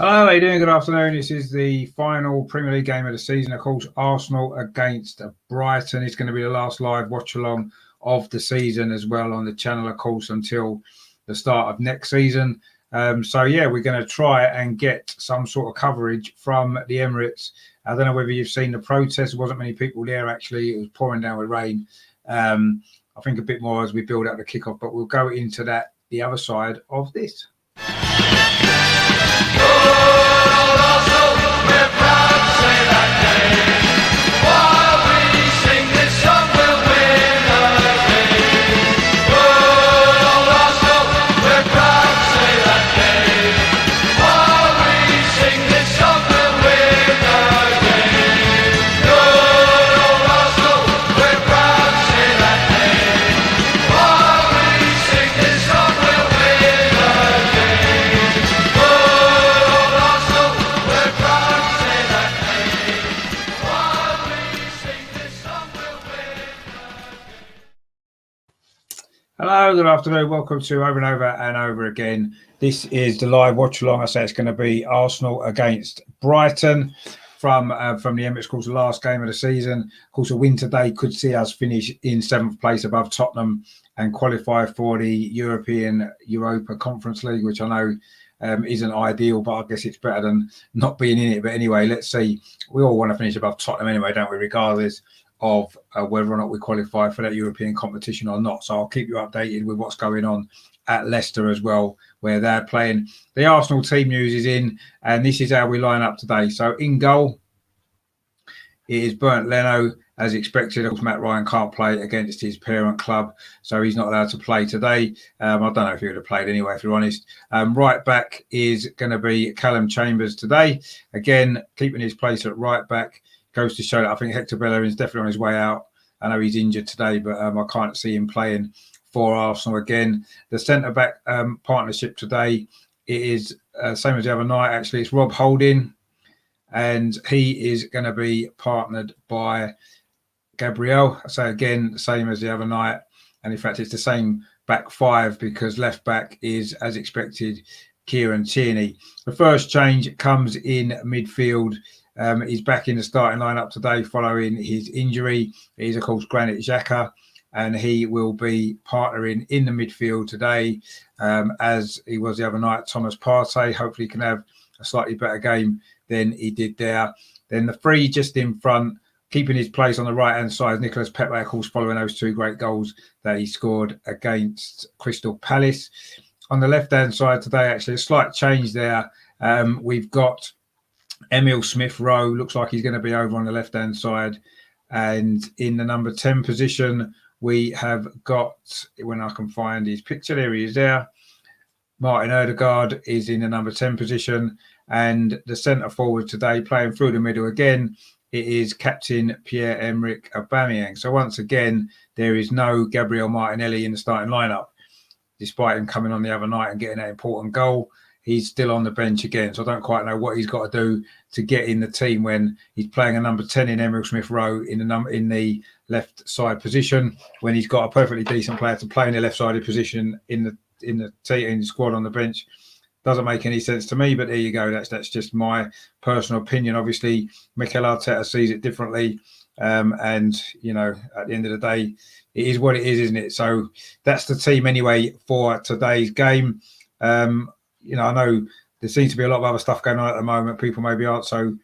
Hello, how are you doing? Good afternoon. This is the final Premier League game of the season. Of course, Arsenal against Brighton. It's going to be the last live watch along of the season as well on the channel, of course, until the start of next season. We're going to try and get some sort of coverage from the Emirates. I don't know whether you've seen the protest. There wasn't many people there, actually. It was pouring down with rain. I think a bit more as we build up the kickoff, but we'll go into that the other side of this. Hello, good afternoon. Welcome to Over and Over and Over Again. This is the live watch along. I say it's going to be Arsenal against Brighton from the Emirates. Of course, the last game of the season. Of course, a win today could see us finish in 7th place above Tottenham and qualify for the European Europa Conference League, which I know isn't ideal, but I guess it's better than not being in it. But anyway, let's see. We all want to finish above Tottenham anyway, don't we, regardless of whether or not we qualify for that European competition or not. So I'll keep you updated with what's going on at Leicester as well, where they're playing. The Arsenal team news is in, and this is how we line up today. So in goal, it is Bernd Leno, as expected. Of course, Matt Ryan can't play against his parent club, so he's not allowed to play today. I don't know if he would have played anyway, if you're honest. Right back is going to be Callum Chambers today. Again, keeping his place at right back. Goes to show that I think Hector Bellerin is definitely on his way out. I know he's injured today, but I can't see him playing for Arsenal again. The centre-back partnership today, it is same as the other night, actually. It's Rob Holding, and he is going to be partnered by Gabriel. So again, same as the other night. And in fact, it's the same back five because left back is, as expected, Kieran Tierney. The first change comes in midfield. He's back in the starting lineup today following his injury. He's, of course, Granit Xhaka, and he will be partnering in the midfield today as he was the other night. Thomas Partey hopefully can have a slightly better game than he did there. Then the three just in front, keeping his place on the right-hand side, Nicolas Pepe, of course, following those two great goals that he scored against Crystal Palace. On the left-hand side today, actually, a slight change there. We've got Emil Smith-Rowe, looks like he's going to be over on the left-hand side. And in the number 10 position, we have got, when I can find his picture, there he is there. Martin Odegaard is in the number 10 position. And the centre-forward today, playing through the middle again, it is Captain Pierre-Emerick Aubameyang. So once again, there is no Gabriel Martinelli in the starting lineup, despite him coming on the other night and getting that important goal. He's still on the bench again, so I don't quite know what he's got to do to get in the team when he's playing a number 10 in Emil Smith-Rowe in the left side position, when he's got a perfectly decent player to play in the left-sided position in the squad on the bench. Doesn't make any sense to me, but there you go. That's just my personal opinion. Obviously, Mikel Arteta sees it differently, and you know, at the end of the day, it is what it is, isn't it? So that's the team anyway for today's game. You know, I know there seems to be a lot of other stuff going on at the moment. People maybe aren't so,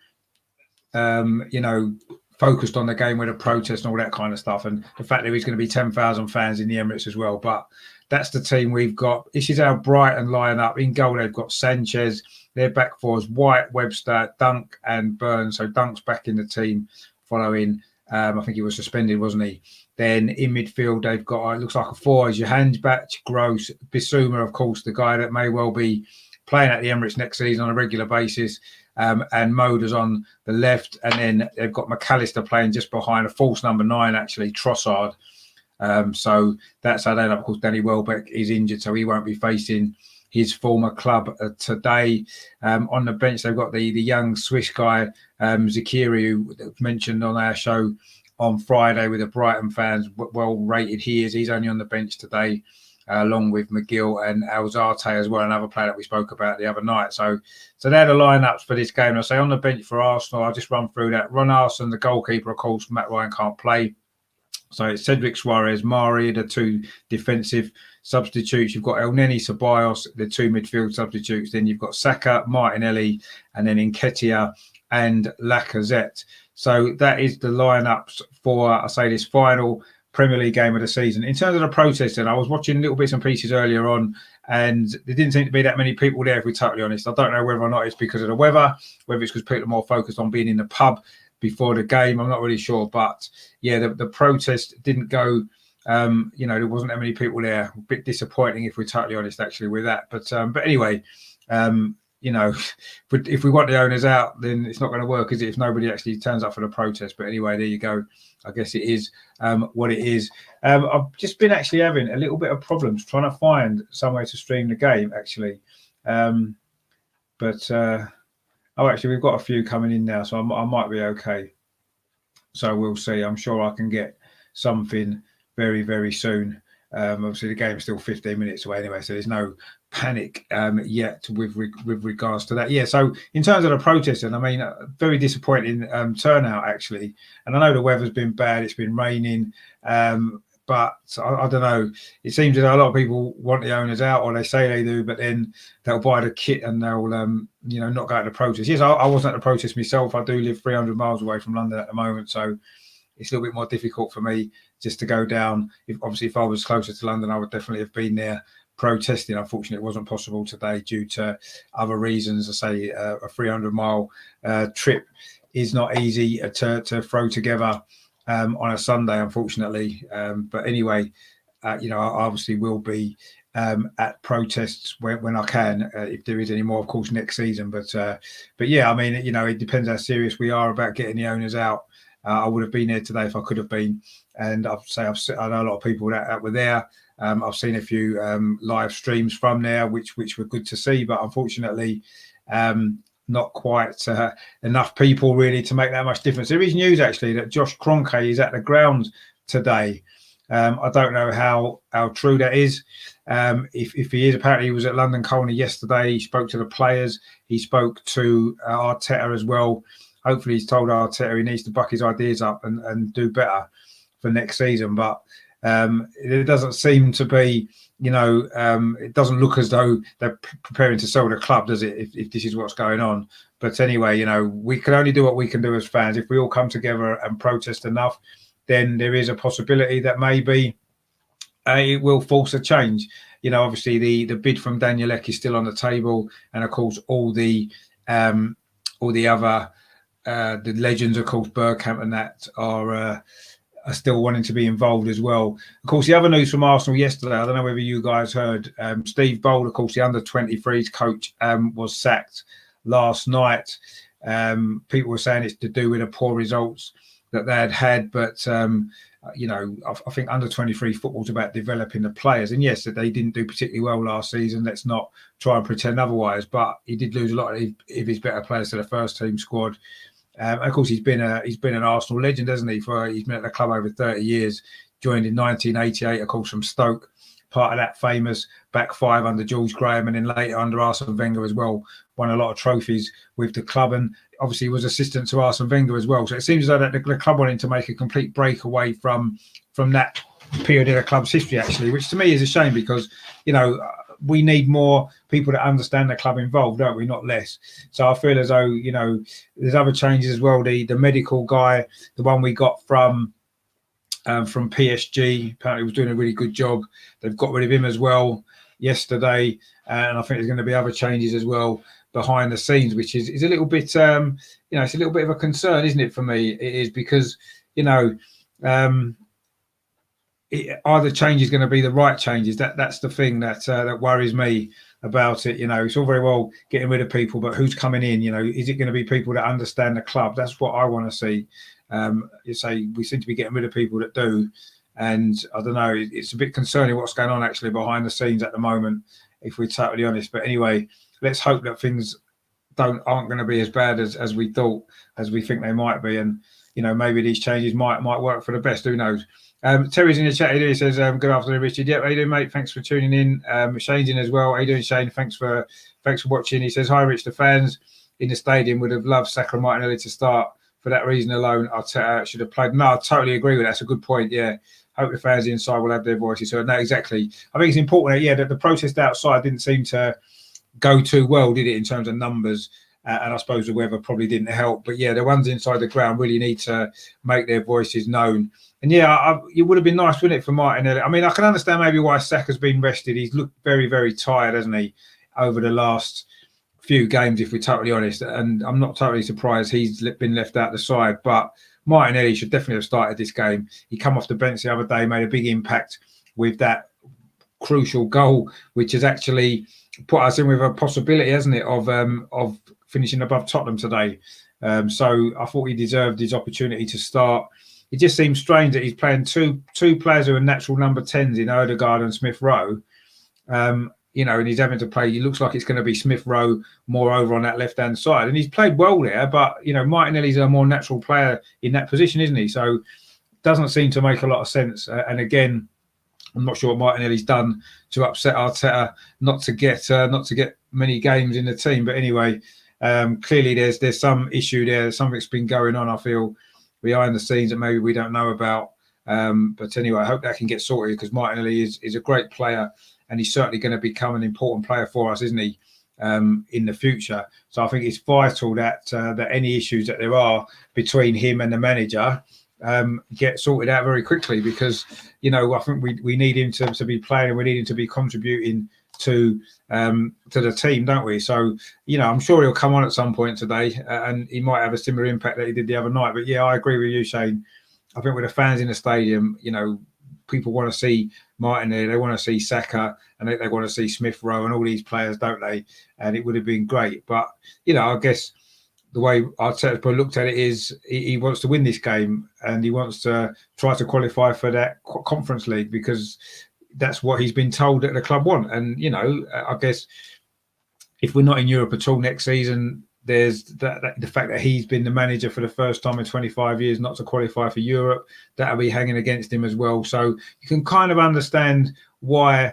focused on the game with a protest and all that kind of stuff. And the fact that there's going to be 10,000 fans in the Emirates as well. But that's the team we've got. This is our Brighton lineup. In goal, they've got Sanchez. Their back four is White, Webster, Dunk and Burns. So Dunk's back in the team following, I think he was suspended, wasn't he? Then in midfield, they've got, it looks like a four is Johannesbach, Gross, Bissouma, of course, the guy that may well be playing at the Emirates next season on a regular basis. And Moda's on the left. And then they've got McAllister playing just behind a false number 9, actually, Trossard. So that's how they end up. Of course, Danny Welbeck is injured, so he won't be facing his former club today. On the bench, they've got the young Swiss guy, Zakiri, who mentioned on our show on Friday with the Brighton fans. Well rated he is. He's only on the bench today. along with McGill and Alzate as well, another player that we spoke about the other night. So they're the lineups for this game. And I say on the bench for Arsenal, I'll just run through that. Ron Arson, the goalkeeper, of course, Matt Ryan can't play. So it's Cedric Suarez, Mari, the two defensive substitutes. You've got El Neni, Ceballos, the two midfield substitutes. Then you've got Saka, Martinelli, and then Nketiah and Lacazette. So that is the lineups for, I say, this final Premier League game of the season. In terms of the protesting, I was watching little bits and pieces earlier on, and there didn't seem to be that many people there, if we're totally honest. I don't know whether or not it's because of the weather, whether it's because people are more focused on being in the pub before the game. I'm not really sure. But yeah, the protest didn't go, there wasn't that many people there. A bit disappointing, if we're totally honest, actually, with that. But anyway, if we want the owners out, then it's not going to work, is it, if nobody actually turns up for the protest? But anyway, there you go. I guess it is what it is. I've just been actually having a little bit of problems trying to find somewhere to stream the game, actually. Actually, we've got a few coming in now, so I might be okay. So we'll see. I'm sure I can get something very, very soon. Obviously, the game's still 15 minutes away anyway, so there's no panic yet with regards to that. Yeah, so in terms of the protesting, I mean, very disappointing turnout, actually. And I know the weather's been bad. It's been raining. But I don't know. It seems that a lot of people want the owners out, or they say they do, but then they'll buy the kit and they'll, not go to the protest. Yes, I wasn't at the protest myself. I do live 300 miles away from London at the moment, so it's a little bit more difficult for me just to go down. If I was closer to London, I would definitely have been there protesting. Unfortunately, it wasn't possible today due to other reasons. I say a 300-mile trip is not easy to throw together on a Sunday, unfortunately. But anyway, I obviously will be at protests when I can, if there is any more, of course, next season. But yeah, I mean, it depends how serious we are about getting the owners out. I would have been there today if I could have been, and I know a lot of people that were there. I've seen a few live streams from there, which were good to see, but unfortunately, not quite enough people really to make that much difference. There is news actually that Josh Kroenke is at the ground today. I don't know how true that is. If he is, apparently he was at London Colney yesterday. He spoke to the players. He spoke to Arteta as well. Hopefully he's told Arteta he needs to buck his ideas up and do better for next season. But it doesn't seem to be, it doesn't look as though they're preparing to sell the club, does it, if this is what's going on? But anyway, we can only do what we can do as fans. If we all come together and protest enough, then there is a possibility that maybe it will force a change. Obviously the bid from Daniel Ek is still on the table, and of course all the other the legends, of course, Bergkamp and that are still wanting to be involved as well. Of course, the other news from Arsenal yesterday, I don't know whether you guys heard, Steve Bold, of course, the under-23s coach, was sacked last night. People were saying it's to do with the poor results that they had, but I think under-23 football's about developing the players. And yes, that they didn't do particularly well last season. Let's not try and pretend otherwise. But he did lose a lot of his better players to the first team squad. Of course, he's been an Arsenal legend, hasn't he? He's been at the club over 30 years. Joined in 1988, of course, from Stoke. Part of that famous back five under George Graham, and then later under Arsene Wenger as well. Won a lot of trophies with the club, and obviously was assistant to Arsene Wenger as well. So it seems as though that the club wanted to make a complete break away from that period in the club's history, actually, which to me is a shame, because we need more people that understand the club involved, don't we? Not less. So I feel as though there's other changes as well. The medical guy, the one we got from PSG, apparently was doing a really good job. They've got rid of him as well yesterday, and I think there's going to be other changes as well behind the scenes, which is a little bit it's a little bit of a concern, isn't it, for me? It is, because are the changes going to be the right changes? That's the thing that worries me about it. It's all very well getting rid of people, but who's coming in? Is it going to be people that understand the club? That's what I want to see. You say we seem to be getting rid of people that do, and I don't know. It's a bit concerning what's going on actually behind the scenes at the moment, if we're totally honest. But anyway, let's hope that things aren't going to be as bad as we thought, as we think they might be. And maybe these changes might work for the best. Who knows? Terry's in the chat here. He says, good afternoon, Richard. Yep, how you doing, mate? Thanks for tuning in. Shane's in as well. How you doing, Shane? Thanks for watching. He says, hi, Rich. The fans in the stadium would have loved Saka and Martinelli to start. For that reason alone, Arteta should have played. No, I totally agree with that. That's a good point. Yeah. Hope the fans inside will have their voices. So, no, exactly. I think it's important that the protest outside didn't seem to go too well, did it, in terms of numbers? And I suppose the weather probably didn't help. But, the ones inside the ground really need to make their voices known. And, it would have been nice, wouldn't it, for Martinelli? I mean, I can understand maybe why Saka's been rested. He's looked very, very tired, hasn't he, over the last few games, if we're totally honest. And I'm not totally surprised he's been left out the side. But Martinelli should definitely have started this game. He come off the bench the other day, made a big impact with that crucial goal, which has actually put us in with a possibility, hasn't it, of finishing above Tottenham today. So I thought he deserved his opportunity to start. It just seems strange that he's playing two players who are natural number 10s in Odegaard and Smith Rowe. And he's having to play. It looks like it's going to be Smith Rowe more over on that left-hand side. And he's played well there, but, Martinelli's a more natural player in that position, isn't he? So it doesn't seem to make a lot of sense. And again, I'm not sure what Martinelli's done to upset Arteta not to get many games in the team. But anyway, clearly there's some issue there. Something's been going on, I feel, behind the scenes that maybe we don't know about. But anyway, I hope that can get sorted, because Martinelli is a great player. And he's certainly going to become an important player for us, isn't he, in the future? So I think it's vital that any issues that there are between him and the manager get sorted out very quickly, because, I think we need him to be playing, and we need him to be contributing to the team, don't we? So, I'm sure he'll come on at some point today, and he might have a similar impact that he did the other night. But, I agree with you, Shane. I think with the fans in the stadium, people want to see Martinelli, they want to see Saka, and they want to see Smith Rowe and all these players, don't they? And it would have been great. But, I guess the way Arteta looked at it is he wants to win this game, and he wants to try to qualify for that Conference League, because that's what he's been told that the club want. And, I guess if we're not in Europe at all next season, there's the fact that he's been the manager for the first time in 25 years not to qualify for Europe. That'll be hanging against him as well. So you can kind of understand why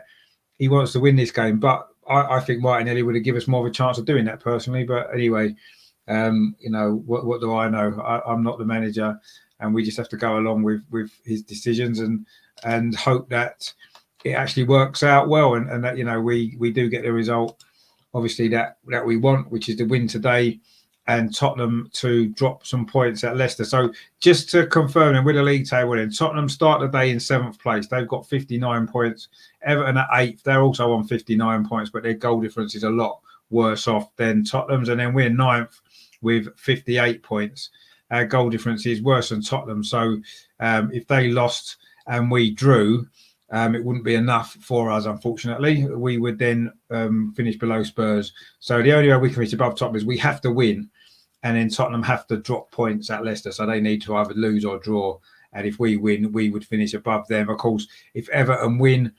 he wants to win this game. But I think Martinelli would have given us more of a chance of doing that personally. But anyway, what do I know? I'm not the manager, and we just have to go along with his decisions and hope that it actually works out well, and that we do get the result, obviously, that we want, which is the win today, and Tottenham to drop some points at Leicester. So just to confirm, and with the league table, then Tottenham start the day in 7th place. They've got 59 points. Everton at 8th. They're also on 59 points, but their goal difference is a lot worse off than Tottenham's. And then we're 9th with 58 points. Our goal difference is worse than Tottenham. So if they lost and we drew, it wouldn't be enough for us, unfortunately. We would then finish below Spurs. So the only way we can finish above Tottenham is we have to win, and then Tottenham have to drop points at Leicester. So they need to either lose or draw. And if we win, we would finish above them. Of course, if Everton win,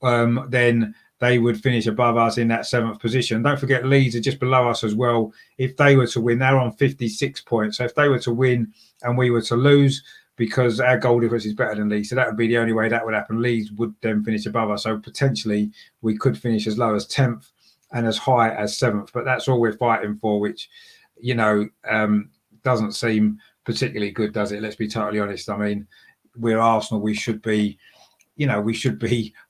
then they would finish above us in that 7th position. Don't forget, Leeds are just below us as well. If they were to win, they're on 56 points. So if they were to win and we were to lose, because our goal difference is better than Leeds, so that would be the only way that would happen. Leeds would then finish above us. So potentially we could finish as low as 10th and as high as 7th. But that's all we're fighting for, which, doesn't seem particularly good, does it? Let's be totally honest. I mean, we're Arsenal. We should be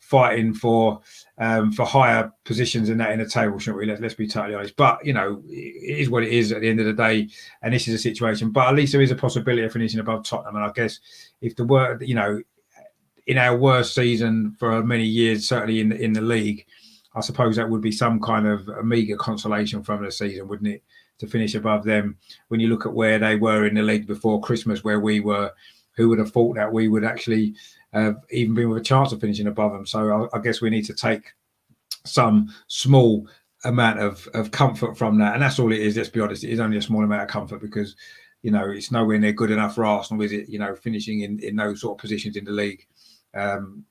fighting for higher positions in the table, shouldn't we? Let's be totally honest. But it is what it is at the end of the day, and this is a situation. But at least there is a possibility of finishing above Tottenham. And I guess if the word, in our worst season for many years, certainly in the league, I suppose that would be some kind of a meagre consolation from the season, wouldn't it, to finish above them? When you look at where they were in the league before Christmas, where we were, who would have thought that we would actually even been with a chance of finishing above them? So I guess we need to take some small amount of comfort from that, and that's all it is. Let's be honest, it is only a small amount of comfort, because it's nowhere near good enough for Arsenal, is it? Finishing in those sort of positions in the league,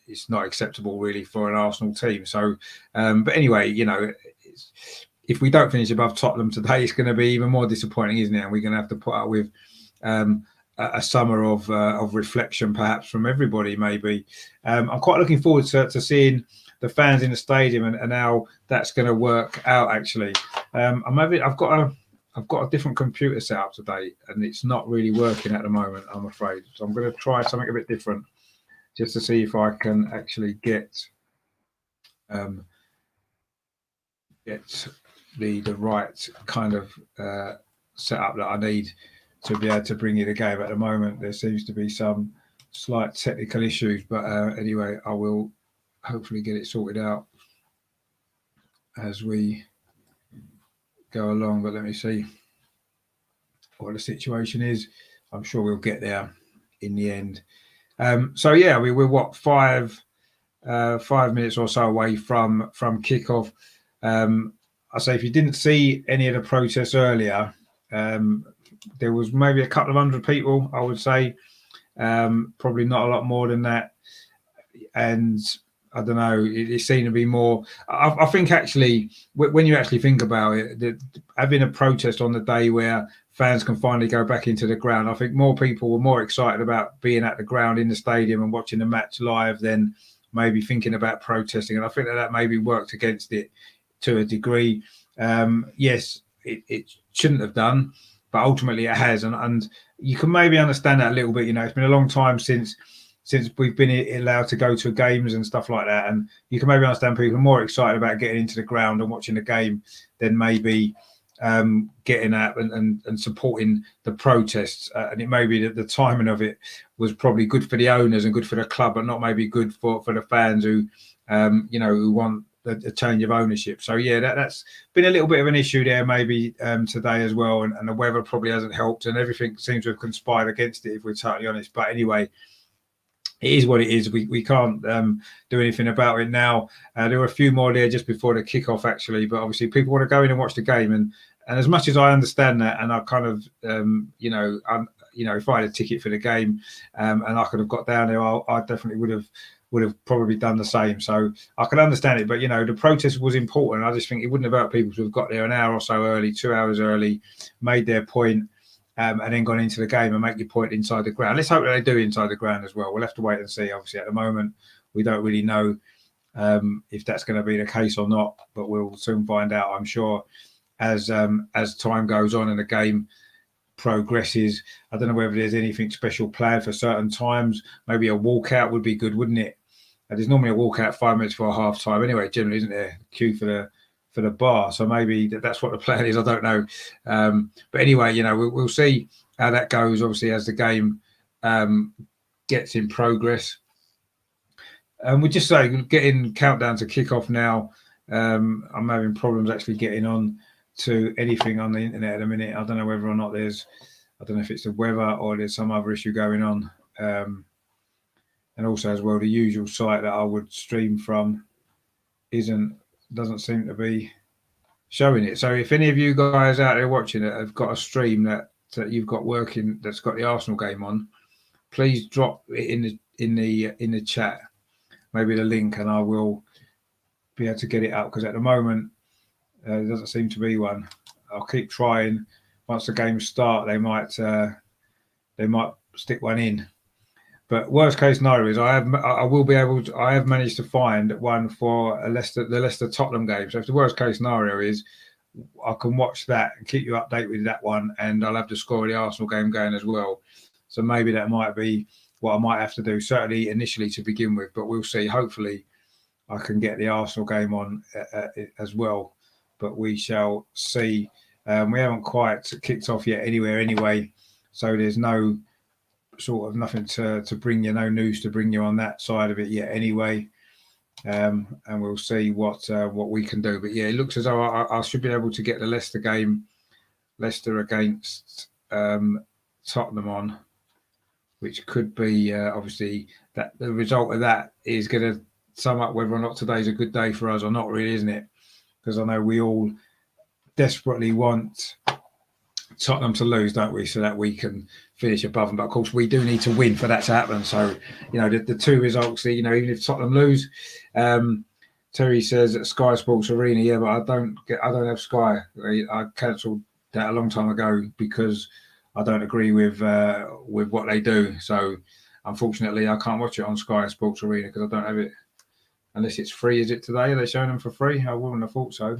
it's not acceptable really for an Arsenal team. So but anyway, if we don't finish above Tottenham today, it's going to be even more disappointing, isn't it? And we're going to have to put up with a summer of reflection, perhaps from everybody. Maybe I'm quite looking forward to seeing the fans in the stadium and how that's going to work out. Actually, I've got a different computer set up today, and it's not really working at the moment, I'm afraid. So I'm going to try something a bit different, just to see if I can actually get the right kind of setup that I need to be able to bring you the game. At the moment, there seems to be some slight technical issues, but anyway, I will hopefully get it sorted out as we go along. But let me see what the situation is. I'm sure we'll get there in the end. So yeah, we're what 5 minutes or so away from kickoff. I say, if you didn't see any of the protests earlier, there was maybe a couple of hundred people, I would say, probably not a lot more than that. And I don't know, it seemed to be more. I think actually, when you actually think about it, having a protest on the day where fans can finally go back into the ground, I think more people were more excited about being at the ground in the stadium and watching the match live than maybe thinking about protesting. And I think that maybe worked against it to a degree. Yes, it shouldn't have done, but ultimately it has. And you can maybe understand that a little bit. You know, it's been a long time since we've been allowed to go to games and stuff like that. And you can maybe understand people are more excited about getting into the ground and watching the game than maybe getting out and supporting the protests. And it may be that the timing of it was probably good for the owners and good for the club, but not maybe good for the fans who, who want a change of ownership. So yeah, that's been a little bit of an issue there maybe today as well, and the weather probably hasn't helped, and everything seems to have conspired against it, if we're totally honest. But anyway, it is what it is. We can't do anything about it now. There were a few more there just before the kickoff, actually, but obviously people want to go in and watch the game, and as much as I understand that, and I kind of if I had a ticket for the game and I could have got down there, I definitely would have probably done the same. So I can understand it, but the protest was important. I just think it wouldn't have hurt people to have got there an hour or so early, 2 hours early, made their point, and then gone into the game and make your point inside the ground. Let's hope that they do inside the ground as well. We'll have to wait and see. Obviously, at the moment, we don't really know if that's going to be the case or not, but we'll soon find out, I'm sure, as time goes on and the game progresses. I don't know whether there's anything special planned for certain times. Maybe a walkout would be good, wouldn't it? There's normally a walkout 5 minutes before half time anyway, generally, isn't there? Queue for the bar. So maybe that's what the plan is. I don't know. But anyway, we'll see how that goes, obviously, as the game gets in progress. And we just say getting countdown to kick off now. I'm having problems actually getting on to anything on the internet at the minute. I don't know whether or not I don't know if it's the weather or there's some other issue going on. And also as well, the usual site that I would stream from doesn't seem to be showing it. So if any of you guys out there watching it have got a stream that you've got working that's got the Arsenal game on, please drop it in the chat, maybe the link, and I will be able to get it up, because at the moment there doesn't seem to be one. I'll keep trying. Once the games start, they might stick one in. But worst case scenario is I have managed to find one for the Leicester Tottenham game. So if the worst case scenario is, I can watch that and keep you updated with that one, and I'll have the score of the Arsenal game going as well. So maybe that might be what I might have to do, certainly initially to begin with, but we'll see. Hopefully I can get the Arsenal game on as well, but we shall see. We haven't quite kicked off yet anyway, so there's no sort of nothing to bring you, no news to bring you on that side of it yet anyway. And we'll see what we can do. But yeah, it looks as though I should be able to get the Leicester game, Leicester against Tottenham on, which could be obviously that the result of that is going to sum up whether or not today's a good day for us or not, really, isn't it? Because I know we all desperately want Tottenham to lose, don't we, so that we can finish above them. But of course we do need to win for that to happen. So the two results, even if Tottenham lose, Terry says at Sky Sports Arena, but I don't have Sky. I cancelled that a long time ago because I don't agree with what they do. So unfortunately, I can't watch it on Sky Sports Arena because I don't have it unless it's free. Is it today? Are they showing them for free? I wouldn't have thought so.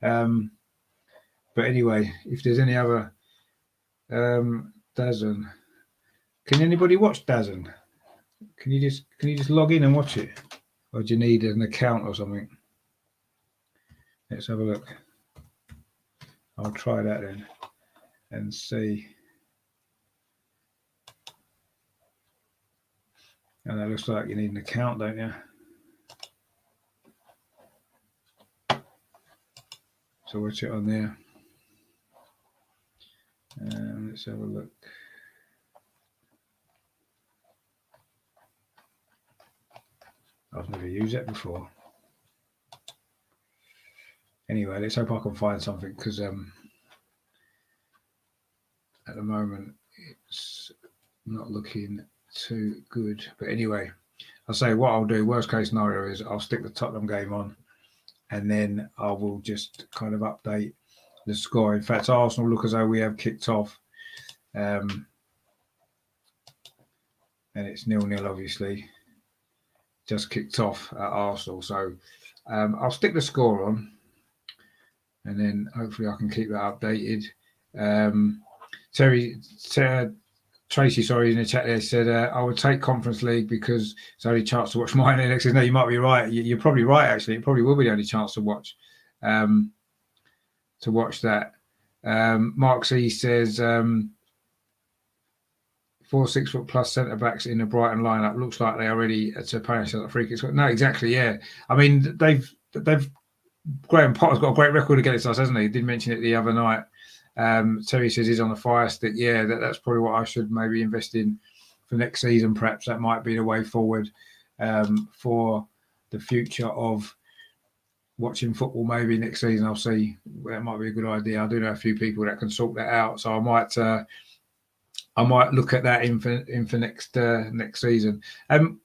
But anyway, if there's any other DAZN, can anybody watch DAZN? Can you just log in and watch it, or do you need an account or something? Let's have a look. I'll try that then and see. And that looks like you need an account, don't you? So watch it on there. Let's have a look. I've never used that before. Anyway, let's hope I can find something because at the moment it's not looking too good. But anyway, I'll say what I'll do. Worst case scenario is I'll stick the Tottenham game on, and then I will just kind of update the score. In fact, Arsenal look as though we have kicked off, and it's 0-0 obviously. Just kicked off at Arsenal, so I'll stick the score on, and then hopefully I can keep that updated. Tracy, sorry, in the chat there said I would take Conference League because it's the only chance to watch mine. Alex says, no, you might be right. You're probably right. Actually, it probably will be the only chance to watch that. Mark C says 4 6 foot plus centre backs in the Brighton lineup. Looks like they are ready to punish us at free kicks. No, exactly. Yeah, I mean they've Graham Potter's got a great record against us, hasn't he? He did mention it the other night. Terry says he's on the fire stick. Yeah, that's probably what I should maybe invest in for next season. Perhaps that might be the way forward for the future of watching football. Maybe next season I'll see. That might be a good idea. I do know a few people that can sort that out, so I might look at that in for next season.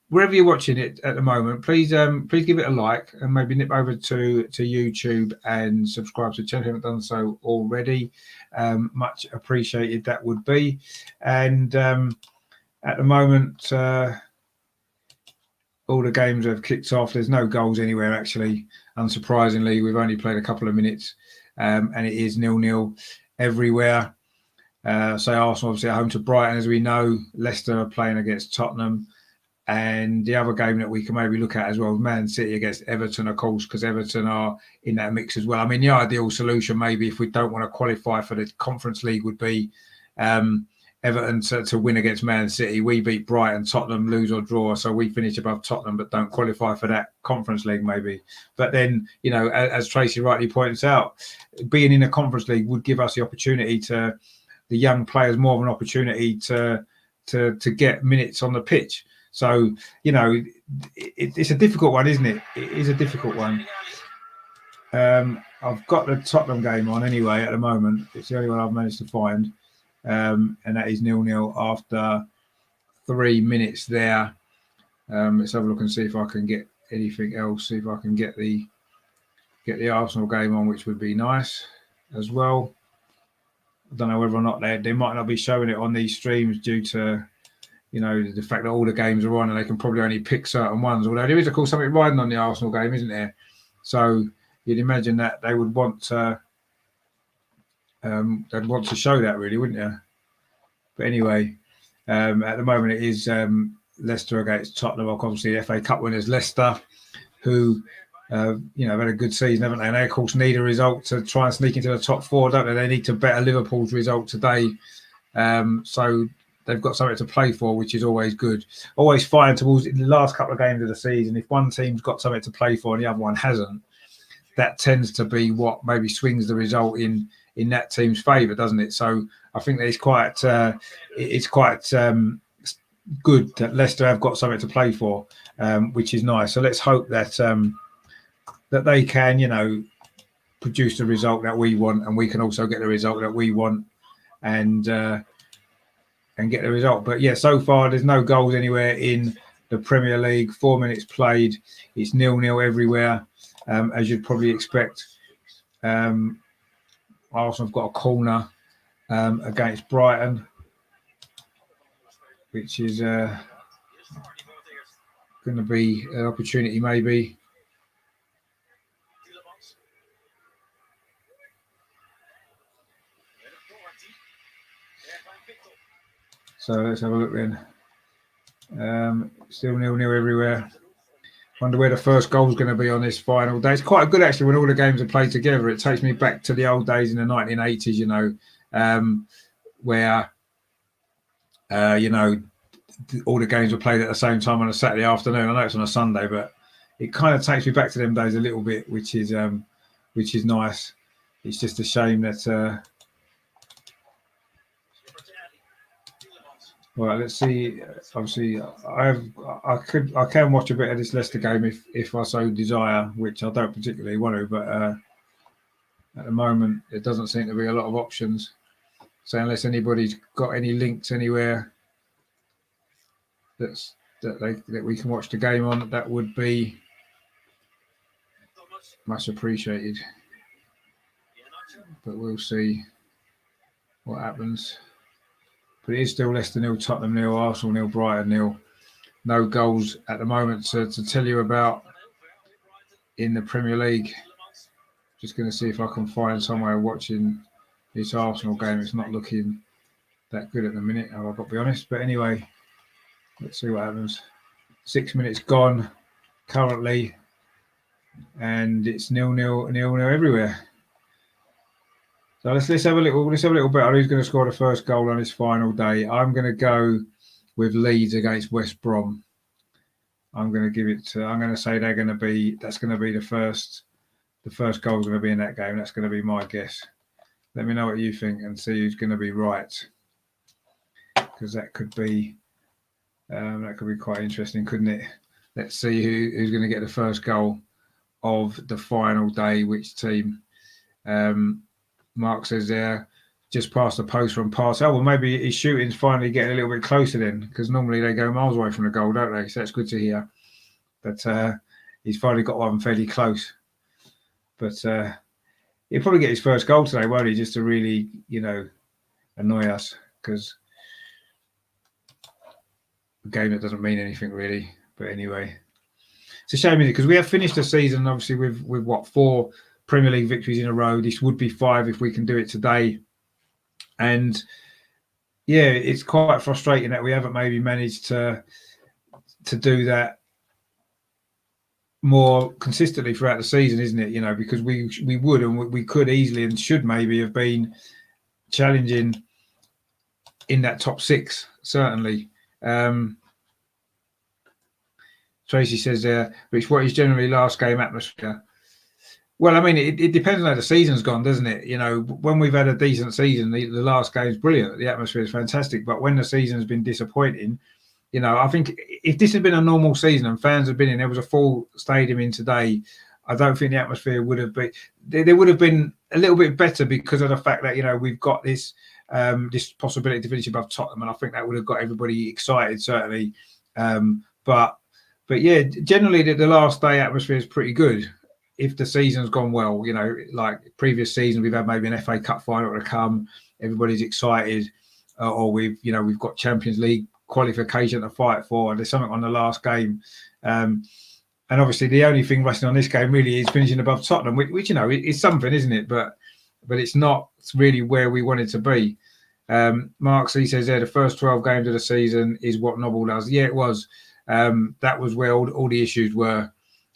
Wherever you're watching it at the moment, please give it a like and maybe nip over to YouTube and subscribe to the channel if you haven't done so already. Much appreciated that would be. And at the moment, all the games have kicked off. There's no goals anywhere actually. Unsurprisingly, we've only played a couple of minutes, and it is 0-0 everywhere. So Arsenal obviously at home to Brighton, as we know. Leicester are playing against Tottenham, and the other game that we can maybe look at as well is Man City against Everton, of course, because Everton are in that mix as well. I mean, the ideal solution maybe if we don't want to qualify for the Conference League would be Everton to win against Man City. We beat Brighton, Tottenham lose or draw, so we finish above Tottenham but don't qualify for that Conference League maybe. But then, you know, as Tracy rightly points out, being in a Conference League would give us the opportunity to the young players more of an opportunity to get minutes on the pitch. So, you know, it's a difficult one, isn't it? It is a difficult one. I've got the Tottenham game on anyway at the moment. It's the only one I've managed to find. And that is 0-0 after 3 minutes there. Let's have a look and see if I can get anything else. See if I can get the Arsenal game on, which would be nice as well. I don't know whether or not they might not be showing it on these streams due to, you know, the fact that all the games are on and they can probably only pick certain ones. Although there is, of course, something riding on the Arsenal game, isn't there? So you'd imagine that they would want to, they'd want to show that, really, wouldn't you? But anyway, at the moment it is Leicester against Tottenham. Obviously, the FA Cup winners Leicester, who you know, have had a good season, haven't they? And they, of course, need a result to try and sneak into the top four, don't they? They need to better Liverpool's result today. So they've got something to play for, which is always good. Always fine towards the last couple of games of the season. If one team's got something to play for and the other one hasn't, that tends to be what maybe swings the result in that team's favour, doesn't it? So I think that it's quite good that Leicester have got something to play for, which is nice. So let's hope that that they can, you know, produce the result that we want, and we can also get the result that we want, and get the result. But yeah, so far there's no goals anywhere in the Premier League. 4 minutes played, it's 0-0 everywhere, as you'd probably expect. Arsenal have got a corner against Brighton, which is going to be an opportunity maybe. So let's have a look then. Still 0-0 everywhere. Wonder where the first goal is going to be on this final day. It's quite good actually when all the games are played together. It takes me back to the old days in the 1980s, you know, where, you know, all the games were played at the same time on a Saturday afternoon. I know it's on a Sunday, but it kind of takes me back to them days a little bit, which is nice. It's just a shame that. Well, let's see. Obviously, I can watch a bit of this Leicester game if I so desire, which I don't particularly want to. But at the moment, there doesn't seem to be a lot of options. So unless anybody's got any links anywhere that we can watch the game on, that would be much appreciated. But we'll see what happens. But it is still Leicester 0, Tottenham 0, Arsenal 0, Brighton 0. No goals at the moment to tell you about in the Premier League. Just going to see if I can find somewhere watching this Arsenal game. It's not looking that good at the minute, I've got to be honest. But anyway, let's see what happens. 6 minutes gone currently, and it's 0-0 everywhere. So let's have a little bet on who's going to score the first goal on this final day. I'm going to go with Leeds against West Brom. I'm going to say that's going to be the first goal is going to be in that game. That's going to be my guess. Let me know what you think and see who's going to be right, because that could be quite interesting, couldn't it? Let's see who's going to get the first goal of the final day. Which team? Mark says there, just past the post from pass. Oh, well, maybe his shooting's finally getting a little bit closer then, because normally they go miles away from the goal, don't they? So that's good to hear. But he's finally got one fairly close. But he'll probably get his first goal today, won't he? Just to really, you know, annoy us, because a game that doesn't mean anything really. But anyway, it's a shame, isn't it? Because we have finished the season, obviously, with what, 4 Premier League victories in a row. This would be 5 if we can do it today. And yeah, it's quite frustrating that we haven't maybe managed to do that more consistently throughout the season, isn't it? You know, because we would and we could easily and should maybe have been challenging in that top 6, certainly. Tracy says there, which what is generally last game atmosphere. Well, I mean, it depends on how the season's gone, doesn't it? You know, when we've had a decent season, the last game's brilliant. The atmosphere is fantastic. But when the season's been disappointing, you know, I think if this had been a normal season and fans had been in, there was a full stadium in today, I don't think the atmosphere would have been. There would have been a little bit better because of the fact that, you know, we've got this this possibility to finish above Tottenham, and I think that would have got everybody excited, certainly. But yeah, generally the last day atmosphere is pretty good. If the season's gone well, you know, like previous seasons, we've had maybe an FA Cup final to come. Everybody's excited, or we've got Champions League qualification to fight for. And there's something on the last game, and obviously the only thing resting on this game really is finishing above Tottenham, which you know is something, isn't it? But it's not really where we wanted to be. Mark C says there the first 12 games of the season is what Noble does. Yeah, it was. That was where all the issues were.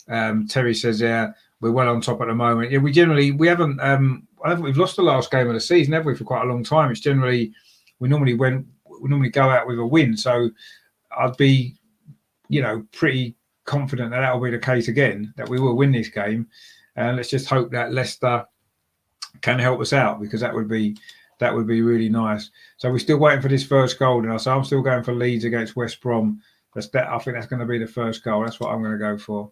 Terry says there, we're well on top at the moment. Yeah, we haven't. I don't think we've lost the last game of the season, have we? For quite a long time. It's generally we normally go out with a win. So I'd be, you know, pretty confident that will be the case again. That we will win this game, and let's just hope that Leicester can help us out, because that would be really nice. So we're still waiting for this first goal now. So I'm still going for Leeds against West Brom. I think that's going to be the first goal. That's what I'm going to go for.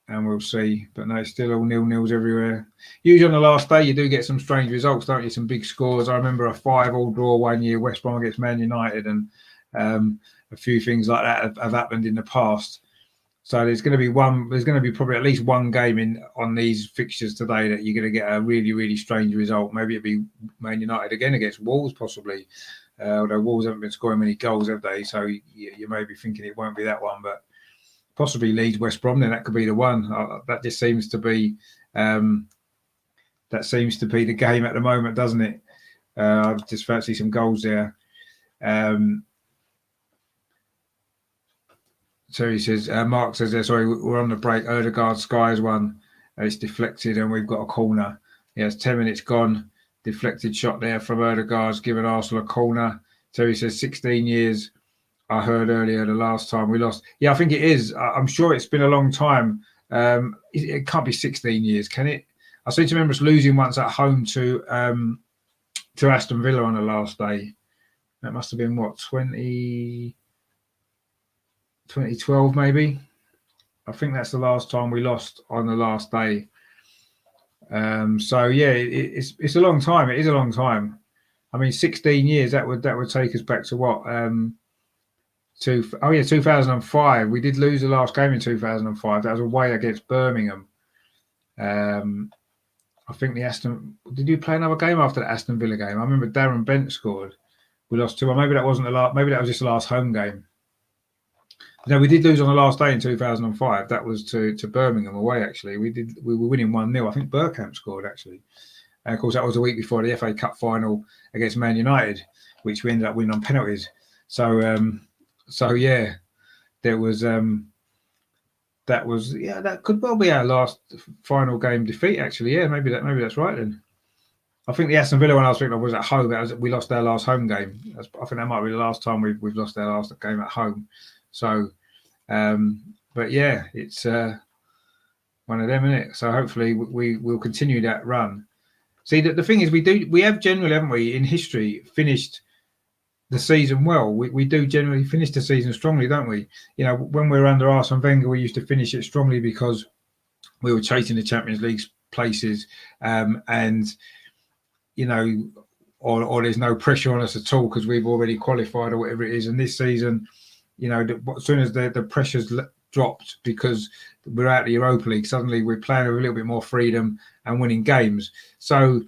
And we'll see. But no, it's still all 0-0s everywhere. Usually on the last day, you do get some strange results, don't you? Some big scores. I remember a 5-5 draw one year, West Brom against Man United, and a few things like that have happened in the past. So there's going to be one. There's going to be probably at least one game on these fixtures today that you're going to get a really, really strange result. Maybe it'll be Man United again against Wolves, possibly. Although Wolves haven't been scoring many goals, have they? So you may be thinking it won't be that one, but possibly Leeds West Brom. Then that could be the one. That just seems to be the game at the moment, doesn't it? I just fancy some goals there. So he says, Mark says, sorry, we're on the break. Odegaard skies one. It's deflected and we've got a corner. Yes, 10 minutes gone. Deflected shot there from Odegaard's given Arsenal a corner. So he says 16 years. I heard earlier the last time we lost. Yeah, I think it is. I'm sure it's been a long time. It can't be 16 years, can it? I seem to remember us losing once at home to Aston Villa on the last day. That must have been, 2012 maybe. I think that's the last time we lost on the last day. So yeah, it's a long time. It is a long time. I mean, 16 years. That would take us back to what? 2005. We did lose the last game in 2005. That was away against Birmingham. I think did you play another game after the Aston Villa game? I remember Darren Bent scored. We lost 2-1. Maybe that wasn't the last. Maybe that was just the last home game. No, we did lose on the last day in 2005. That was to Birmingham away. Actually, we were winning 1-0. I think Bergkamp scored actually. And of course, that was a week before the FA Cup final against Man United, which we ended up winning on penalties. So yeah, there was that could well be our last final game defeat. Actually, yeah, maybe that's right then. I think the Aston Villa one I was thinking of was at home. We lost our last home game. I think that might be the last time we've lost our last game at home. So, but yeah, it's one of them, isn't it? So hopefully we will continue that run. See, the thing is, we have generally, haven't we, in history, finished the season well. We do generally finish the season strongly, don't we? You know, when we were under Arsene Wenger, we used to finish it strongly because we were chasing the Champions League places, and you know, or there's no pressure on us at all because we've already qualified or whatever it is. And this season, you know, as soon as the pressure's dropped because we're out of the Europa League, suddenly we're playing with a little bit more freedom and winning games. So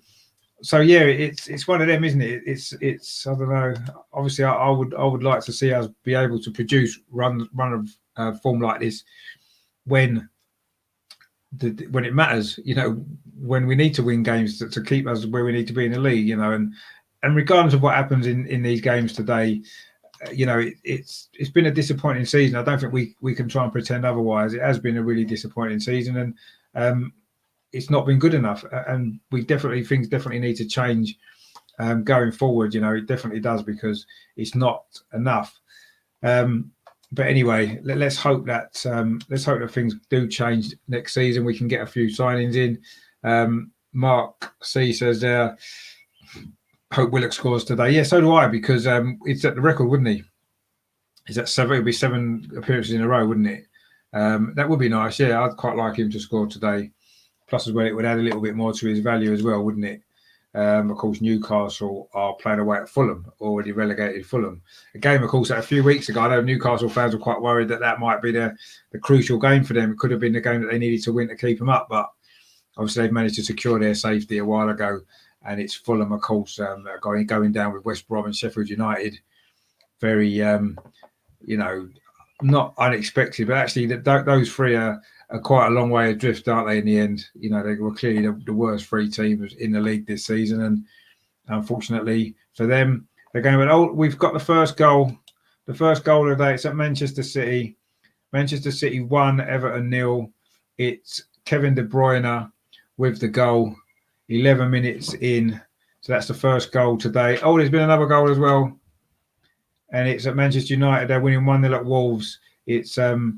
yeah, it's one of them, isn't it? It's I don't know. Obviously, I would like to see us be able to produce run of form like this when it matters. You know, when we need to win games to keep us where we need to be in the league. You know, and regardless of what happens in these games today. You know, it's been a disappointing season. I don't think we can try and pretend otherwise. It has been a really disappointing season, and it's not been good enough. And things definitely need to change going forward. You know, it definitely does because it's not enough. But anyway, let's hope that things do change next season. We can get a few signings in. Mark C says hope Willock scores today. Yeah, so do I, because it's at the record, wouldn't he? Is that 7? It would be 7 appearances in a row, wouldn't it? That would be nice. Yeah, I'd quite like him to score today. Plus, as well, it would add a little bit more to his value as well, wouldn't it? Of course, Newcastle are playing away at Fulham, already relegated Fulham. A game, of course, that a few weeks ago, I know Newcastle fans were quite worried that might be the crucial game for them. It could have been the game that they needed to win to keep them up, but obviously they've managed to secure their safety a while ago. And it's Fulham, of course, going down with West Brom and Sheffield United. Very, you know, not unexpected, but actually those three are quite a long way adrift, aren't they, in the end? You know, they were clearly the worst 3 teams in the league this season. And unfortunately for them, they're going with, we've got the first goal. The first goal of the day, it's at Manchester City. Manchester City 1, Everton 0. It's Kevin De Bruyne with the goal. 11 minutes in. So that's the first goal today. Oh, there's been another goal as well. And it's at Manchester United. They're winning 1-0 at Wolves. It's Elanga.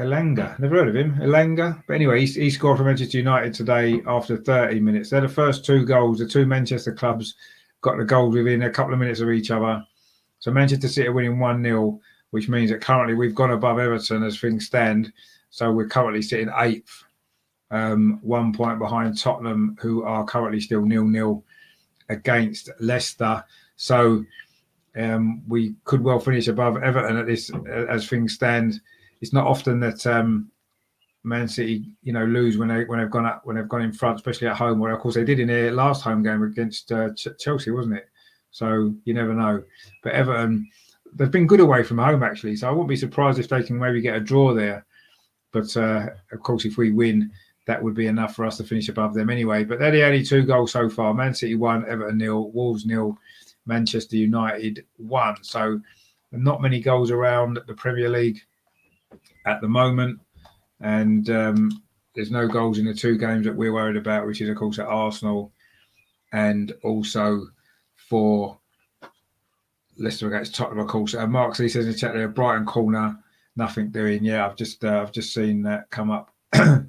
Never heard of him. Elanga. But anyway, he scored for Manchester United today after 30 minutes. They're the first 2 goals. The 2 Manchester clubs got the goals within a couple of minutes of each other. So Manchester City are winning 1-0, which means that currently we've gone above Everton as things stand. So we're currently sitting 8th. 1 point behind Tottenham, who are currently still 0-0 against Leicester. So we could well finish above Everton at this as things stand. it's not often that Man City, lose when they've gone up, when they've gone in front, especially at home. Where of course they did in their last home game against Chelsea, wasn't it? So you never know. But Everton, they've been good away from home actually. So I wouldn't be surprised if they can maybe get a draw there. But of course, if we win, that would be enough for us to finish above them anyway. But they're the only 2 goals so far. Man City 1, Everton 0, Wolves 0, Manchester United 1. So not many goals around the Premier League at the moment. And there's no goals in the 2 games that we're worried about, which is, of course, at Arsenal and also for Leicester against Tottenham, of course. Mark Lee says in the chat there, Brighton corner, nothing doing. Yeah, I've just seen that come up. But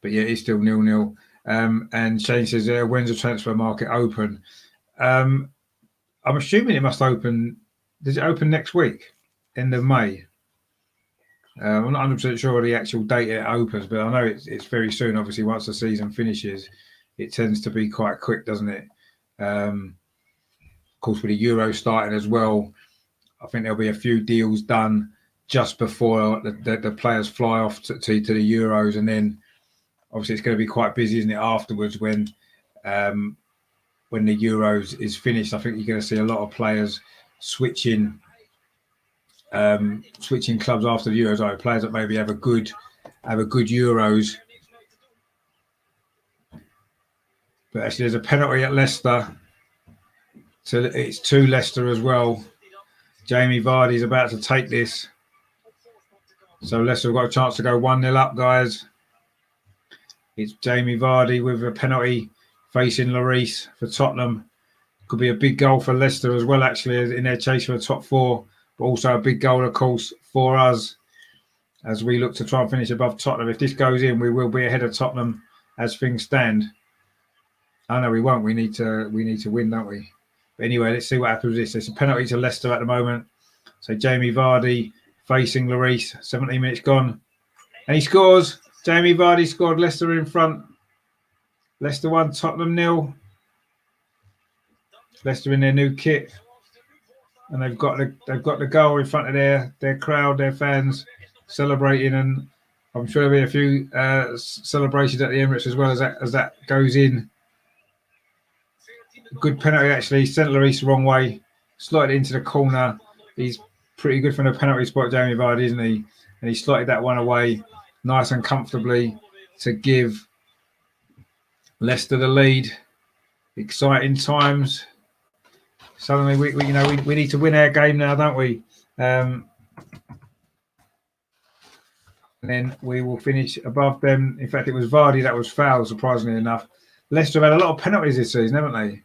yeah, it's still 0-0. And Shane says, when's the transfer market open? I'm assuming it must open. Does it open next week, end of May? I'm not 100% sure of the actual date it opens, but I know it's very soon. Obviously, once the season finishes, it tends to be quite quick, doesn't it? Of course, with the Euro starting as well, I think there'll be a few deals done just before the players fly off to the Euros, and then obviously it's going to be quite busy, isn't it? Afterwards, when the Euros is finished, I think you're going to see a lot of players switching clubs after the Euros. Like players that maybe have a good Euros. But actually, there's a penalty at Leicester. So it's to Leicester as well. Jamie Vardy's about to take this. So Leicester have got a chance to go 1-0 up, guys. It's Jamie Vardy with a penalty facing Lloris for Tottenham. Could be a big goal for Leicester as well, actually, in their chase for the top 4. But also a big goal, of course, for us as we look to try and finish above Tottenham. If this goes in, we will be ahead of Tottenham as things stand. Oh, no, we won't. We need to win, don't we? But anyway, let's see what happens with this. There's a penalty to Leicester at the moment. So Jamie Vardy facing Lloris. 17 minutes gone. And he scores. Jamie Vardy scored. Leicester in front. Leicester 1, Tottenham 0. Leicester in their new kit. And they've got the goal in front of their crowd, their fans celebrating. And I'm sure there'll be a few celebrations at the Emirates as well as that goes in. Good penalty, actually. Sent Lloris the wrong way. Slotted into the corner. He's pretty good from the penalty spot, Jamie Vardy, isn't he? And he slotted that one away nice and comfortably to give Leicester the lead. Exciting times. Suddenly, we need to win our game now, don't we? And then we will finish above them. In fact, it was Vardy that was fouled, surprisingly enough. Leicester have had a lot of penalties this season, haven't they?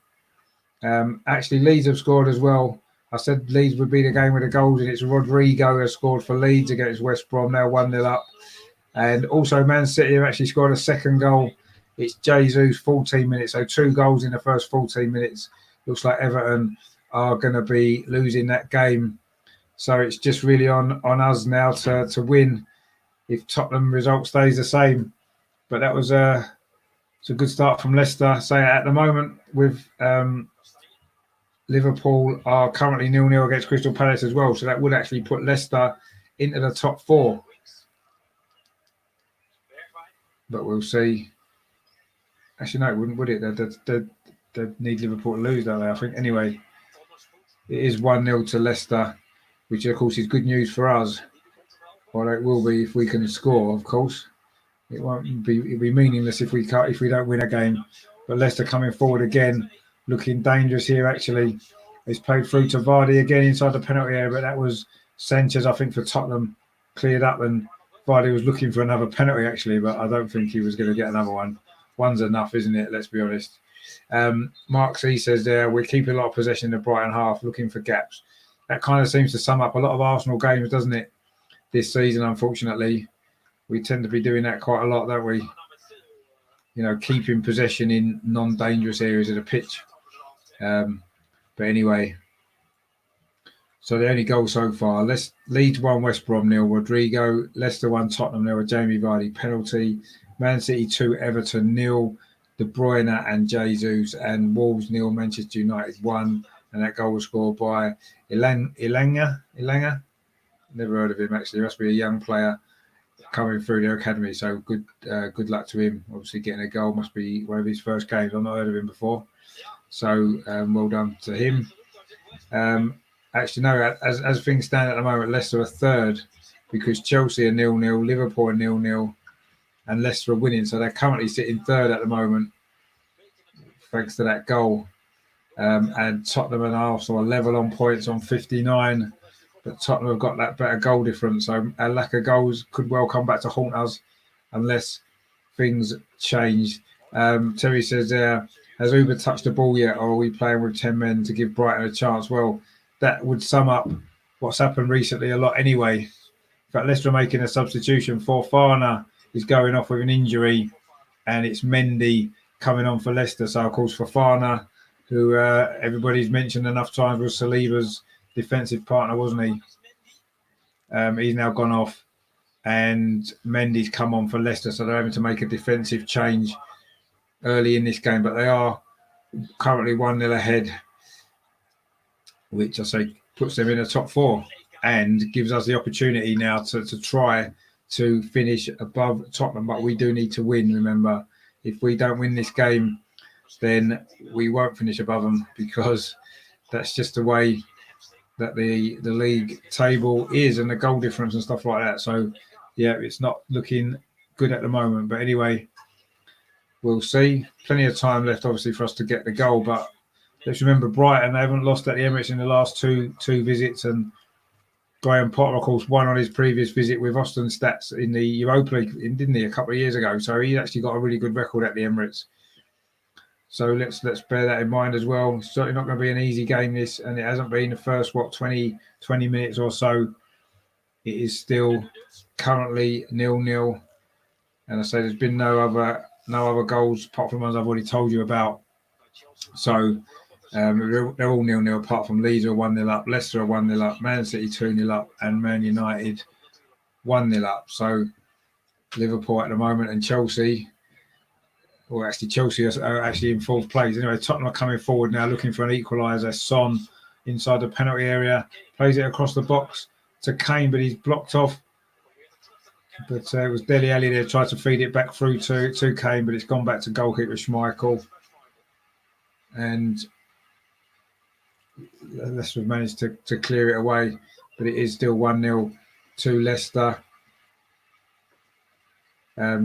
Actually, Leeds have scored as well. I said Leeds would be the game with the goals, and it's Rodrigo has scored for Leeds against West Brom. Now 1-0 up. And also Man City have actually scored a second goal. It's Jesus, 14 minutes. So 2 goals in the first 14 minutes. Looks like Everton are going to be losing that game. So it's just really on us now to win if Tottenham result stays the same. But that was it's a good start from Leicester. So at the moment with Liverpool are currently 0-0 against Crystal Palace as well. So that would actually put Leicester into the top 4. But we'll see. Actually, no, it wouldn't, would it? They'd need Liverpool to lose, don't they? I think. Anyway, it is 1-0 to Leicester, which, of course, is good news for us. Well, it will be if we can score, of course. It won't be. It'll be meaningless if we don't win a game. But Leicester coming forward again, looking dangerous here. Actually, it's played through to Vardy again inside the penalty area, but that was Sanchez, I think, for Tottenham, cleared up, and Vardy was looking for another penalty actually, but I don't think he was going to get another one. One's enough, isn't it? Let's be honest. Mark C says there, we're keeping a lot of possession in the Brighton half, looking for gaps. That kind of seems to sum up a lot of Arsenal games, doesn't it? This season, unfortunately, we tend to be doing that quite a lot, don't we? Keeping possession in non-dangerous areas of the pitch. But anyway, so the only goal so far, Leeds 1, West Brom 0, Rodrigo, Leicester 1, Tottenham 0, Jamie Vardy penalty, Man City 2, Everton 0, De Bruyne and Jesus, and Wolves 0, Manchester United 1, and that goal was scored by Ilanga. Never heard of him actually. He must be a young player coming through their academy. So good luck to him. Obviously, getting a goal must be one of his first games. I've not heard of him before. So well done to him. Actually, no. As things stand at the moment, Leicester are third because Chelsea are 0-0, Liverpool are 0-0, and Leicester are winning. So they're currently sitting third at the moment, thanks to that goal. And Tottenham and Arsenal are level on points on 59. But Tottenham have got that better goal difference. So a lack of goals could well come back to haunt us unless things change. Terry says, has Uber touched the ball yet, or are we playing with 10 men to give Brighton a chance? Well, that would sum up what's happened recently a lot anyway. In fact, Leicester are making a substitution. Fofana is going off with an injury, and it's Mendy coming on for Leicester. So, of course, Fofana, who everybody's mentioned enough times, was Saliba's defensive partner, wasn't he? He's now gone off, and Mendy's come on for Leicester, so they're having to make a defensive change early in this game, but they are currently 1-0 ahead, which I say puts them in the top four and gives us the opportunity now to try to finish above Tottenham. But we do need to win, remember. If we don't win this game, then we won't finish above them, because that's just the way that the league table is, and the goal difference and stuff like that. So, yeah, it's not looking good at the moment. But anyway, we'll see. Plenty of time left, obviously, for us to get the goal. But let's remember, Brighton, they haven't lost at the Emirates in the last two visits. And Graham Potter, of course, won on his previous visit with Austin Stats in the Europa League, didn't he, a couple of years ago? So he actually got a really good record at the Emirates. So let's bear that in mind as well. It's certainly not going to be an easy game, this, and it hasn't been the first 20 minutes or so. It is still currently 0-0, and I say there's been no other goals apart from the ones I've already told you about. So they're all 0-0 apart from Leeds are 1-0 up, Leicester are 1-0 up, Man City 2-0 up, and Man United 1-0 up. So Liverpool at the moment and Chelsea. Well, actually, Chelsea are actually in fourth place. Anyway, Tottenham are coming forward now, looking for an equaliser. Son, inside the penalty area, plays it across the box to Kane, but he's blocked off. But it was Dele Alli there, tried to feed it back through to Kane, but it's gone back to goalkeeper Schmeichel. And Leicester have managed to clear it away, but it is still 1-0 to Leicester.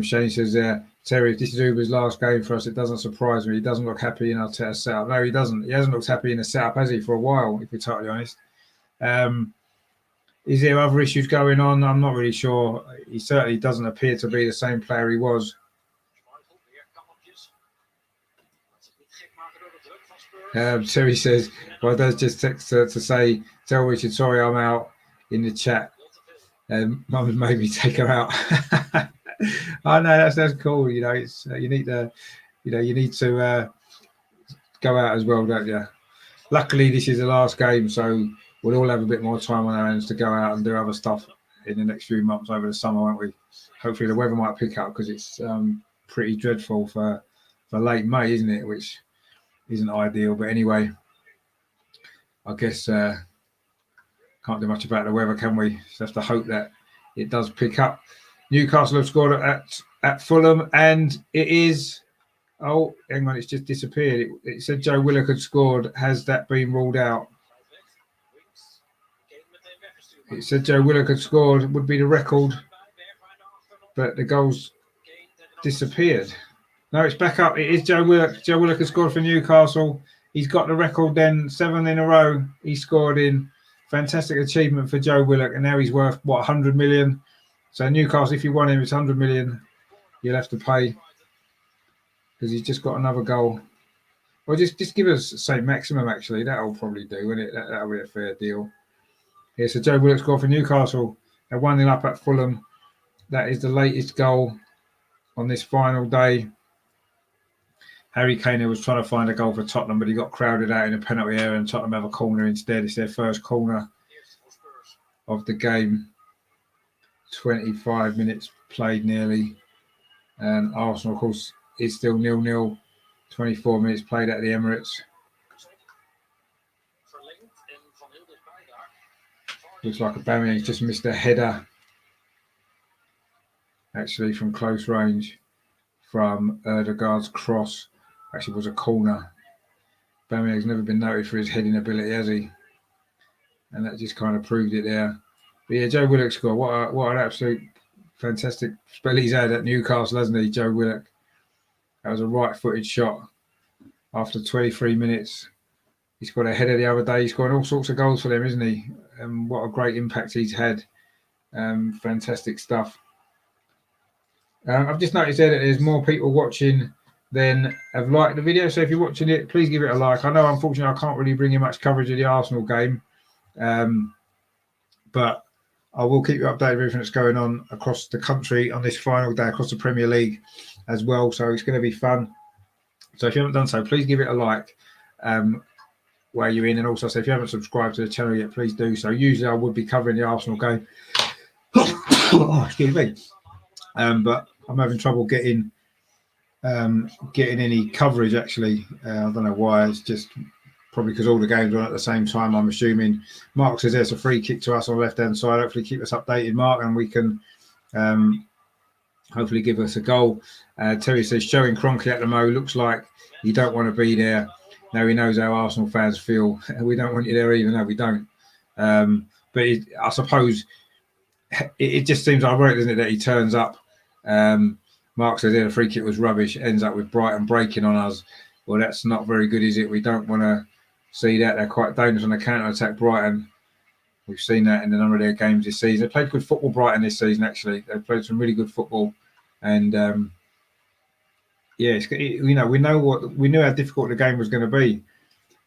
Shane says there, Terry, if this is Uber's last game for us, it doesn't surprise me. He doesn't look happy in our setup. No, he doesn't. He hasn't looked happy in the setup, has he, for a while, if we're totally honest. Is there other issues going on? I'm not really sure. He certainly doesn't appear to be the same player he was. Terry says, well, does just text to say, tell Richard, sorry, I'm out in the chat. Mum's made me take her out. I know that's cool. You know, it's you need to go out as well, don't you? Luckily, this is the last game, so we'll all have a bit more time on our hands to go out and do other stuff in the next few months over the summer, won't we? Hopefully, the weather might pick up, because it's pretty dreadful for late May, isn't it? Which isn't ideal. But anyway, I guess can't do much about the weather, can we? Just have to hope that it does pick up. Newcastle have scored at Fulham, and it is. Oh, hang on, it's just disappeared. It said Joe Willock had scored. Has that been ruled out? It said Joe Willock had scored, would be the record, but the goals disappeared. No, it's back up. It is Joe Willock. Joe Willock has scored for Newcastle. He's got the record then, 7 in a row he scored in. Fantastic achievement for Joe Willock, and now he's worth, 100 million? So Newcastle, if you want him, it's 100 million. You'll have to pay, because he's just got another goal. Well, just give us, say, maximum, actually. That'll probably do, won't it? That'll be a fair deal. Yeah, so Joe Willock scored for Newcastle. They're 1-0 up at Fulham. That is the latest goal on this final day. Harry Kane was trying to find a goal for Tottenham, but he got crowded out in a penalty area, and Tottenham have a corner instead. It's their first corner of the game. 25 minutes played nearly. And Arsenal, of course, is still 0-0. 24 minutes played at the Emirates. Looks like Aubameyang's just missed a header, actually, from close range from Erdegaard's cross. Actually, was a corner. Aubameyang's never been noted for his heading ability, has he? And that just kind of proved it there. But yeah, Joe Willock scored. What an absolute fantastic spell he's had at Newcastle, hasn't he, Joe Willock? That was a right-footed shot after 23 minutes. He scored a header the other day. He's scored all sorts of goals for them, isn't he? What a great impact he's had. Fantastic stuff. I've just noticed there that there's more people watching than have liked the video. So if you're watching it, please give it a like. I know, unfortunately, I can't really bring you much coverage of the Arsenal game. But I will keep you updated with everything that's going on across the country on this final day, across the Premier League as well. So it's going to be fun. So if you haven't done so, please give it a like while you're in. And also, so if you haven't subscribed to the channel yet, please do so. Usually I would be covering the Arsenal game. Oh, excuse me. But I'm having trouble getting any coverage, actually. I don't know why. It's just probably because all the games are on at the same time, I'm assuming. Mark says there's a free kick to us on the left-hand side. Hopefully keep us updated, Mark, and we can hopefully give us a goal. Terry says, showing Kroenke at the Mo, looks like you don't want to be there. Now he knows how Arsenal fans feel. We don't want you there either. No, we don't. But I suppose it just seems ironic, doesn't it, that he turns up. Mark says the free kick was rubbish, ends up with Brighton breaking on us. Well, that's not very good, is it? We don't want to see that. They're quite dangerous on the counter-attack, Brighton. We've seen that in a number of their games this season. They played good football, Brighton, this season, actually. They've played some really good football. And, we knew how difficult the game was going to be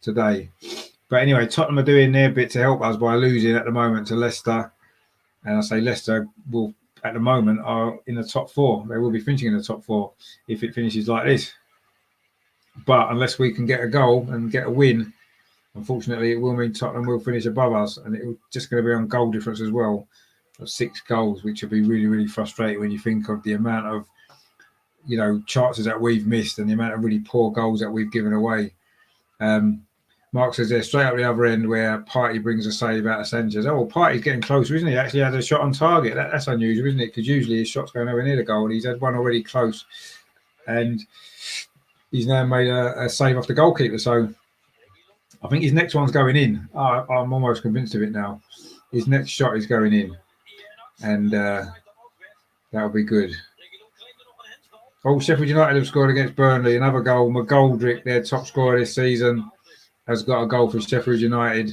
today. But anyway, Tottenham are doing their bit to help us by losing at the moment to Leicester. And I say Leicester will, at the moment, are in the top four. They will be finishing in the top four if it finishes like this. But unless we can get a goal and get a win, unfortunately, it will mean Tottenham will finish above us. And it's just going to be on goal difference as well of 6 goals, which will be really, really frustrating when you think of the amount of, chances that we've missed and the amount of really poor goals that we've given away. Mark says they're straight up the other end where Partey brings a save out of Sanchez. Oh, well, Partey's getting closer, isn't he? He actually had a shot on target. That's unusual, isn't it? Because usually his shots go nowhere near the goal. And he's had one already close. And he's now made a save off the goalkeeper. So I think his next one's going in. I'm almost convinced of it now. His next shot is going in. And that'll be good. Oh, Sheffield United have scored against Burnley. Another goal. McGoldrick, their top scorer this season, has got a goal for Sheffield United.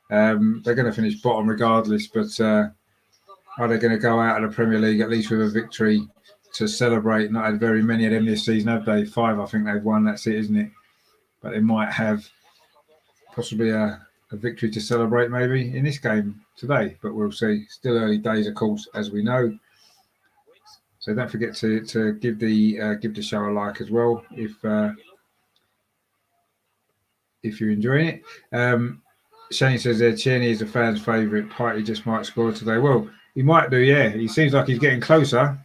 They're going to finish bottom regardless, but are they going to go out of the Premier League at least with a victory to celebrate? Not had very many of them this season, have they? 5, I think they've won. That's it, isn't it? But they might have possibly a victory to celebrate maybe in this game today, but we'll see. Still early days, of course, as we know. So don't forget to give the show a like as well if you're enjoying it. Shane says there, Tierney is a fan's favourite. Partey just might score today. Well, he might do, yeah. He seems like he's getting closer.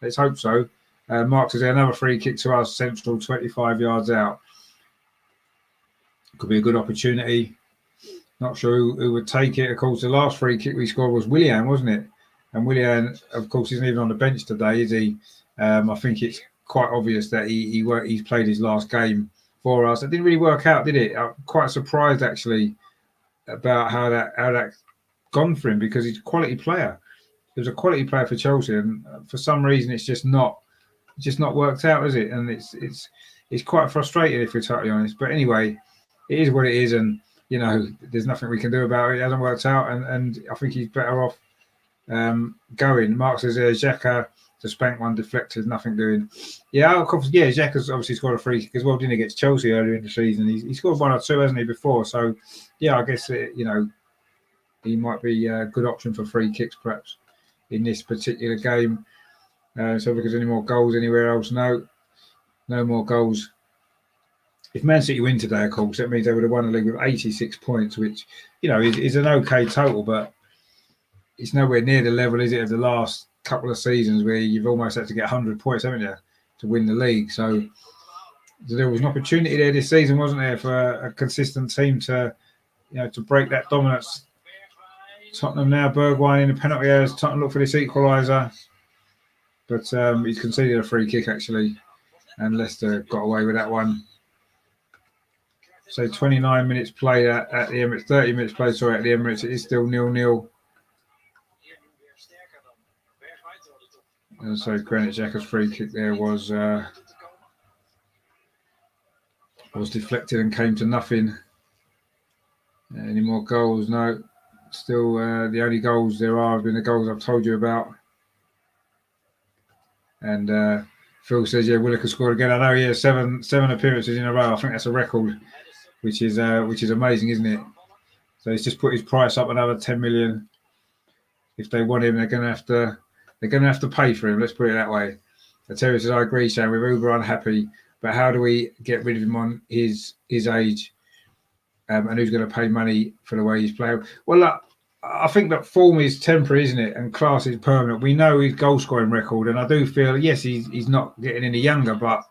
Let's hope so. Mark says there, another free kick to us, central, 25 yards out. Could be a good opportunity. Not sure who would take it. Of course, the last free kick we scored was Willian, wasn't it? And Willian, of course, isn't even on the bench today, is he? I think it's quite obvious that he's played his last game for us. It didn't really work out, did it? I'm quite surprised, actually, about how that gone for him, because he's a quality player. He was a quality player for Chelsea, and for some reason, it's just not worked out, is it? And it's quite frustrating, if we're totally honest. But anyway, it is what it is, and there's nothing we can do about it. It hasn't worked out, and I think he's better off going. Mark says Xhaka to spank one deflected, nothing doing. Yeah, of course. Yeah, Xhaka's obviously scored a free kick as well, didn't he, against Chelsea earlier in the season? He scored 1 or 2, hasn't he, before? So yeah, I guess he might be a good option for free kicks perhaps in this particular game. So because any more goals anywhere else? No more goals. If Man City win today, of course, that means they would have won the league with 86 points, which is an okay total, but it's nowhere near the level, is it, of the last couple of seasons where you've almost had to get 100 points, haven't you, to win the league? So there was an opportunity there this season, wasn't there, for a consistent team to break that dominance Tottenham now, Bergwijn in the penalty areas. Tottenham look for this equaliser, but he's conceded a free kick actually, and Leicester got away with that one. So 29 minutes played at the Emirates, 30 minutes played, sorry, at the Emirates. It is still 0-0. And so Granit Xhaka's free kick there was deflected and came to nothing. Any more goals? No. Still, the only goals there are have been the goals I've told you about. And Phil says, yeah, Willock has scored again. I know, yeah, seven appearances in a row. I think that's a record, which is amazing, isn't it? So he's just put his price up another 10 million. If they want him, they're going to have to pay for him. Let's put it that way. Terry says, I agree, Shane. We're uber unhappy, but how do we get rid of him on his age? And who's going to pay money for the way he's playing? Well, look, I think that form is temporary, isn't it? And class is permanent. We know his goal scoring record, and I do feel, yes, he's not getting any younger, but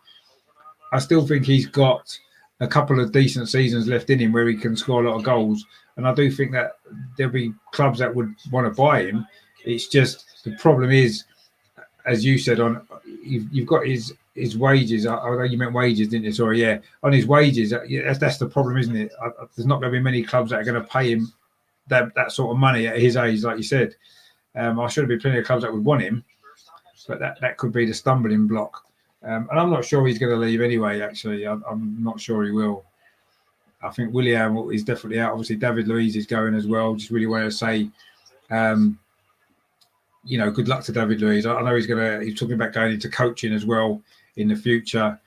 I still think he's got a couple of decent seasons left in him where he can score a lot of goals. And I do think that there'll be clubs that would want to buy him. It's just the problem is, as you said, you've got his wages. I know you meant wages, didn't you? Sorry, yeah. On his wages, that's the problem, isn't it? There's not going to be many clubs that are going to pay him that sort of money at his age, like you said. I should be plenty of clubs that would want him, but that could be the stumbling block. And I'm not sure he's going to leave anyway, actually. I'm not sure he will. I think Willian is definitely out. Obviously, David Luiz is going as well. Just really want to say, good luck to David Luiz. I know he's talking about going into coaching as well in the future.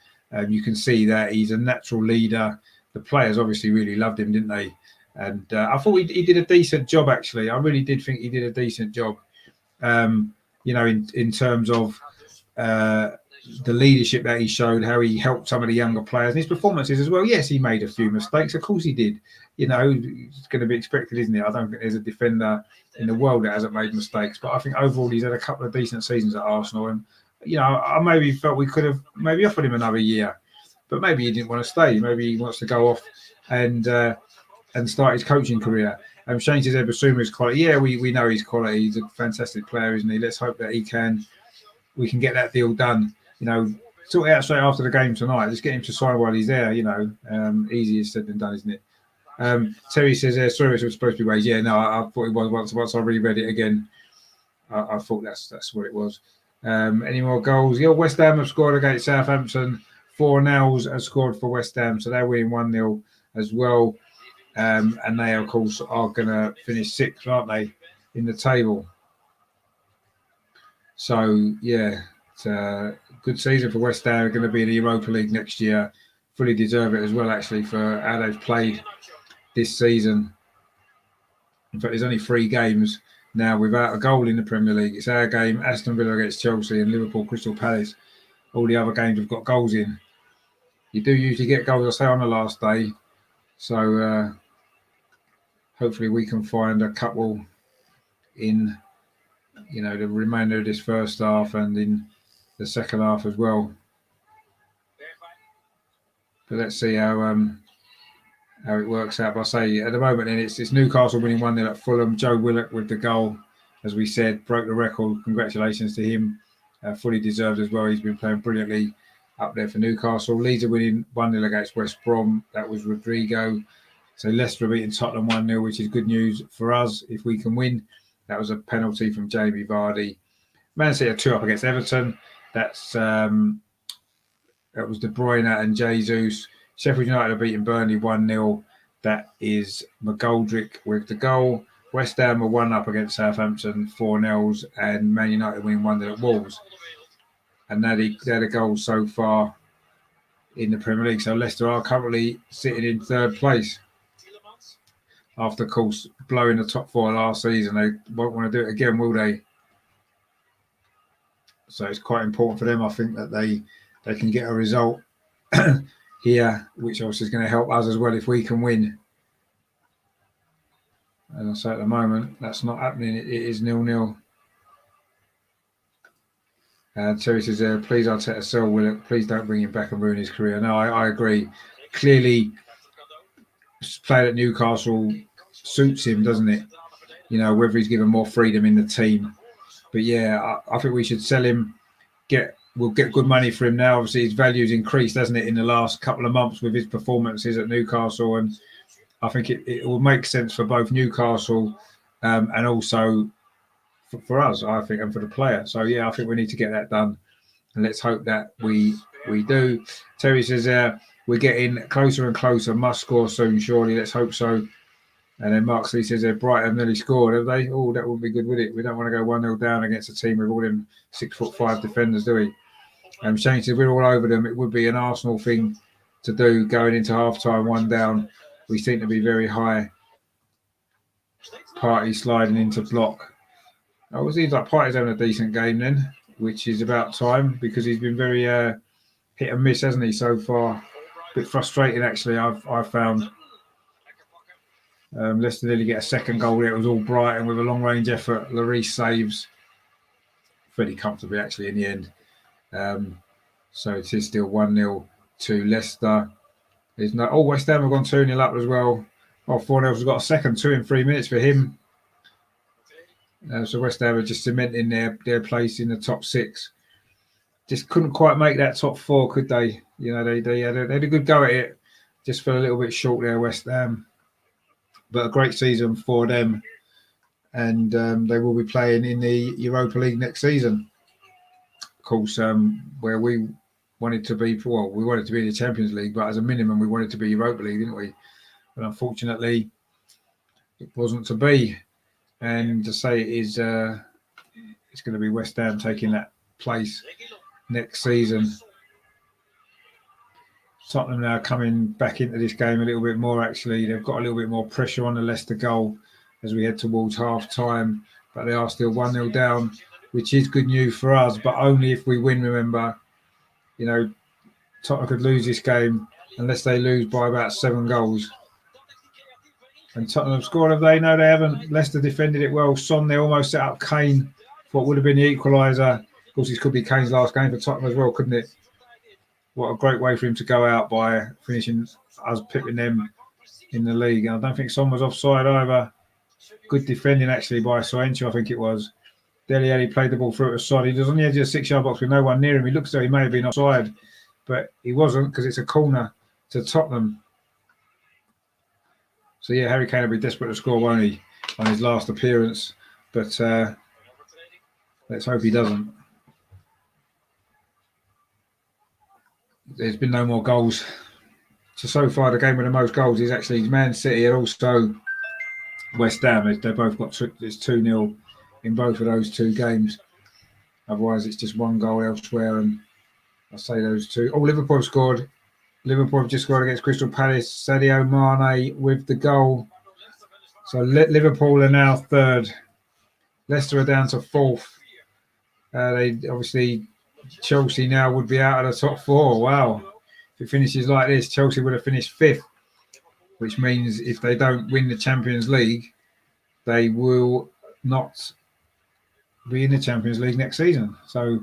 You can see that he's a natural leader. The players obviously really loved him, didn't they? And I thought he did a decent job, actually. I really did think he did a decent job, in terms of the leadership that he showed, how he helped some of the younger players and his performances as well. Yes, he made a few mistakes. Of course he did. It's going to be expected, isn't it? I don't think there's a defender in the world that hasn't made mistakes. But I think overall he's had a couple of decent seasons at Arsenal. And, I maybe felt we could have maybe offered him another year. But maybe he didn't want to stay. Maybe he wants to go off and start his coaching career. Shane says, Basuma's quality. Yeah, we know his quality. He's a fantastic player, isn't he? Let's hope that we can get that deal done. Sort it out straight after the game tonight. Just get him to sign while he's there. Easier said than done, isn't it? Terry says, sorry, it was supposed to be ways. Yeah, no, I thought it was once I reread it again. I thought that's what it was. Any more goals? Yeah, West Ham have scored against Southampton. 4-0 have scored for West Ham, so they're winning 1-0 as well. And they, of course, are going to finish sixth, aren't they, in the table? So, yeah, it's a good season for West Ham. They're going to be in the Europa League next year. Fully deserve it as well, actually, for how they've played this season. In fact, there's only 3 games now without a goal in the Premier League. It's our game, Aston Villa against Chelsea, and Liverpool Crystal Palace. All the other games have got goals in. You do usually get goals, I say, on the last day. So hopefully we can find a couple in, the remainder of this first half and in the second half as well. But let's see how it works out. But I say at the moment, then it's Newcastle winning 1-0 at Fulham. Joe Willock with the goal, as we said, broke the record. Congratulations to him. Fully deserved as well. He's been playing brilliantly up there for Newcastle. Leeds are winning 1-0 against West Brom. That was Rodrigo. So Leicester are beating Tottenham 1-0, which is good news for us if we can win. That was a penalty from Jamie Vardy. Man City are 2-up against Everton. That was De Bruyne and Jesus. Sheffield United are beating Burnley 1-0. That is McGoldrick with the goal. West Ham are 1-up against Southampton, 4-0, and Man United winning 1-0 at Wolves. And they're the goals so far in the Premier League. So Leicester are currently sitting in third place. After, of course, blowing the top 4 last season. They won't want to do it again, will they? So it's quite important for them, I think, that they can get a result here, which obviously is going to help us as well if we can win. As I say, at the moment, that's not happening. It is 0-0. Terry says, please, Arteta, sell Willock. Please don't bring him back and ruin his career. No, I agree. Clearly, playing at Newcastle suits him, doesn't it? whether he's given more freedom in the team. But yeah, I think we should sell him. We'll get good money for him now. Obviously, his value's increased, hasn't it, in the last couple of months with his performances at Newcastle, and I think it will make sense for both Newcastle and also for us, I think, and for the player. So yeah, I think we need to get that done, and let's hope that we do. Terry says we're getting closer and closer. Must score soon, surely. Let's hope so. And then Mark Lee says Brighton nearly scored, have they? Oh, that wouldn't be good, would it? We don't want to go 1-0 down against a team with all them 6'5" defenders, do we? Shane says we're all over them. It would be an Arsenal thing to do going into half-time, 1 down. We seem to be very high. Party sliding into block. Oh, it seems like Party's having a decent game then, which is about time because he's been very hit and miss, hasn't he, so far? A bit frustrating, actually, I've found. Leicester nearly get a second goal there. It was all Brighton with a long-range effort. Lloris saves pretty comfortably, actually, in the end. So it is still 1-0 to Leicester. West Ham have gone 2-0 up as well. 4-0's got a second, 2 in 3 minutes for him. So West Ham are just cementing their place in the top 6. Just couldn't quite make that top 4, could they? They had a good go at it. Just fell a little bit short there, West Ham. But a great season for them. And they will be playing in the Europa League next season. Of course, where we wanted to be, we wanted to be in the Champions League, but as a minimum, we wanted to be Europa League, didn't we? But unfortunately, it wasn't to be. And to say it's going to be West Ham taking that place next season. Tottenham now coming back into this game a little bit more, actually. They've got a little bit more pressure on the Leicester goal as we head towards half-time, but they are still 1-0 down, which is good news for us, but only if we win, remember. Tottenham could lose this game unless they lose by about 7 goals. And Tottenham have scored, have they? No, they haven't. Leicester defended it well. Son, they almost set up Kane for what would have been the equaliser. Of course, this could be Kane's last game for Tottenham as well, couldn't it? What a great way for him to go out by finishing us pipping them in the league. And I don't think Son was offside either. Good defending, actually, by Soencho, I think it was. Dele Alli played the ball through to Son. He was on the edge of the 6-yard box with no one near him. He looks as though he may have been offside, but he wasn't because it's a corner to Tottenham. So, yeah, Harry Kane will be desperate to score, won't he, on his last appearance. But let's hope he doesn't. There's been no more goals. So far, the game with the most goals is actually Man City and also West Ham. They both got it's 2-0 in both of those 2 games. Otherwise, it's just 1 goal elsewhere. And I say those 2. Oh, Liverpool have scored. Liverpool have just scored against Crystal Palace. Sadio Mane with the goal. So Liverpool are now 3rd. Leicester are down to 4th. They obviously, Chelsea now would be out of the top 4. Wow. If it finishes like this, Chelsea would have finished 5th, which means if they don't win the Champions League, they will not be in the Champions League next season. So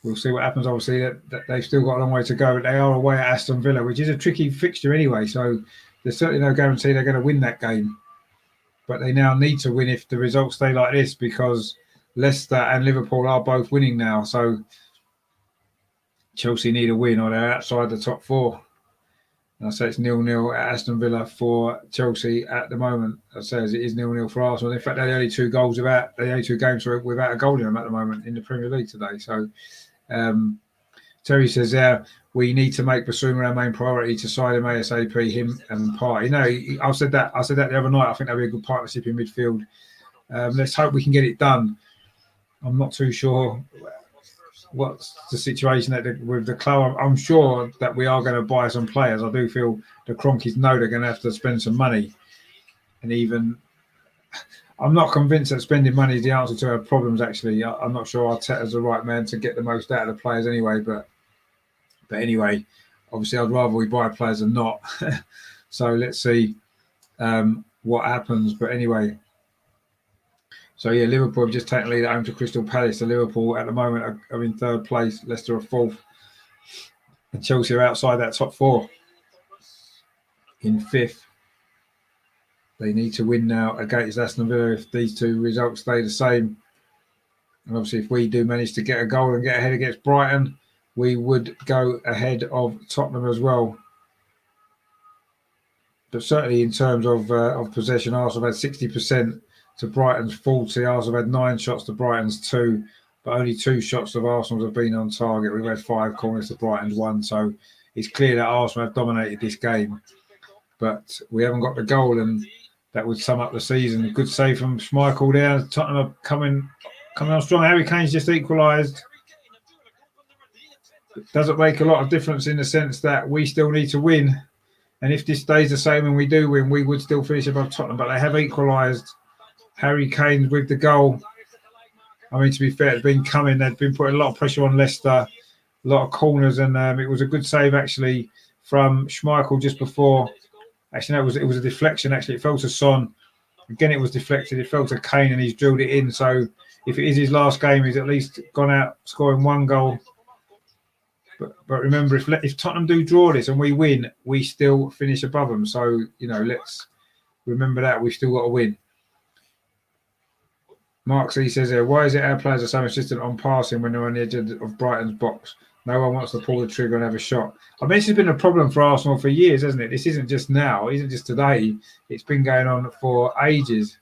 we'll see what happens. Obviously, that they've still got a long way to go. They are away at Aston Villa, which is a tricky fixture anyway. So there's certainly no guarantee they're going to win that game. But they now need to win if the results stay like this, because Leicester and Liverpool are both winning now. So Chelsea need a win or they're outside the top 4. And I say it's 0-0 at Aston Villa for Chelsea at the moment. I say it is 0-0 for Arsenal. In fact, they're the only 2 games without a goal in them at the moment in the Premier League today. So Terry says we need to make Basuma our main priority to sign him ASAP, him and Partey. I said that the other night. I think that'd be a good partnership in midfield. Let's hope we can get it done. I'm not too sure what's the situation with the club. I'm sure that we are going to buy some players. I do feel the Cronkies know they're going to have to spend some money. And even, I'm not convinced that spending money is the answer to our problems, actually. I'm not sure Arteta's the right man to get the most out of the players anyway. But anyway, obviously I'd rather we buy players than not. So let's see what happens. But anyway, so yeah, Liverpool have just taken the lead at home to Crystal Palace. So Liverpool at the moment are in 3rd place. Leicester are 4th. And Chelsea are outside that top 4 in 5th. They need to win now against Aston Villa if these two results stay the same. And obviously, if we do manage to get a goal and get ahead against Brighton, we would go ahead of Tottenham as well. But certainly in terms of possession, Arsenal had 60% to Brighton's 40. Arsenal had 9 shots to Brighton's 2, but only 2 shots of Arsenal's have been on target. We've had 5 corners to Brighton's 1, so it's clear that Arsenal have dominated this game. But we haven't got the goal, and that would sum up the season. A good save from Schmeichel there. Tottenham are coming on strong. Harry Kane's just equalised. It doesn't make a lot of difference in the sense that we still need to win. And if this stays the same and we do win, we would still finish above Tottenham. But they have equalised. Harry Kane with the goal. I mean, to be fair, it's been coming. They've been putting a lot of pressure on Leicester, a lot of corners, and it was a good save actually from Schmeichel just before. Actually, no, it was a deflection. Actually, it fell to Son. Again, it was deflected. It fell to Kane, and he's drilled it in. So, if it is his last game, he's at least gone out scoring 1 goal. But remember, if Tottenham do draw this and we win, we still finish above them. So, let's remember that we've still got to win. Mark C says there, why is it our players are so insistent on passing when they're on the edge of Brighton's box? No one wants to pull the trigger and have a shot. I mean, this has been a problem for Arsenal for years, hasn't it? This isn't just now. It isn't just today. It's been going on for ages.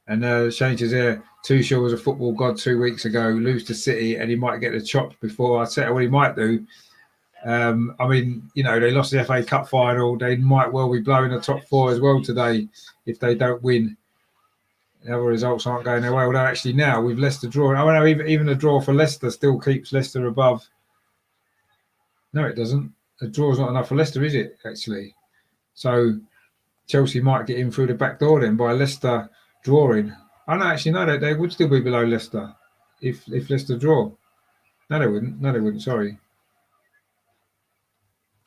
And Shane says there, Tuchel was a football god 2 weeks ago, lose to City, and he might get the chop before Arteta. What he might do. I mean, they lost the FA Cup final. They might well be blowing the top 4 as well today if they don't win. The other results aren't going their way. Although actually now with Leicester drawing, I know even a draw for Leicester still keeps Leicester above. No, it doesn't. A draw is not enough for Leicester, is it? Actually, so Chelsea might get in through the back door then by Leicester drawing. I know actually no, they would still be below Leicester if Leicester draw. No, they wouldn't. No, they wouldn't. Sorry.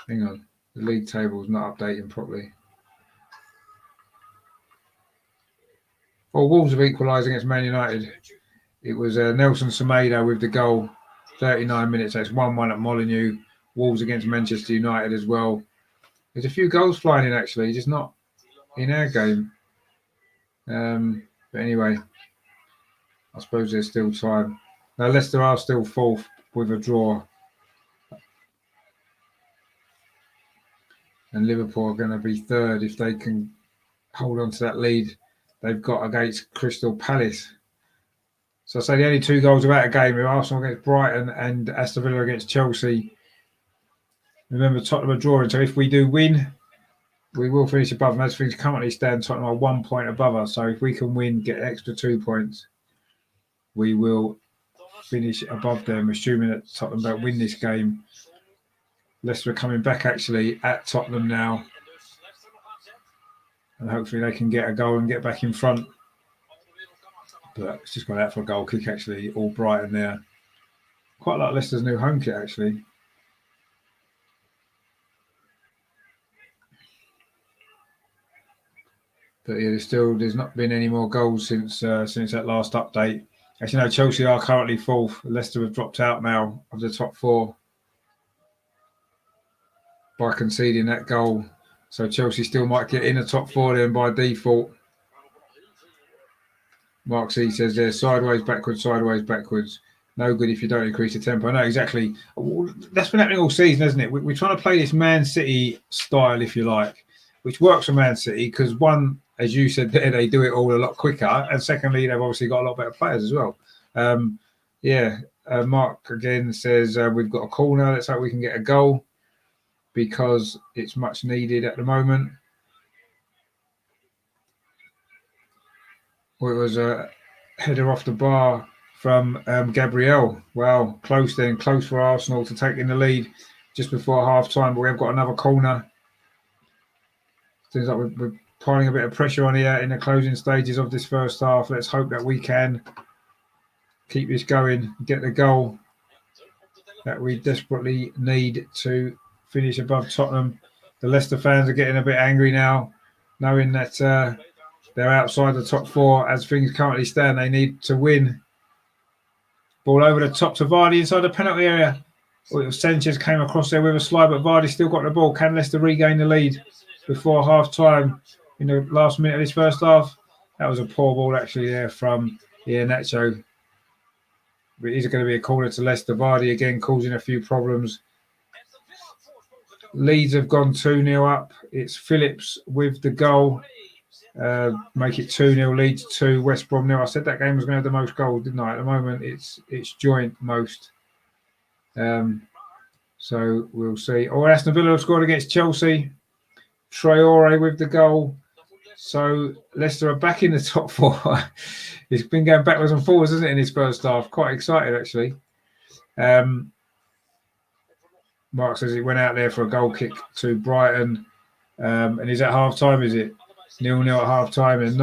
Hang on, the league table is not updating properly. Well, Wolves have equalised against Man United. It was Nelson Semedo with the goal, 39 minutes. That's 1-1 at Molineux. Wolves against Manchester United as well. There's a few goals flying in actually, just not in our game. But anyway, I suppose there's still time. Now Leicester are still 4th with a draw. And Liverpool are going to be 3rd if they can hold on to that lead they've got against Crystal Palace. So I say the only 2 goals about a game are Arsenal against Brighton and Aston Villa against Chelsea. Remember, Tottenham are drawing, so if we do win, we will finish above them. As things currently stand, Tottenham are 1 point above us. So if we can win, get an extra 2 points, we will finish above them, assuming that Tottenham don't win this game. Leicester are coming back actually at Tottenham now. And hopefully they can get a goal and get back in front. But it's just gone out for a goal kick actually, all Brighton there. Quite like Leicester's new home kit actually. But yeah, there's not been any more goals since that last update. Actually, no, Chelsea are currently 4th. Leicester have dropped out now of the top 4 by conceding that goal. So Chelsea still might get in the top 4 then by default. Mark C says there, sideways, backwards, no good if you don't increase the tempo. No, exactly. That's been happening all season, hasn't it? We're trying to play this Man City style, if you like, which works for Man City because one, as you said there, they do it all a lot quicker. And secondly, they've obviously got a lot better players as well. Mark again says we've got a corner. Let's hope we can get a goal because it's much needed at the moment. Well, it was a header off the bar from Gabriel. Well, close for Arsenal to take in the lead just before half-time, but we have got another corner. Seems like we're piling a bit of pressure on here in the closing stages of this first half. Let's hope that we can keep this going, get the goal that we desperately need to finish above Tottenham. The Leicester fans are getting a bit angry now, knowing that they're outside the top 4 as things currently stand. They need to win. Ball over the top to Vardy inside the penalty area. Sanchez came across there with a slide, but Vardy still got the ball. Can Leicester regain the lead? before half time in the last minute of this first half. That was a poor ball actually there from Iheanacho. But is it going to be a corner to Leicester? Vardy again causing a few problems. Leeds have gone 2-0 up. It's Phillips with the goal. Make it 2-0 Leeds 2, West Brom 0. I said that game was going to have the most goals, didn't I? At the moment, it's joint most. So we'll see. Oh, Aston Villa have scored against Chelsea. Traore with the goal. So Leicester are back in the top 4. It's been going backwards and forwards, isn't it, in his first half? Quite excited, actually. Mark says he went out there for a goal kick to Brighton. And is at half-time, is it? 0-0 at half-time, and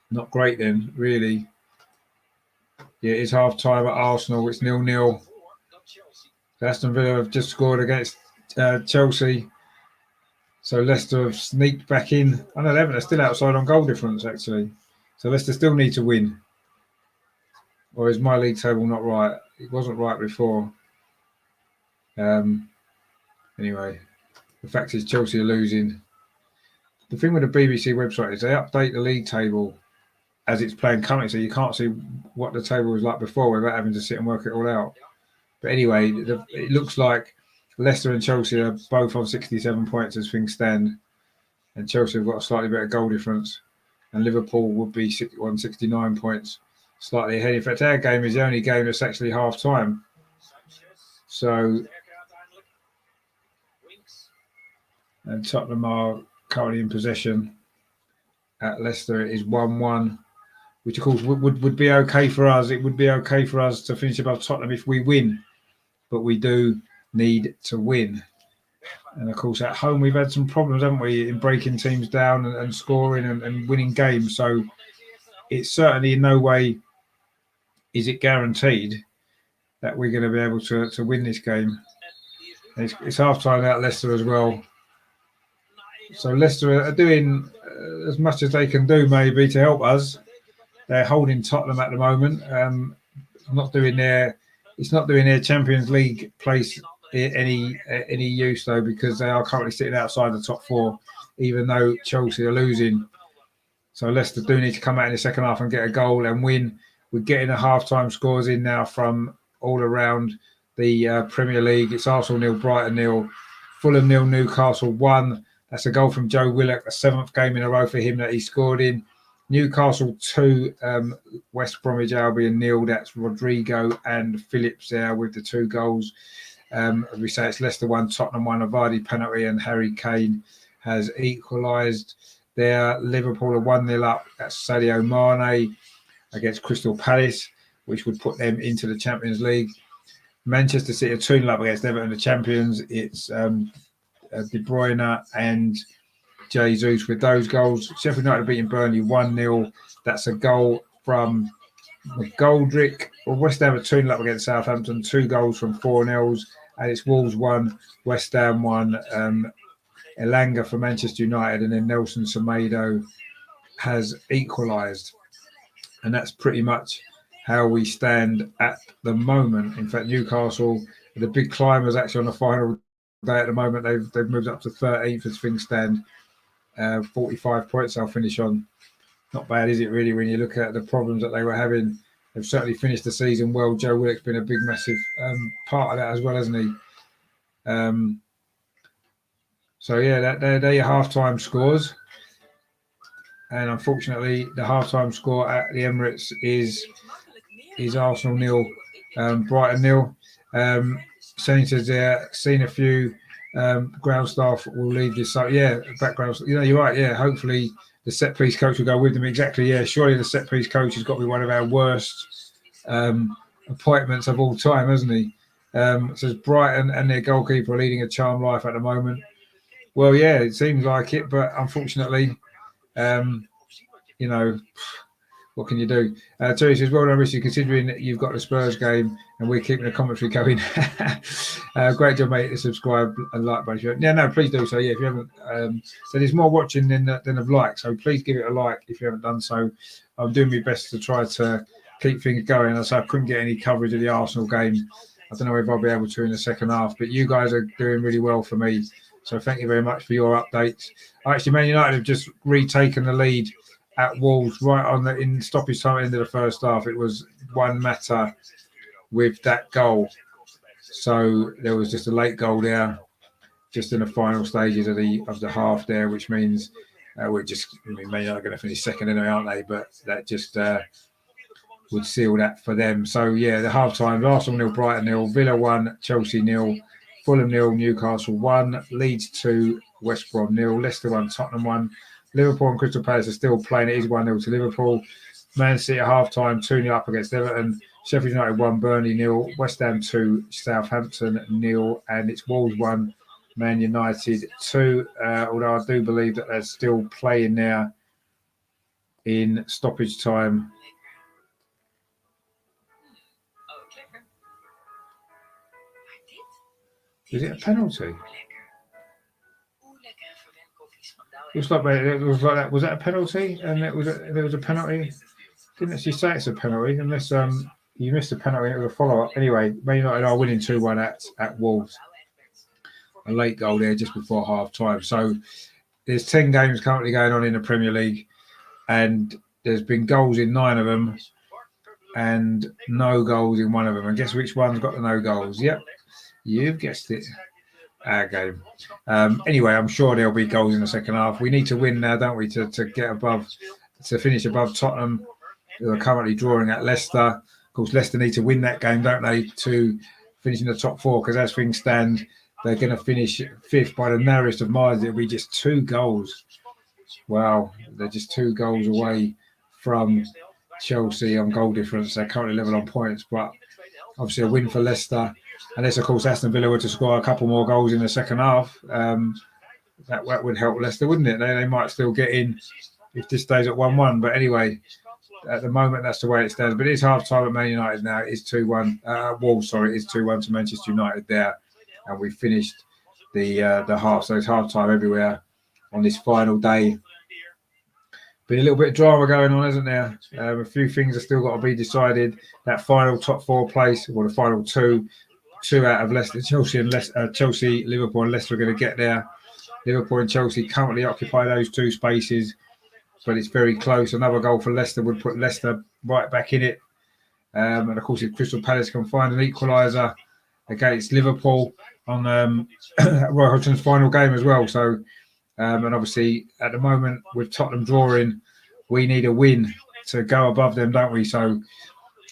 not great then, really. Yeah, it's half-time at Arsenal. It's 0-0. Aston Villa have just scored against Chelsea. So Leicester have sneaked back in. I know they're still outside on goal difference, actually. So Leicester still need to win. Or is my league table not right? It wasn't right before. Anyway, the fact is Chelsea are losing. The thing with the BBC website is they update the league table as it's playing currently, so you can't see what the table was like before without having to sit and work it all out. But anyway, it looks like Leicester and Chelsea are both on 67 points as things stand, and Chelsea have got a slightly better goal difference, and Liverpool would be on 69 points, slightly ahead. In fact, our game is the only game that's actually half-time. So, and Tottenham are currently in possession. At Leicester, it is 1-1, which of course would be okay for us. It would be okay for us to finish above Tottenham if we win, but we do need to win. And of course, at home we've had some problems, haven't we, in breaking teams down and scoring and winning games. So it's certainly in no way is it guaranteed that we're going to be able to win this game. It's half-time at Leicester as well. So Leicester are doing as much as they can do, maybe, to help us. They're holding Tottenham at the moment. It's not doing their Champions League place any use though, because they are currently sitting outside the top 4, even though Chelsea are losing. So Leicester do need to come out in the second half and get a goal and win. We're getting the half-time scores in now from all around the Premier League. It's Arsenal 0, Brighton 0, Fulham 0, Newcastle 1. That's a goal from Joe Willock, the 7th game in a row for him that he scored in. Newcastle 2, West Bromwich Albion 0. That's Rodrigo and Phillips there with the 2 goals. As we say, it's Leicester 1, Tottenham 1, a Vardy penalty, and Harry Kane has equalised there. Liverpool are 1-0 up. That's Sadio Mane against Crystal Palace, which would put them into the Champions League. Manchester City are 2-0 up against Everton, the champions. It's De Bruyne and Jesus with those goals. Sheffield United beating Burnley 1-0. That's a goal from McGoldrick. Well, West Ham are 2-0 up against Southampton. 2 goals from 4-0s. And it's Wolves 1, West Ham 1. Elanga for Manchester United, and then Nelson Semedo has equalised. And that's pretty much how we stand at the moment. In fact, Newcastle, the big climbers actually on the final day at the moment. They've moved up to 13th as things stand. 45 points they'll finish on. Not bad, is it, really, when you look at the problems that they were having? They've certainly finished the season well. Joe Willock's been a big, massive part of that as well, hasn't he? So, yeah, they're your half-time scores. And unfortunately, the half-time score at the Emirates is Arsenal 0, Brighton 0. Senators there, seen a few ground staff will leave this. So, yeah, background. You're right. Yeah, hopefully the set-piece coach will go with them. Exactly, yeah. Surely the set-piece coach has got to be one of our worst appointments of all time, hasn't he? Says Brighton and their goalkeeper are leading a charmed life at the moment. Well, yeah, it seems like it, but unfortunately, what can you do? Terry says, well done, Richard, considering that you've got the Spurs game and we're keeping the commentary going. Great job, mate. Subscribe and like, buddy. Yeah, no, please do so. Yeah, if you haven't. So there's more watching than of like. So please give it a like if you haven't done so. I'm doing my best to try to keep things going. As I couldn't get any coverage of the Arsenal game. I don't know if I'll be able to in the second half, but you guys are doing really well for me. So thank you very much for your updates. Actually, Man United have just retaken the lead at Wolves right on in stoppage time at the end of the first half. It was one matter with that goal. So there was just a late goal there, just in the final stages of the half there, which means Man United are going to finish second anyway, aren't they? But that just would seal that for them. So yeah, the half time: Arsenal 0, Brighton 0, Villa 1, Chelsea 0, Fulham 0, Newcastle 1, Leeds 2, West Brom 0, Leicester 1, Tottenham 1. Liverpool and Crystal Palace are still playing. It is 1-0 to Liverpool. Man City at half time 2-0 up against Everton. Sheffield United 1, Burnley 0, West Ham 2, Southampton 0, and it's Wolves 1, Man United 2. Although I do believe that they're still playing now in stoppage time. Is it a penalty? It was like that. Was that a penalty? And there was a penalty. Didn't actually say it's a penalty unless you missed a penalty. It was a follow up. Anyway, Man United are winning 2-1 at Wolves. A late goal there just before half time. So there's 10 games currently going on in the Premier League, and there's been goals in 9 of them, and no goals in 1 of them. And guess which one's got the no goals? Yep. You've guessed it. Our game. Anyway, I'm sure there'll be goals in the second half. We need to win now, don't we, to get above, to finish above Tottenham, who are currently drawing at Leicester. Of course, Leicester need to win that game, don't they, to finish in the top 4, because as things stand, they're going to finish 5th by the narrowest of margins. It'll be just 2 goals. Wow, they're just 2 goals away from Chelsea on goal difference. They're currently level on points, but obviously a win for Leicester. Unless, of course, Aston Villa were to score a couple more goals in the second half, that would help Leicester, wouldn't it? They might still get in if this stays at 1-1. But anyway, at the moment, that's the way it stands. But it's half-time at Man United now. It is 2-1. Wolves, it is 2-1 to Manchester United there. And we finished the half. So it's half-time everywhere on this final day. Been a little bit of drama going on, isn't there? A few things have still got to be decided. That final top 4 place, or the final 2 out of Leicester, Chelsea, Liverpool, and Leicester are going to get there. Liverpool and Chelsea currently occupy those 2 spaces, but it's very close. Another goal for Leicester would put Leicester right back in it. And of course, if Crystal Palace can find an equaliser against Liverpool on Roy Hodgson's final game as well. So, and obviously at the moment with Tottenham drawing, we need a win to go above them, don't we? So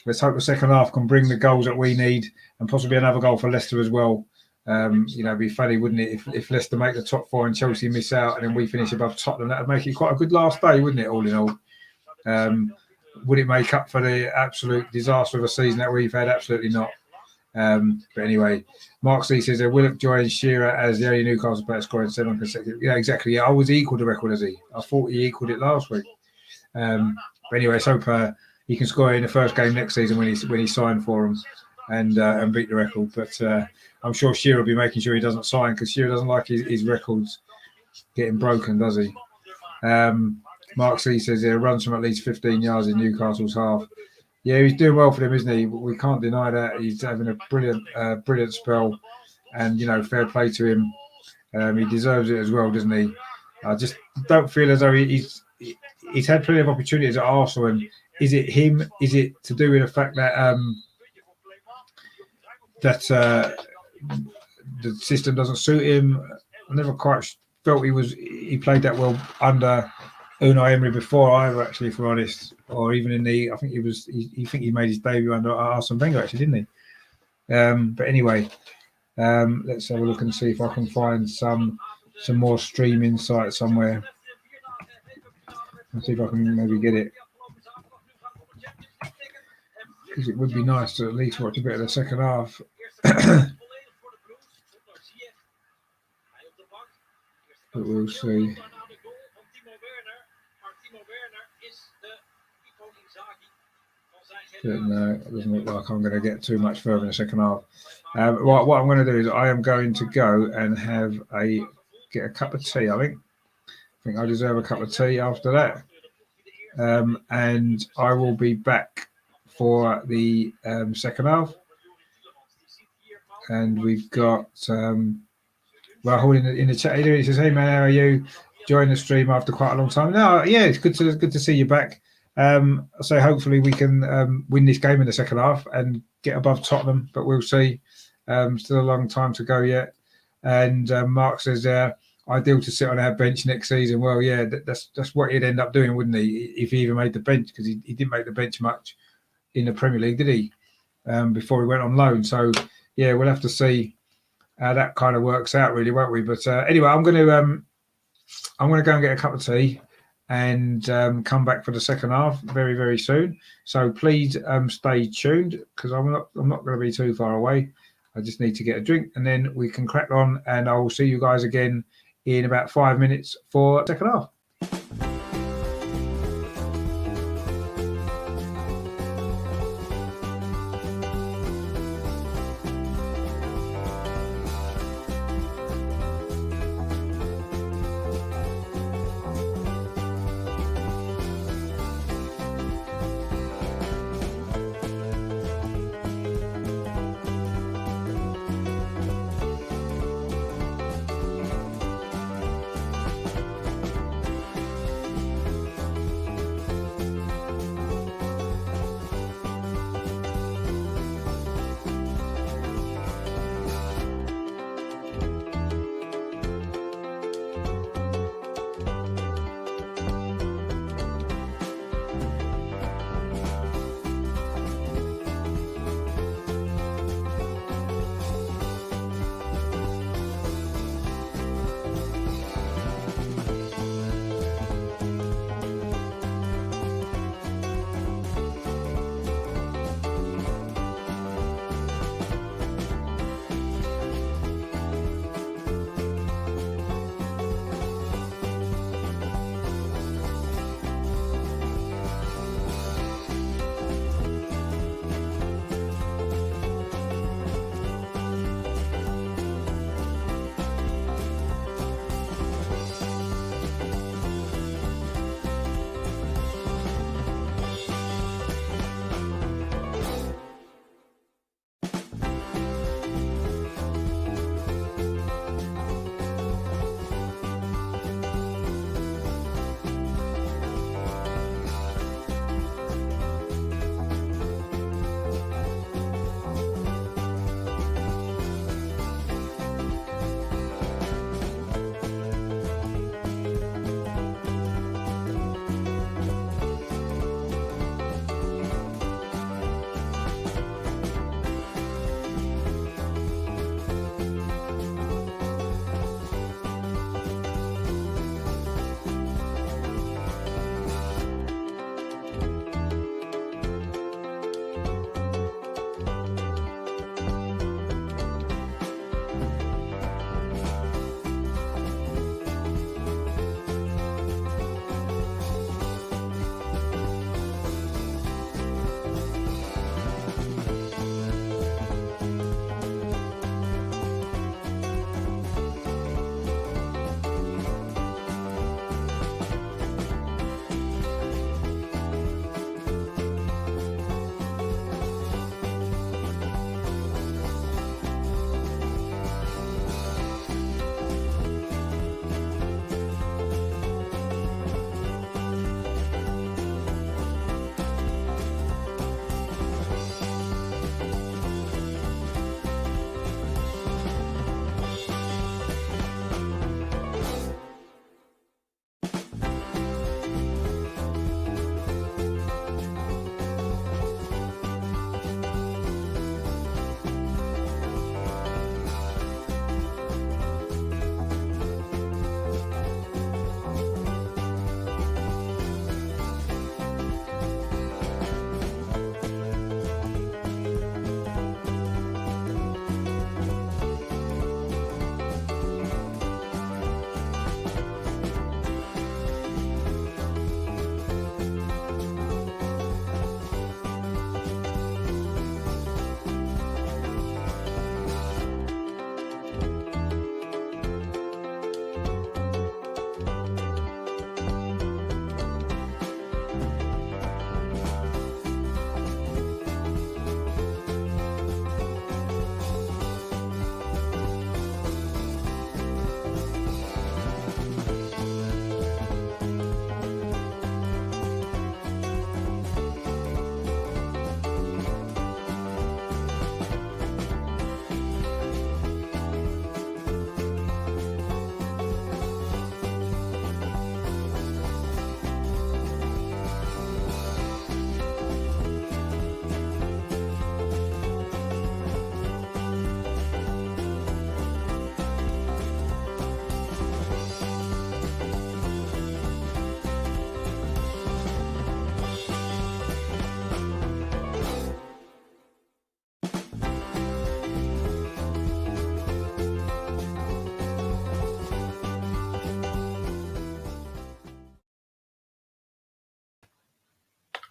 let's hope the second half can bring the goals that we need, and possibly another goal for Leicester as well. It'd be funny, wouldn't it, if Leicester make the top 4 and Chelsea miss out, and then we finish above Tottenham. That would make it quite a good last day, wouldn't it, all in all? Would it make up for the absolute disaster of a season that we've had? Absolutely not. But anyway, Mark C says Willock joins Shearer as the only Newcastle player scoring 7 consecutive. Yeah, exactly. Yeah, I was equal the record, as he. I thought he equalled it last week. But anyway, let's hope he can score in the first game next season when he signed for him and beat the record. But I'm sure Shearer will be making sure he doesn't sign, because Shearer doesn't like his records getting broken, does he? Mark C says he runs from at least 15 yards in Newcastle's half. Yeah, he's doing well for them, isn't he? We can't deny that. He's having a brilliant spell, and fair play to him. He deserves it as well, doesn't he? I just don't feel as though he's had plenty of opportunities at Arsenal. And is it him? Is it to do with the fact that the system doesn't suit him? I never quite felt he played that well under Unai Emery before either, actually, if we're honest. Or even I think he made his debut under Arsene Wenger, actually, didn't he? But anyway, let's have a look and see if I can find some more streaming sites somewhere. Let's see if I can maybe get it, because it would be nice to at least watch a bit of the second half. But we'll see. But no, it doesn't look like I'm going to get too much further in the second half. What I'm going to do is I am going to go and get a cup of tea. I think I deserve a cup of tea after that. And I will be back for the second half. And we've got Rahul in the chat here, he says, "Hey man, how are you? Join the stream after quite a long time." No, yeah, it's good to see you back. So hopefully we can win this game in the second half and get above Tottenham, but we'll see. Still a long time to go yet. And Mark says, "Ideal to sit on our bench next season." Well, yeah, that's what he'd end up doing, wouldn't he? If he even made the bench, because he didn't make the bench much in the Premier League, did he? Before he went on loan. So yeah, we'll have to see how that kind of works out, really, won't we? But anyway, I'm going to go and get a cup of tea and come back for the second half very, very soon. So please stay tuned, because I'm not going to be too far away. I just need to get a drink, and then we can crack on, and I will see you guys again in about 5 minutes for the second half.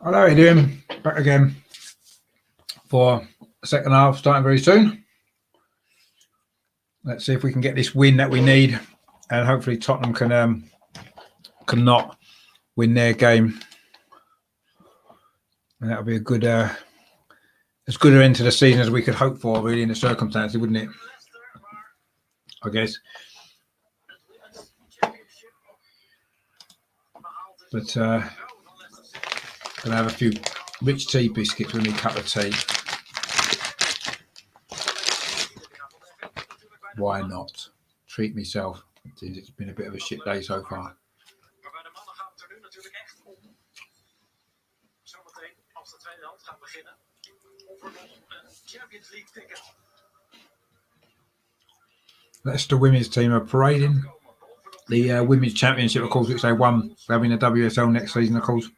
Hello, how are you doing? Back again for the second half, starting very soon. Let's see if we can get this win that we need, and hopefully Tottenham can not win their game, and that'll be a good, as good an end to the season as we could hope for, really, in the circumstances, wouldn't it? I guess. But gonna have a few rich tea biscuits with me cup of tea. Why not? Treat myself. It's been a bit of a shit day so far. Leicester women's team are parading the women's championship, of course, which they won, having a WSL next season, of course.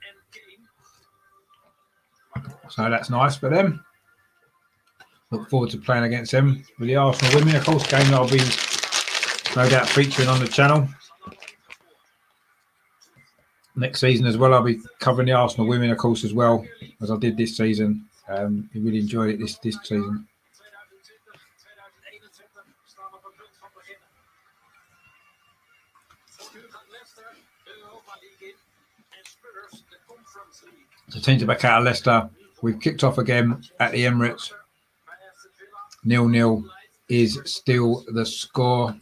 So that's nice for them. Look forward to playing against them with the Arsenal women, of course. Game that I'll be no doubt featuring on the channel next season as well. I'll be covering the Arsenal women, of course, as well, as I did this season. I really enjoyed it this season. So teams are back out of Leicester. We've kicked off again at the Emirates. 0-0 is still the score.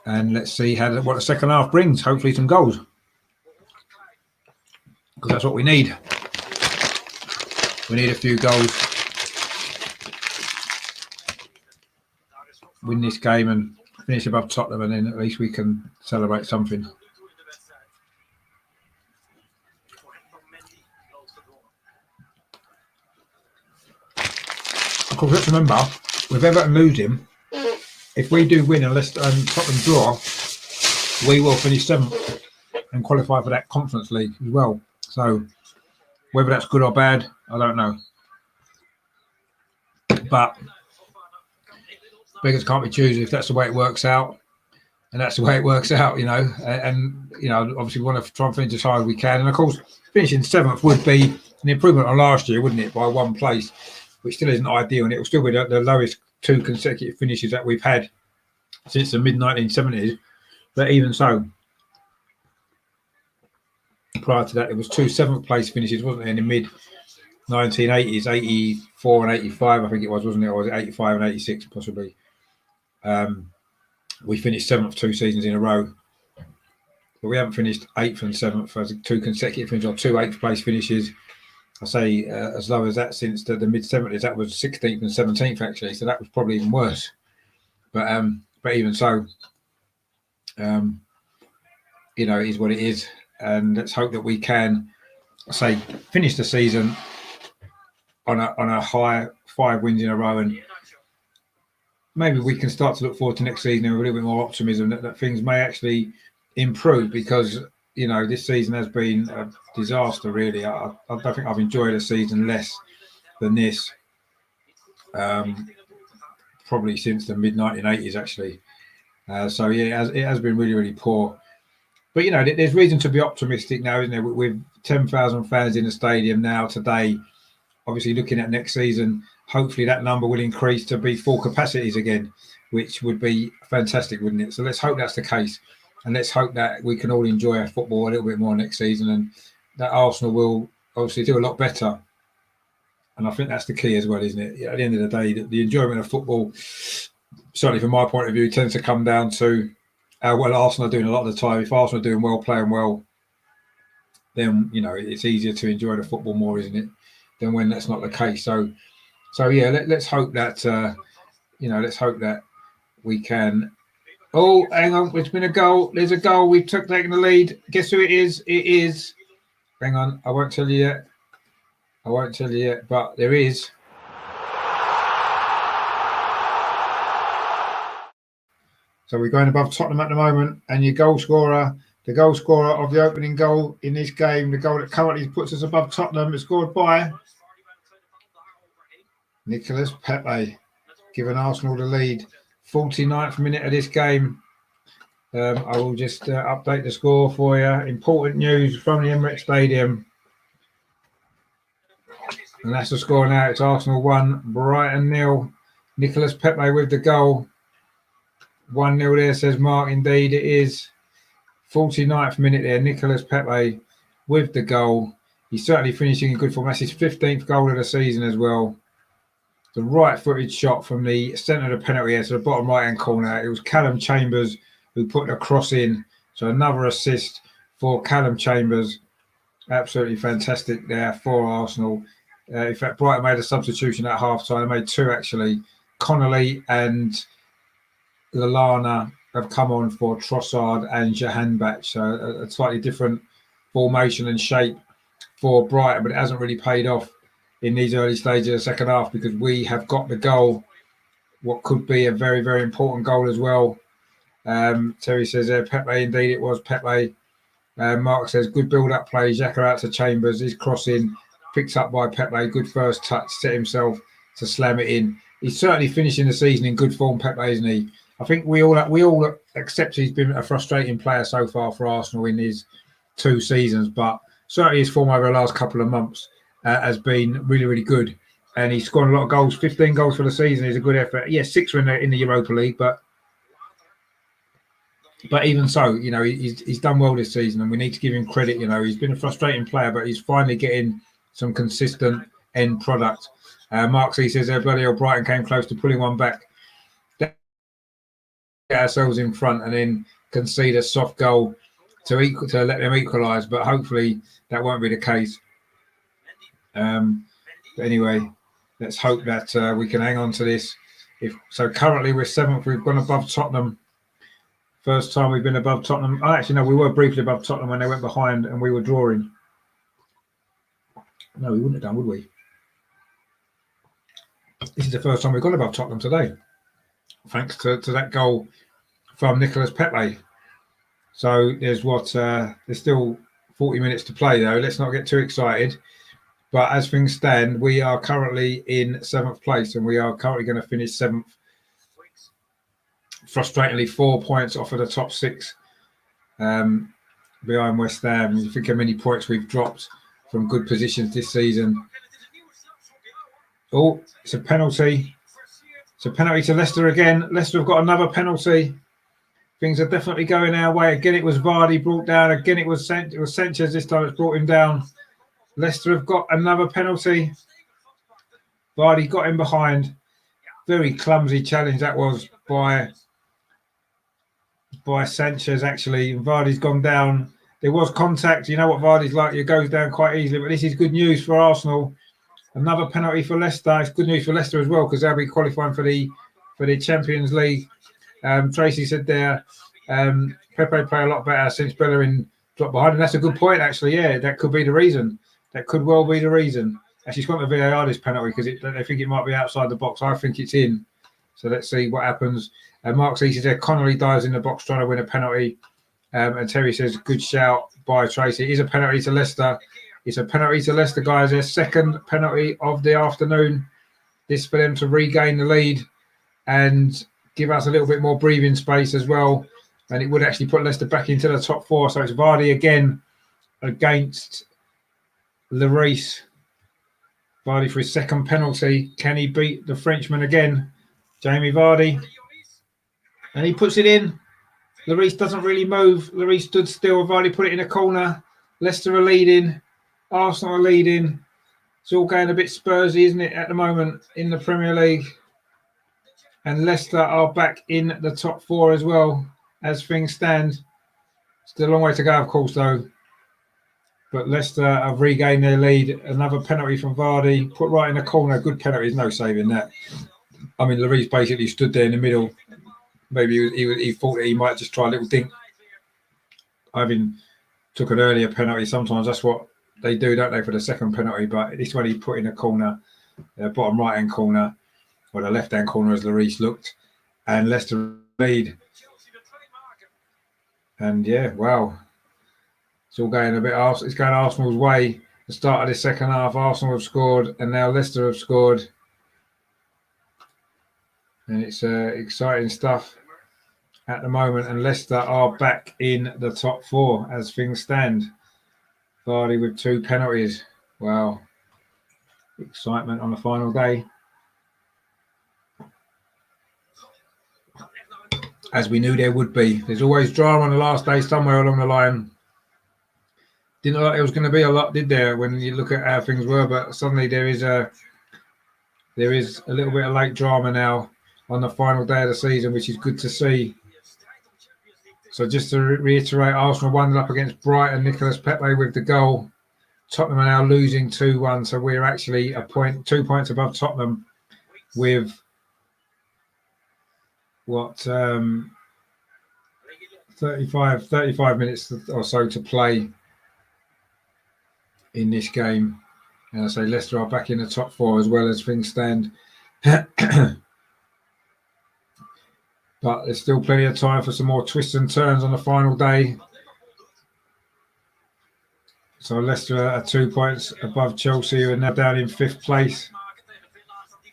And let's see what the second half brings. Hopefully some goals. Because that's what we need. We need a few goals. Win this game and finish above Tottenham, and then at least we can celebrate something. Of course, let's remember, with Everton losing, if we do win and Tottenham draw, we will finish 7th and qualify for that Conference League as well. So whether that's good or bad, I don't know. But beggars can't be choosers if that's the way it works out. And that's the way it works out, you know. And you know, obviously we want to try and finish as high as we can. And of course, finishing 7th would be an improvement on last year, wouldn't it, by 1 place, which still isn't ideal. And it will still be the lowest 2 consecutive finishes that we've had since the mid-1970s. But even so, prior to that, it was 2 7th place finishes, wasn't it, in the mid-1980s, 84 and 85, I think it was, wasn't it? Or was it 85 and 86, possibly? We finished 7th 2 seasons in a row. But we haven't finished 8th and 7th as 2 consecutive finishes, or 2 8th place finishes. I say as low as that since the mid-70s. That was 16th and 17th, actually. So that was probably even worse. But even so, you know, it is what it is. And let's hope that we can, finish the season on a high 5 wins in a row, and maybe we can start to look forward to next season with a little bit more optimism that things may actually improve, because you know this season has been a disaster, really. I don't think I've enjoyed a season less than this, probably since the mid-1980s, actually. So yeah, it has been really, really poor. But you know, there's reason to be optimistic now, isn't there? With 10,000 fans in the stadium now today, obviously looking at next season, hopefully that number will increase to be full capacities again, which would be fantastic, wouldn't it? So let's hope that's the case, and let's hope that we can all enjoy our football a little bit more next season, and that Arsenal will obviously do a lot better. And I think that's the key as well, isn't it? At the end of the day, the enjoyment of football, certainly from my point of view, tends to come down to how well Arsenal are doing a lot of the time. If Arsenal are doing well, playing well, then you know it's easier to enjoy the football more, isn't it, than when that's not the case. So yeah, let's hope that let's hope that we can. Oh, hang on, it's been a goal. There's a goal. We've taken the lead. Guess who it is? It is. Hang on, I won't tell you yet. But there is. So we're going above Tottenham at the moment, and your goal scorer, the goal scorer of the opening goal in this game, the goal that currently puts us above Tottenham, is scored by Nicolas Pepe, giving Arsenal the lead. 49th minute of this game. I will just update the score for you. Important news from the Emirates Stadium. And that's the score now. It's Arsenal 1, Brighton 0. Nicolas Pepe with the goal. 1-0 there, says Mark. Indeed, it is. 49th minute there. Nicolas Pepe with the goal. He's certainly finishing in good form. That's his 15th goal of the season as well. The right-footed shot from the centre of the penalty area to the bottom right-hand corner. It was Callum Chambers who put the cross in. So another assist for Callum Chambers. Absolutely fantastic there for Arsenal. In fact, Brighton made a substitution at half-time. They made two, actually. Connolly and Lallana have come on for Trossard and Jahanbakhsh. So a slightly different formation and shape for Brighton, but it hasn't really paid off in these early stages of the second half because we have got the goal, what could be a very, very important goal as well. Terry says Pepe, indeed it was Pepe. Mark says good build-up play. Xhaka out to Chambers. His crossing picked up by Pepe. Good first touch. Set himself to slam it in. He's certainly finishing the season in good form, Pepe, isn't he? I think we all accept he's been a frustrating player so far for Arsenal in his 2 seasons, but certainly his form over the last couple of months has been really, really good. And he's scored a lot of goals. 15 goals for the season is a good effort. Yes, 6 in the Europa League, but even so, you know, he's done well this season, and we need to give him credit. You know, he's been a frustrating player, but he's finally getting some consistent end product. Mark C says, bloody hell, Brighton came close to pulling one back. Get ourselves in front and then concede a soft goal to let them equalise, but hopefully that won't be the case. But anyway, let's hope that we can hang on to this. So currently we're 7th. We've gone above Tottenham. First time we've been above Tottenham. Oh, actually, no, we were briefly above Tottenham when they went behind and we were drawing. No, we wouldn't have done, would we? This is the first time we've gone above Tottenham today, thanks to that goal from Nicolas Pepe. So there's still 40 minutes to play, though. Let's not get too excited. But as things stand, we are currently in 7th place, and we are currently going to finish 7th. Frustratingly, 4 points off of the top 6 behind West Ham. You think how many points we've dropped from good positions this season. Oh, it's a penalty. It's a penalty to Leicester again. Leicester have got another penalty. Things are definitely going our way. Again, it was Vardy brought down. Again, it was Sanchez this time. It's brought him down. Leicester have got another penalty. Vardy got him behind. Very clumsy challenge that was by Sanchez, actually. Vardy's gone down. There was contact. You know what Vardy's like. He goes down quite easily. But this is good news for Arsenal. Another penalty for Leicester. It's good news for Leicester as well because they'll be qualifying for the Champions League. Tracy said there, Pepe play a lot better since Bellerin dropped behind. And that's a good point, actually. Yeah, that could be the reason. That could well be the reason. Actually, it's gone to VAR, this penalty, because they think it might be outside the box. I think it's in. So let's see what happens. Mark says there, Connolly dives in the box trying to win a penalty. And Terry says, good shout by Tracy. It is a penalty to Leicester. It's a penalty to Leicester, guys. Their second penalty of the afternoon. This for them to regain the lead and give us a little bit more breathing space as well. And it would actually put Leicester back into the top 4. So it's Vardy again against Lloris. Vardy for his second penalty. Can he beat the Frenchman again? Jamie Vardy. And he puts it in. Lloris doesn't really move. Lloris stood still. Vardy put it in a corner. Leicester are leading. Arsenal are leading. It's all going a bit Spursy, isn't it, at the moment in the Premier League? And Leicester are back in the top 4 as well, as things stand. Still a long way to go, of course, though. But Leicester have regained their lead. Another penalty from Vardy, put right in the corner. Good penalty. There's no saving that. I mean, Lloris basically stood there in the middle. Maybe he thought that he might just try a little dink. Ivan took an earlier penalty. Sometimes that's what they do, don't they, for the second penalty? But this one he put in a corner, bottom right-hand corner, or the left-hand corner as Lloris looked. And Leicester lead. And yeah, wow. It's all going a bit. It's going Arsenal's way. The start of the second half, Arsenal have scored, and now Leicester have scored. And it's exciting stuff. at the moment, and Leicester are back in the top 4 as things stand. Vardy with 2 penalties. Wow. Excitement on the final day. As we knew there would be. There's always drama on the last day somewhere along the line. Didn't look like it was going to be a lot, did there, when you look at how things were, but suddenly there is a little bit of late drama now on the final day of the season, which is good to see. So just to reiterate, Arsenal 1-0 up against Brighton, Nicolas Pepe with the goal. Tottenham are now losing 2-1, so we're actually 2 points above Tottenham with 35 minutes or so to play in this game. And I say Leicester are back in the top 4 as well as things stand. But there's still plenty of time for some more twists and turns on the final day. So Leicester are 2 points above Chelsea, who are now down in 5th place.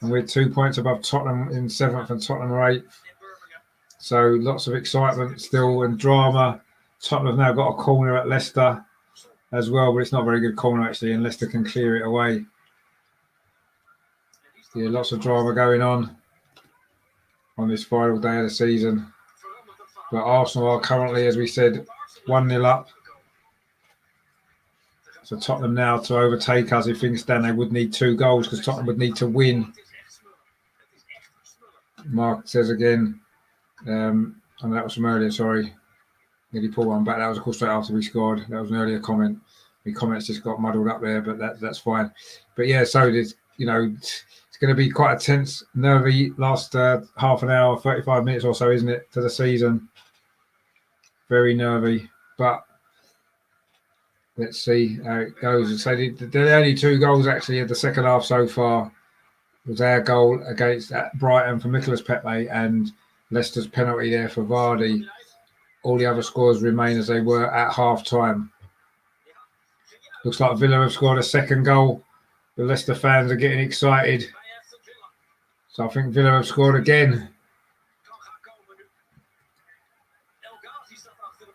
And we're 2 points above Tottenham in 7th, and Tottenham are 8th. So lots of excitement still and drama. Tottenham have now got a corner at Leicester as well, but it's not a very good corner actually, and Leicester can clear it away. Yeah, lots of drama going on this final day of the season. But Arsenal are currently, as we said, 1-0 up. So Tottenham now to overtake us, if things stand, they would need 2 goals because Tottenham would need to win. Mark says again, and that was from earlier, sorry. Nearly pull one back. That was, of course, straight after we scored. That was an earlier comment. The comments just got muddled up there, but that's fine. But yeah, so it's going to be quite a tense, nervy last half an hour, 35 minutes or so, isn't it, to the season? Very nervy, but let's see how it goes. So the only 2 goals actually of the second half so far was our goal against Brighton for Nicolas Pepe and Leicester's penalty there for Vardy. All the other scores remain as they were at half-time. Looks like Villa have scored a second goal. The Leicester fans are getting excited. So I think Villa have scored again.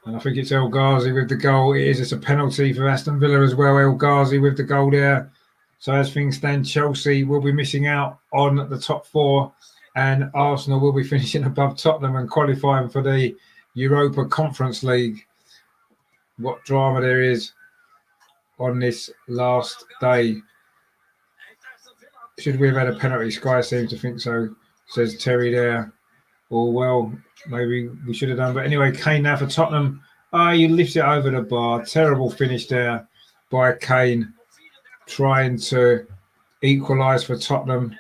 And I think it's El Ghazi with the goal. It's a penalty for Aston Villa as well. El Ghazi with the goal there. So as things stand, Chelsea will be missing out on the top 4. And Arsenal will be finishing above Tottenham and qualifying for the Europa Conference League. What drama there is on this last day. Should we have had a penalty? Sky seems to think so, says Terry there. Or, well, maybe we should have done. But anyway, Kane now for Tottenham. You lift it over the bar. Terrible finish there by Kane, trying to equalise for Tottenham.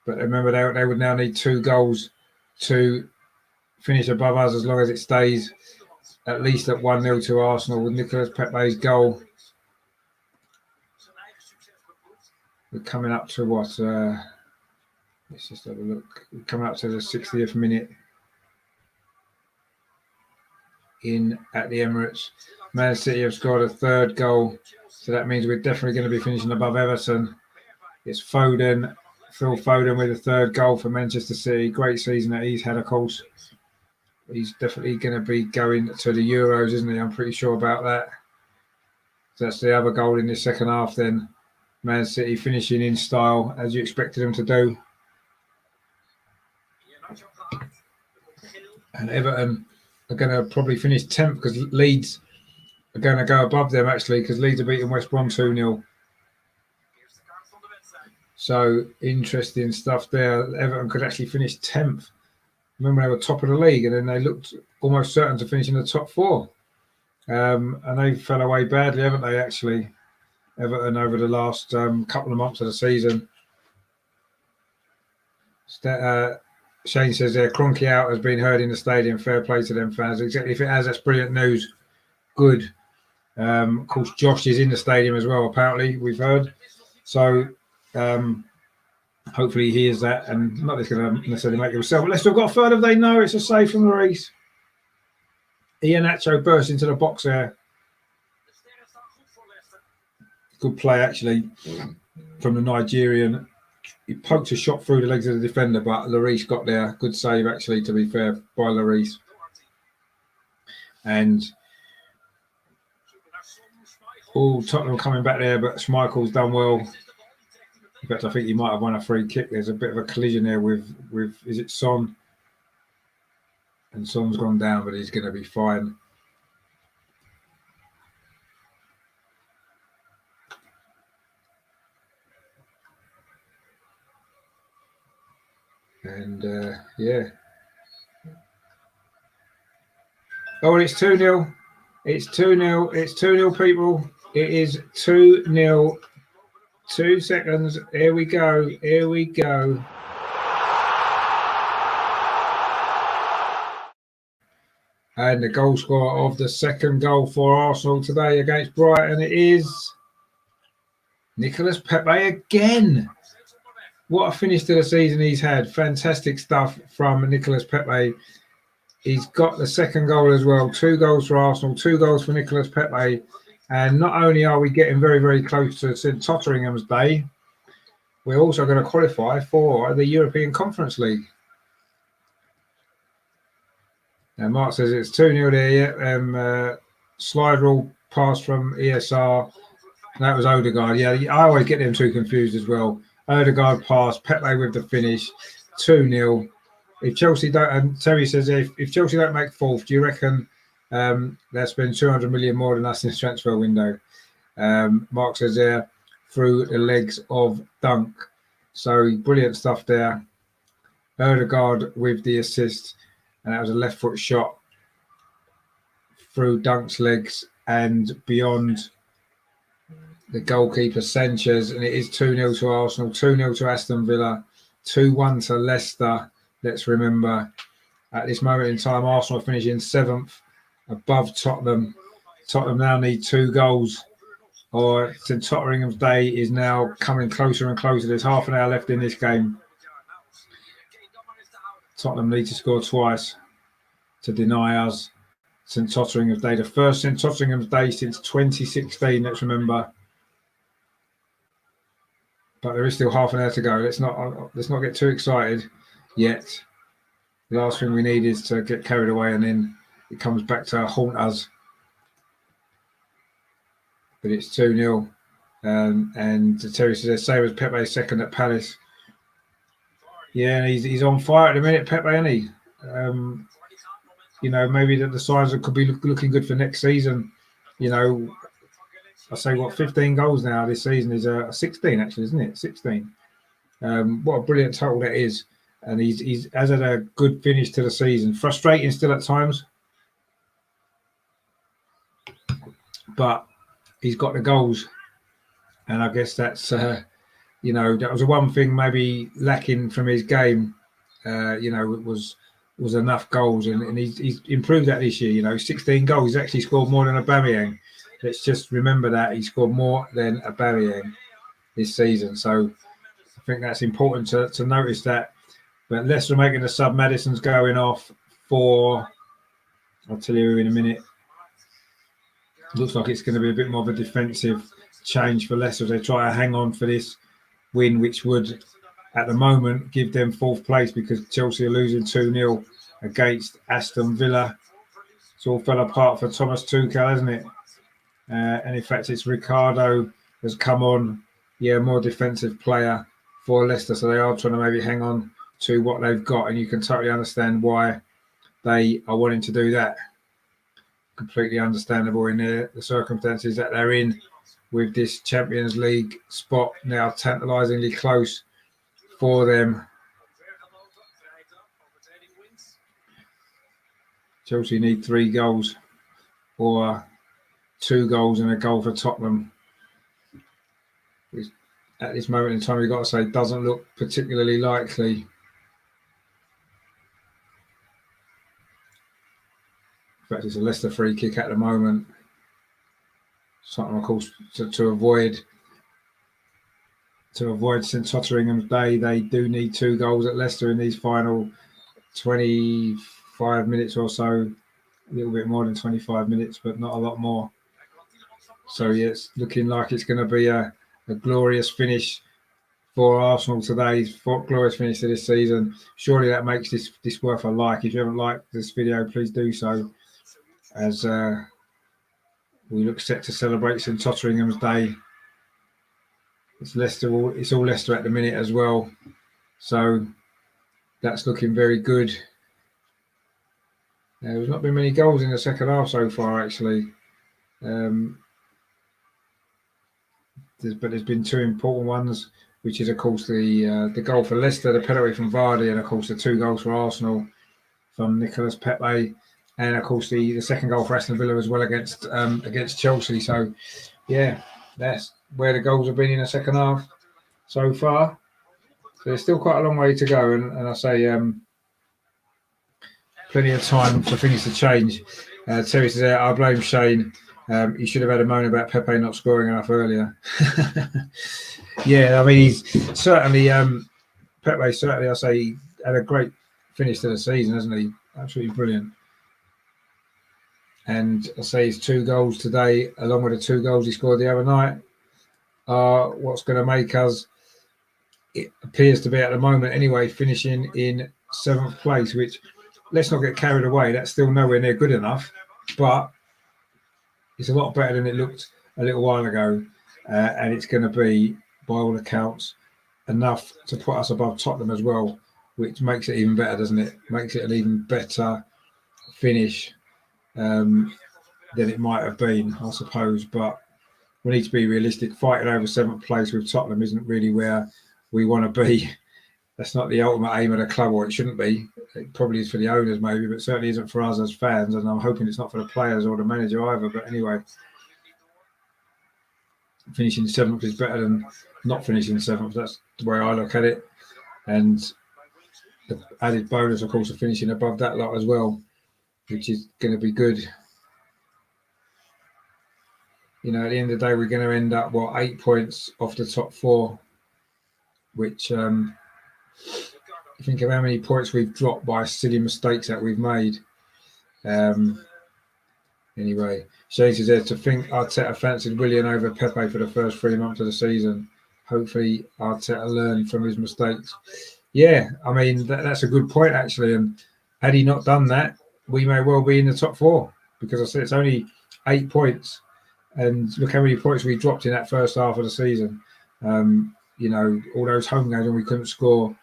But remember, they would now need 2 goals to finish above us as long as it stays at least at 1-0 to Arsenal with Nicolas Pepe's goal. We're coming up to what? Let's just have a look. We're coming up to the 60th minute in at the Emirates. Man City have scored a 3rd goal, so that means we're definitely going to be finishing above Everton. It's Phil Foden with a 3rd goal for Manchester City. Great season that he's had, of course. He's definitely going to be going to the Euros, isn't he? I'm pretty sure about that. So that's the other goal in the second half then. Man City finishing in style, as you expected them to do. And Everton are going to probably finish 10th because Leeds are going to go above them, actually, because Leeds are beating West Brom 2-0. So, interesting stuff there. Everton could actually finish 10th. Remember, they were top of the league, and then they looked almost certain to finish in the top 4. And they fell away badly, haven't they, actually? Everton over the last couple of months of the season. Shane says there, Kroenke out has been heard in the stadium. Fair play to them fans. Exactly, if it has, that's brilliant news. Good. Of course, Josh is in the stadium as well, apparently, we've heard. So, hopefully he hears that, and not that it's going to necessarily make himself. But Leicester have got 3rd. If they know it's a save from Lloris. Iheanacho burst into the box there. Good play, actually, from the Nigerian he poked a shot through the legs of the defender, but Lloris got there. Good save, actually, to be fair, by Lloris. And Tottenham coming back there, but Schmeichel's done well. In fact, I think he might have won a free kick. There's a bit of a collision there with is it Son? And Son's gone down, but he's going to be fine. And yeah. Oh, and it's 2-0. It's 2-0. It's 2-0, people. It is 2-0. 2 seconds. Here we go. Here we go. And the goal scorer of the second goal for Arsenal today against Brighton, it is Nicolas Pepe again. What a finish to the season he's had. Fantastic stuff from Nicolas Pepe. He's got the second goal as well. 2 goals for Arsenal, 2 goals for Nicolas Pepe. And not only are we getting very, very close to St Totteringham's Day, we're also going to qualify for the European Conference League. And Mark says it's 2-0 there. Slide rule pass from ESR. That was Odegaard. Yeah, I always get them two confused as well. Odegaard pass, Pepe with the finish. 2-0. If Chelsea don't, and Terry says if Chelsea don't make 4th, do you reckon they'll spend 200 million more than us in this transfer window? Mark says there through the legs of Dunk. So brilliant stuff there. Odegaard with the assist. And that was a left foot shot through Dunk's legs and beyond the goalkeeper Sanchez. And it is 2-0 to Arsenal, 2-0 to Aston Villa, 2-1 to Leicester. Let's remember, at this moment in time, Arsenal are finishing 7th above Tottenham. Tottenham now need 2 goals, or St Totteringham's Day is now coming closer and closer. There's half an hour left in this game. Tottenham need to score twice to deny us St Totteringham's Day. The first St Totteringham's Day since 2016, let's remember. But there is still half an hour to go. Let's not get too excited yet. The last thing we need is to get carried away and then it comes back to haunt us. But it's 2-0. And Terry says, same as Pepe second at Palace. Yeah, and he's on fire at the minute, Pepe, isn't he? You know, maybe that the signs could be looking good for next season. You know, I say 15 goals now this season is 16 actually, isn't it? 16. What a brilliant total that is, and he's has had a good finish to the season. Frustrating still at times, but he's got the goals, and I guess that's you know, that was the one thing maybe lacking from his game. You know, it was enough goals, and he's improved that this year. You know, 16 goals. He's actually scored more than Aubameyang. Let's just remember that he scored more than Aubameyang this season. So I think that's important to notice that. But Leicester making the sub. Maddison's going off for, I'll tell you in a minute. Looks like it's going to be a bit more of a defensive change for Leicester as they try to hang on for this win, which would, at the moment, give them 4th place because Chelsea are losing 2-0 against Aston Villa. It's all fell apart for Thomas Tuchel, hasn't it? And in fact, it's Ricardo has come on, more defensive player for Leicester. So they are trying to maybe hang on to what they've got. And you can totally understand why they are wanting to do that. Completely understandable in the circumstances that they're in with this Champions League spot now tantalisingly close for them. Chelsea need 3 goals or 2 goals and a goal for Tottenham. Which at this moment in time, we've got to say, doesn't look particularly likely. In fact, it's a Leicester free kick at the moment. Something, of course, to avoid St Totteringham's Day. They do need 2 goals at Leicester in these final 25 minutes or so. A little bit more than 25 minutes, but not a lot more. So, yeah, it's looking like it's going to be a glorious finish for Arsenal today. For glorious finish to this season. Surely that makes this worth a like. If you haven't liked this video, please do so. As we look set to celebrate St Totteringham's Day. It's all Leicester at the minute as well. So that's looking very good. There's not been many goals in the second half so far, actually. But there's been two important ones, which is, of course, the goal for Leicester, the penalty from Vardy, and, of course, the 2 goals for Arsenal from Nicolas Pepe, and, of course, the second goal for Aston Villa as well against Chelsea. So, yeah, that's where the goals have been in the second half so far. So there's still quite a long way to go, and I say plenty of time to finish the change. Terry says, I blame Shane. He should have had a moan about Pepe not scoring enough earlier. Yeah, I mean, he's certainly, Pepe certainly, I say, had a great finish to the season, hasn't he? Absolutely brilliant. And I say his 2 goals today, along with the 2 goals he scored the other night, are what's going to make us, it appears to be at the moment anyway, finishing in 7th place, which, let's not get carried away, that's still nowhere near good enough, but it's a lot better than it looked a little while ago, and it's going to be, by all accounts, enough to put us above Tottenham as well, which makes it even better, doesn't it? Makes it an even better finish than it might have been, I suppose, but we need to be realistic. Fighting over 7th place with Tottenham isn't really where we want to be. That's not the ultimate aim of the club, or it shouldn't be. It probably is for the owners maybe, but certainly isn't for us as fans, and I'm hoping it's not for the players or the manager either. But anyway, finishing 7th is better than not finishing 7th. That's the way I look at it. And the added bonus, of course, of finishing above that lot as well, which is going to be good. You know, at the end of the day, we're going to end up, 8 points off the top 4, which think of how many points we've dropped by silly mistakes that we've made. Anyway, Shane says there, to think Arteta fancied Willian over Pepe for the first 3 months of the season. Hopefully Arteta learned from his mistakes. Yeah, I mean, that's a good point, actually. And had he not done that, we may well be in the top 4, because I said it's only 8 points. And look how many points we dropped in that first half of the season. You know, all those home games when we couldn't score,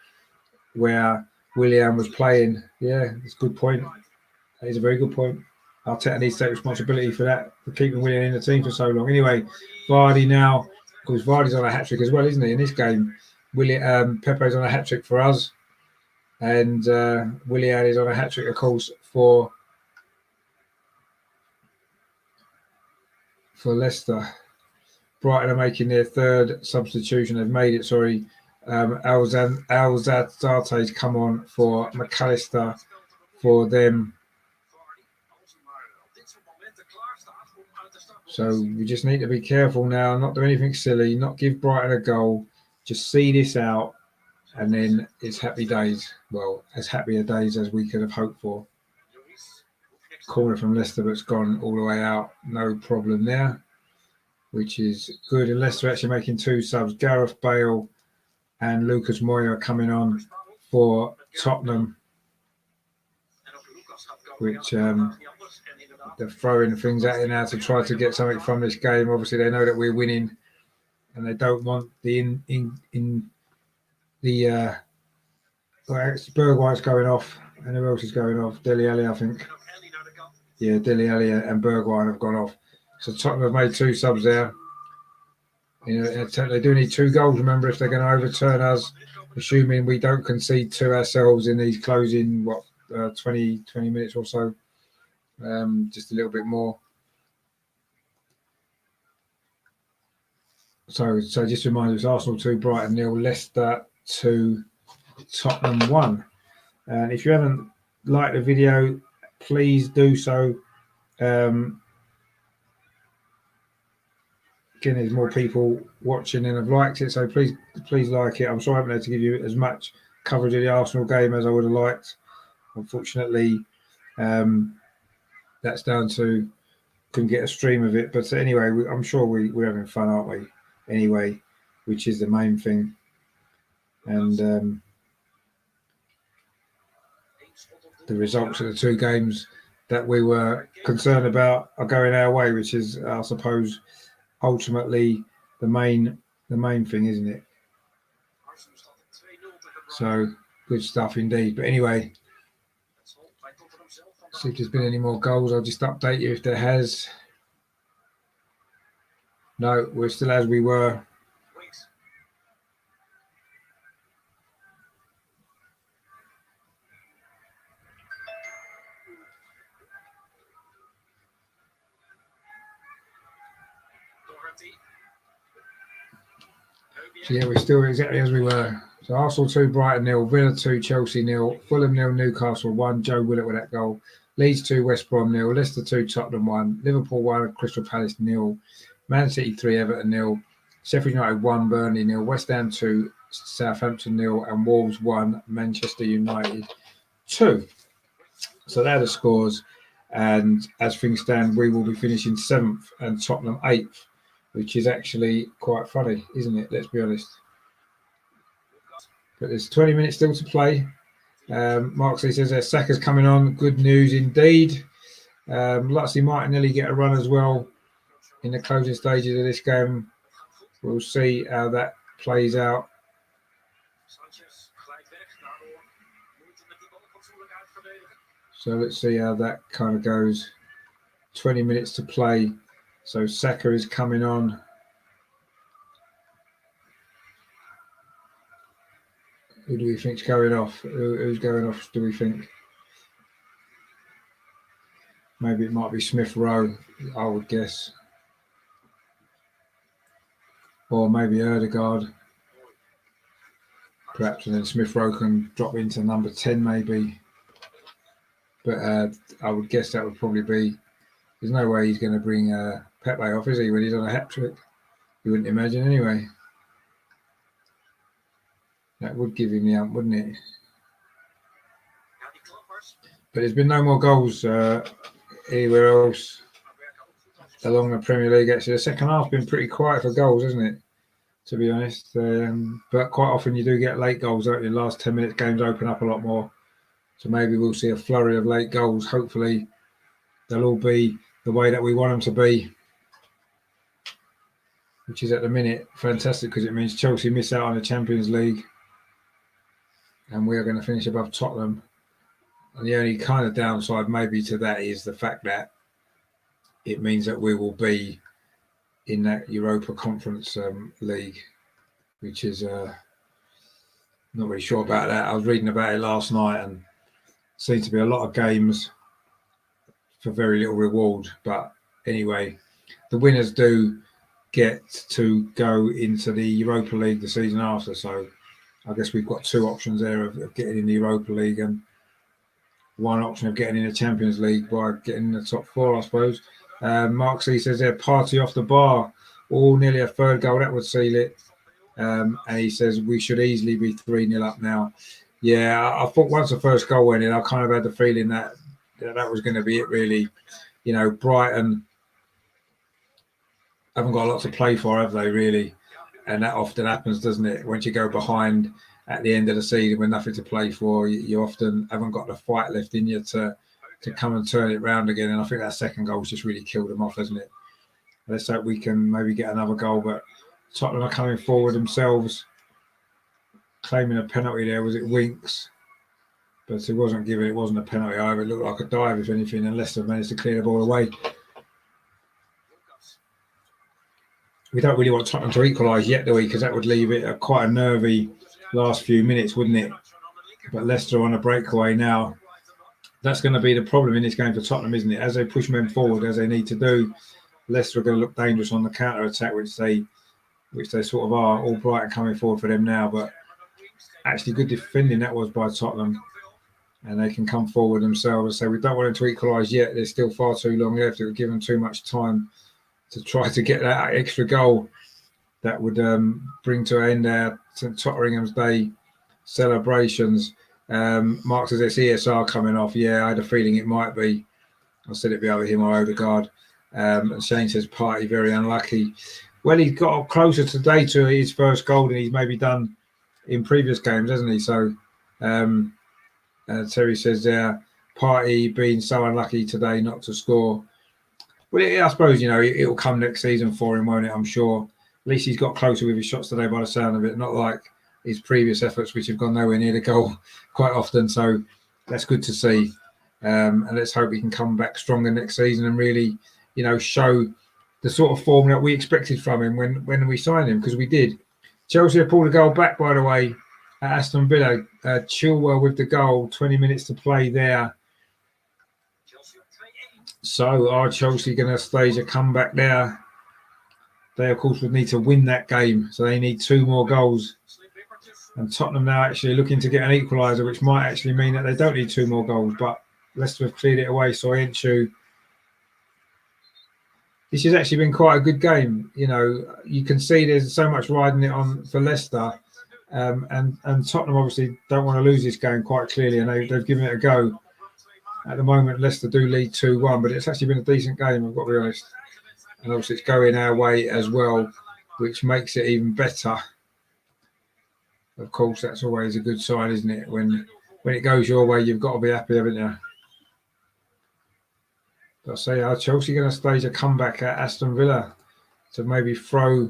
where Willian was playing. Yeah, it's a good point. That is a very good point. Arteta needs to take responsibility for that, for keeping Willian in the team for so long. Anyway, Vardy now, of course, Vardy's on a hat-trick as well, isn't he, in this game? Pepe's on a hat-trick for us, and Willian is on a hat-trick, of course, for Leicester. Brighton are making their 3rd substitution. They've made it, sorry. Alzate's come on for McAllister for them. So we just need to be careful now, not do anything silly, not give Brighton a goal, just see this out, and then it's happy days. Well, as happy a days as we could have hoped for. Corner from Leicester, but it's gone all the way out, no problem there, which is good. And Leicester actually making 2 subs. Gareth Bale and Lucas Moya coming on for Tottenham, which they're throwing things at it now to try to get something from this game. Obviously, they know that we're winning, and they don't want the Bergwijn's going off, and who else is going off? Dele Alli, I think. Yeah, Dele Alli and Bergwijn have gone off. So Tottenham have made 2 subs there. You know, they do need 2 goals. Remember, if they're going to overturn us, assuming we don't concede 2 ourselves in these closing 20 minutes or so. Just a little bit more. So just to remind us, Arsenal 2, Brighton 0, Leicester 2, Tottenham 1. And if you haven't liked the video, please do so. Again, there's more people watching than have liked it, so please like it. I'm sorry I haven't been able to give you as much coverage of the Arsenal game as I would have liked. Unfortunately, that's down to couldn't get a stream of it. But anyway, I'm sure we're having fun, aren't we? Anyway, which is the main thing. and the results of the two games that we were concerned about are going our way, which is, I suppose, ultimately the main thing, isn't it? So good stuff indeed. But anyway, see if there's been any more goals. I'll just update you if there has. No, we're still as we were. So yeah, we're still exactly as we were. So Arsenal 2, Brighton 0, Villa 2, Chelsea 0, Fulham 0, Newcastle 1, Joe Willett with that goal. Leeds 2, West Brom 0, Leicester 2, Tottenham 1, Liverpool 1, Crystal Palace 0, Man City 3, Everton 0, Sheffield United 1, Burnley 0, West Ham 2, Southampton 0, and Wolves 1, Manchester United 2. So they're the scores. And as things stand, we will be finishing 7th and Tottenham 8th, which is actually quite funny, isn't it? Let's be honest. But there's 20 minutes still to play. Mark says Saka's coming on. Good news indeed. Like to see Martinelli get a run as well in the closing stages of this game. We'll see how that plays out. So let's see how that kind of goes. 20 minutes to play. So Saka is coming on. Who do we think's going off? Who's going off, do we think? Maybe it might be Smith Rowe, I would guess. Or maybe Erdegaard. Perhaps, and then Smith Rowe can drop into number 10 maybe. But I would guess that would probably be... There's no way he's going to bring Pepe off, is he, when he's on a hat-trick? You wouldn't imagine anyway. That would give him the ump, wouldn't it? But there's been no more goals anywhere else along the Premier League. Actually, the second half's been pretty quiet for goals, hasn't it? To be honest. But quite often you do get late goals, don't you? The last 10 minutes games open up a lot more. So maybe we'll see a flurry of late goals. Hopefully they'll all be the way that we want them to be, which is at the minute fantastic because it means Chelsea miss out on the Champions League and we are going to finish above Tottenham. And the only kind of downside maybe to that is the fact that it means that we will be in that Europa Conference League, which is not really sure about that. I was reading about it last night and seems to be a lot of games for very little reward. But anyway, the winners do get to go into the Europa League the season after. So I guess we've got two options there of getting in the Europa League and one option of getting in the Champions League by getting in the top four, I suppose. Mark C says they're party off the bar. All nearly a third goal. That would seal it. And he says we should easily be 3-0 up now. Yeah, I thought once the first goal went in, I kind of had the feeling that was going to be it, really. You know, Brighton haven't got a lot to play for, have they, really? And that often happens, doesn't it? Once you go behind at the end of the season with nothing to play for, you often haven't got the fight left in you to come and turn it round again. And I think that second goal's just really killed them off, hasn't it? Let's hope we can maybe get another goal. But Tottenham are coming forward themselves, claiming a penalty there. Was it Winks? But it wasn't given. It wasn't a penalty either. It looked like a dive, if anything, and Leicester managed to clear the ball away. We don't really want Tottenham to equalise yet, do we? Because that would leave it quite a nervy last few minutes, wouldn't it? But Leicester on a breakaway now. That's going to be the problem in this game for Tottenham, isn't it? As they push men forward, as they need to do, Leicester are going to look dangerous on the counter-attack, which they sort of are. All Brighton coming forward for them now. But actually good defending that was by Tottenham. And they can come forward themselves. So we don't want them to equalise yet. There's still far too long left. It would give them too much time to try to get that extra goal that would bring to an end our St Totteringham's Day celebrations. Mark says it's ESR coming off. Yeah, I had a feeling it might be. I said it'd be over him or Odegaard. And Shane says Partey very unlucky. Well, he got closer today to his first goal than he's maybe done in previous games, hasn't he? So Terry says there, Party being so unlucky today not to score. Well, I suppose, it'll come next season for him, won't it? I'm sure. At least he's got closer with his shots today by the sound of it, not like his previous efforts, which have gone nowhere near the goal quite often. So that's good to see. And let's hope he can come back stronger next season and really, show the sort of form that we expected from him when we signed him, because we did. Chelsea have pulled a goal back, by the way, at Aston Villa. Chilwell with the goal, 20 minutes to play there. So are Chelsea going to stage a comeback there? They, of course, would need to win that game. So they need 2 more goals. And Tottenham now actually looking to get an equaliser, which might actually mean that they don't need 2 more goals. But Leicester have cleared it away. Soyuncu. This has actually been quite a good game. You can see there's so much riding it on for Leicester. And Tottenham obviously don't want to lose this game quite clearly. And they've given it a go. At the moment, Leicester do lead 2-1, but it's actually been a decent game, I've got to be honest. And obviously it's going our way as well, which makes it even better. Of course, that's always a good sign, isn't it? When it goes your way, you've got to be happy, haven't you? But I say, are Chelsea going to stage a comeback at Aston Villa to maybe throw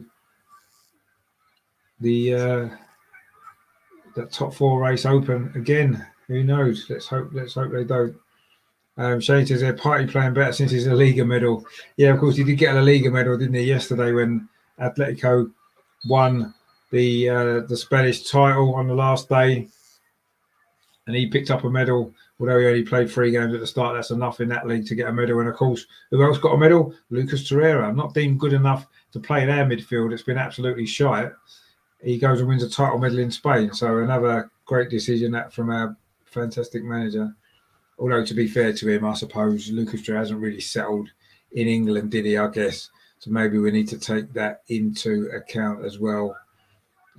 the top 4 race open again? Who knows? Let's hope they don't. Shane says they're Party playing better since his La Liga medal. Yeah, of course, he did get a La Liga medal, didn't he, yesterday when Atletico won the Spanish title on the last day. And he picked up a medal, although he only played 3 games at the start. That's enough in that league to get a medal. And, of course, who else got a medal? Lucas Torreira. Not deemed good enough to play in our midfield. It's been absolutely shite. He goes and wins a title medal in Spain. So another great decision that from our fantastic manager. Although, to be fair to him, I suppose Lucas Torreira hasn't really settled in England, did he, I guess? So maybe we need to take that into account as well.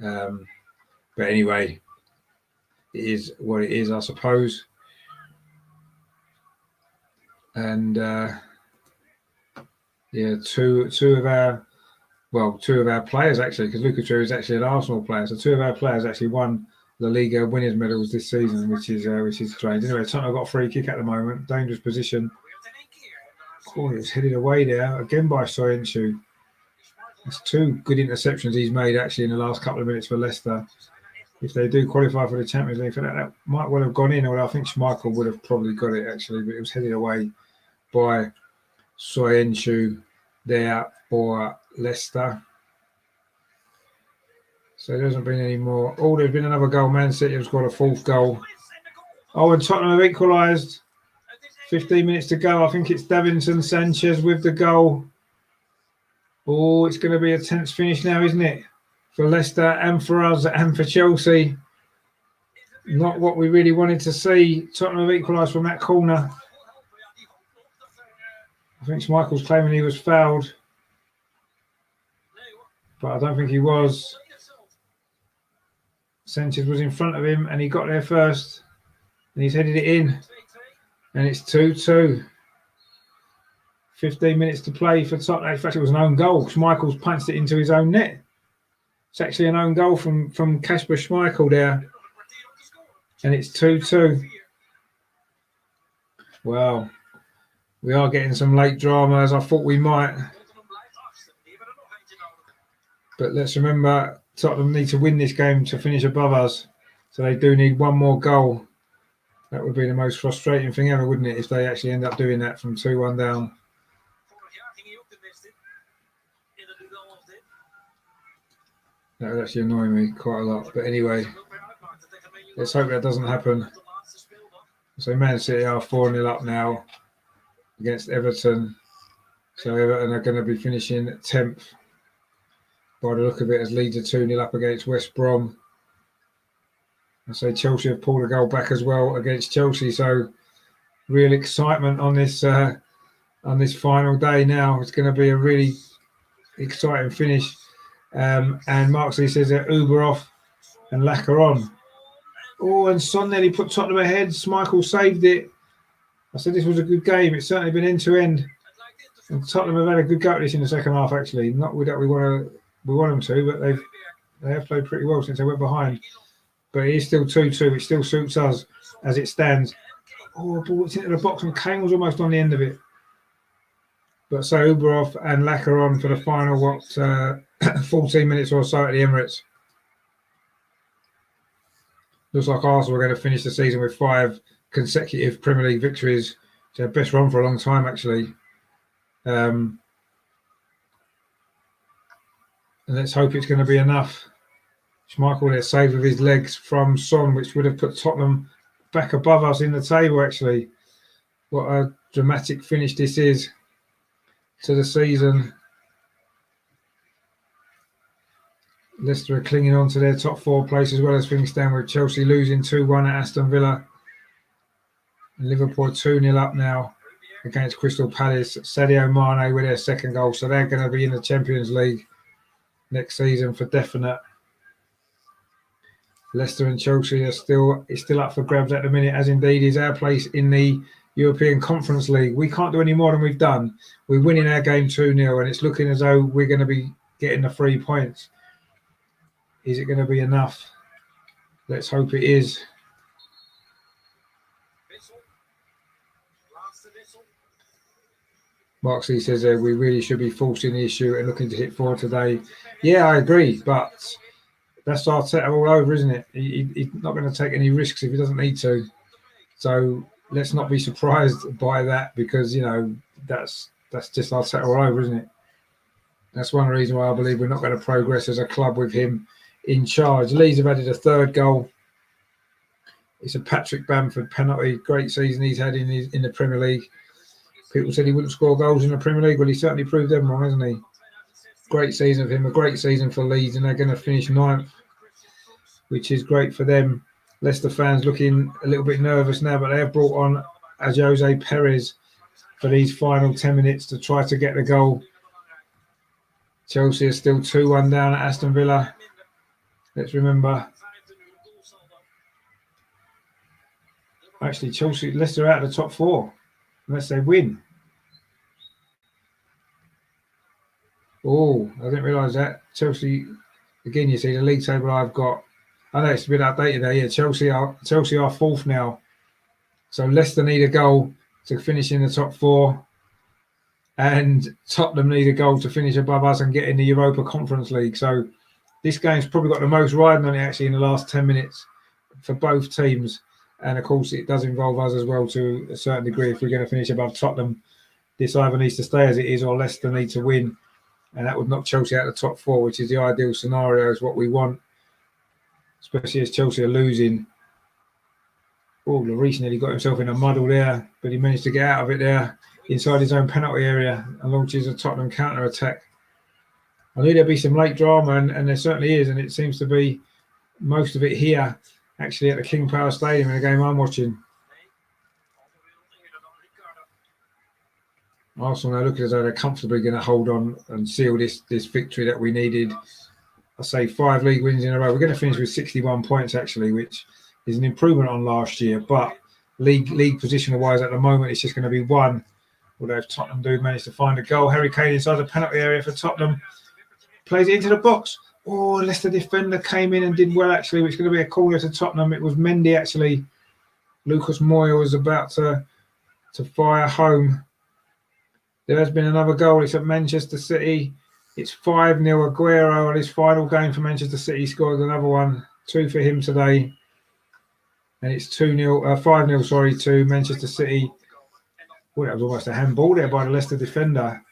But anyway, it is what it is, I suppose. And, two of our players, actually, because Lucas Torreira is actually an Arsenal player. So 2 of our players actually won La Liga winners' medals this season, which is strange. Anyway, Tottenham got a free kick at the moment. Dangerous position. Oh, it's headed away there again by Soyuncu. That's 2 good interceptions he's made actually in the last couple of minutes for Leicester. If they do qualify for the Champions League, that might well have gone in. Although I think Schmeichel would have probably got it actually, but it was headed away by Soyuncu there for Leicester. So there hasn't been any more. Oh, there's been another goal. Man City have scored a 4th goal. Oh, and Tottenham have equalised. 15 minutes to go. I think it's Davinson Sanchez with the goal. Oh, it's going to be a tense finish now, isn't it? For Leicester and for us and for Chelsea. Not what we really wanted to see. Tottenham have equalised from that corner. I think Schmeichel's claiming he was fouled. But I don't think he was. Sanchez was in front of him and he got there first. And he's headed it in. And it's 2-2. 15 minutes to play for Tottenham. In fact, it was an own goal. Schmeichel's punched it into his own net. It's actually an own goal from Kasper Schmeichel there. And it's 2-2. Wow. We are getting some late drama as I thought we might. But let's remember, Tottenham need to win this game to finish above us. So they do need 1 more goal. That would be the most frustrating thing ever, wouldn't it, if they actually end up doing that from 2-1 down. That would actually annoy me quite a lot. But anyway, let's hope that doesn't happen. So Man City are 4-0 up now against Everton. So Everton are going to be finishing 10th. By the look of it, as Leeds are 2-0 up against West Brom. I say Chelsea have pulled a goal back as well against Chelsea. So real excitement on this final day now. It's going to be a really exciting finish. And Marksley says that Uber off and Lacquer on. Oh, and Son nearly put Tottenham ahead. Schmeichel saved it. I said this was a good game. It's certainly been end to end. And Tottenham have had a good go at this in the second half, actually. Not that we want them to, but they have played pretty well since they went behind. but it is still 2-2. It still suits us as it stands. Oh, ball into the box and Kane was almost on the end of it. But so Uberov and Lack are on for the final, 14 minutes or so at the Emirates. Looks like Arsenal are going to finish the season with 5 consecutive Premier League victories. It's their best run for a long time, actually. And let's hope it's going to be enough. Schmeichel there saved with his legs from Son, which would have put Tottenham back above us in the table, actually. What a dramatic finish this is to the season. Leicester are clinging on to their top 4 place as well as things stand, with Chelsea losing 2-1 at Aston Villa. And Liverpool 2-0 up now against Crystal Palace. Sadio Mane with their second goal, so they're going to be in the Champions League next season for definite. Leicester and Chelsea are still up for grabs at the minute, as indeed is our place in the European Conference League. We can't do any more than we've done. We're winning our game 2-0, and it's looking as though we're going to be getting the 3 points. Is it going to be enough? Let's hope it is. Marksy says we really should be forcing the issue and looking to hit 4 today. Yeah, I agree, but that's Arteta all over, isn't it? He's not going to take any risks if he doesn't need to. So let's not be surprised by that, because, you know, that's just Arteta all over, isn't it? That's one reason why I believe we're not going to progress as a club with him in charge. Leeds have added a 3rd goal. It's a Patrick Bamford penalty. Great season he's had in the Premier League. People said he wouldn't score goals in the Premier League. Well, he certainly proved them wrong, hasn't he? Great season for him, a great season for Leeds, and they're going to finish 9th, which is great for them. Leicester fans looking a little bit nervous now, but they have brought on Jose Perez for these final 10 minutes to try to get the goal. Chelsea are still 2-1 down at Aston Villa. Let's remember. Actually, Leicester are out of the top 4 unless they win. Oh, I didn't realise that. Chelsea, again, you see the league table I've got. I know it's a bit updated there. Yeah, Chelsea are 4th now. So Leicester need a goal to finish in the top 4. And Tottenham need a goal to finish above us and get in the Europa Conference League. So this game's probably got the most riding on it, actually, in the last 10 minutes for both teams. And, of course, it does involve us as well to a certain degree. If we're going to finish above Tottenham, this either needs to stay as it is or Leicester need to win. And that would knock Chelsea out of the top 4, which is the ideal scenario, is what we want, especially as Chelsea are losing. Oh, Lloris nearly got himself in a muddle there, but he managed to get out of it there inside his own penalty area and launches a Tottenham counter-attack. I knew there'd be some late drama, and there certainly is, and it seems to be most of it here, actually, at the King Power Stadium in the game I'm watching. Arsenal now looking as though they're comfortably going to hold on and seal this victory that we needed. I say 5 league wins in a row. We're going to finish with 61 points, actually, which is an improvement on last year. But league position-wise at the moment, it's just going to be 1. Although if Tottenham do manage to find a goal, Harry Kane inside the penalty area for Tottenham. Plays it into the box. Oh, Leicester defender came in and did well, actually, which is going to be a corner to Tottenham. It was Mendy, actually. Lucas Moya was about to fire home. There has been another goal. It's at Manchester City. It's 5-0. Aguero on his final game for Manchester City scored another one. 2 for him today. And it's 5-0, to Manchester City. Well, that was almost a handball there by the Leicester defender.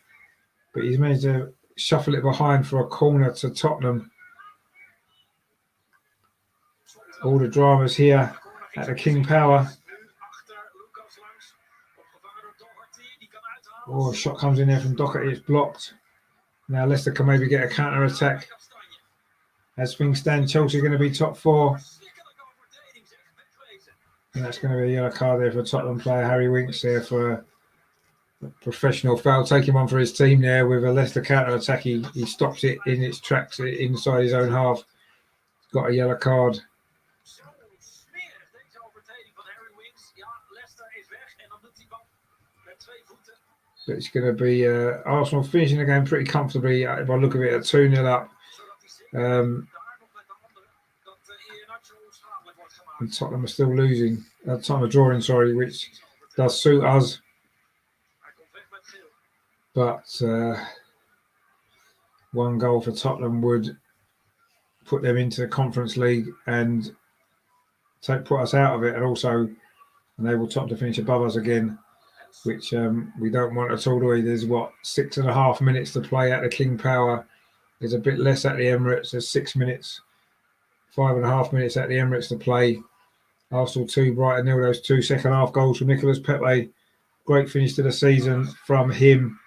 But he's managed to shuffle it behind for a corner to Tottenham. All the dramas here at the King Power. Oh, a shot comes in there from Doherty. It's blocked. Now Leicester can maybe get a counter-attack. As things stand, Chelsea are going to be top 4. And that's going to be a yellow card there for Tottenham player Harry Winks there for a professional foul. Taking one for his team there with a Leicester counter-attack. He stops it in its tracks inside his own half. Got a yellow card. But it's going to be Arsenal finishing the game pretty comfortably. If I look at it at 2-0 up. And Tottenham are still losing. Tottenham are drawing, sorry, which does suit us. But 1 goal for Tottenham would put them into the Conference League and put us out of it, and also enable Tottenham to finish above us again, which we don't want at all. There's 6.5 minutes to play at the King Power. There's a bit less at the Emirates. There's 6 minutes, 5.5 minutes at the Emirates to play. Arsenal 2, Brighton 0. Those 2 second-half goals from Nicolas Pepe. Great finish to the season from him.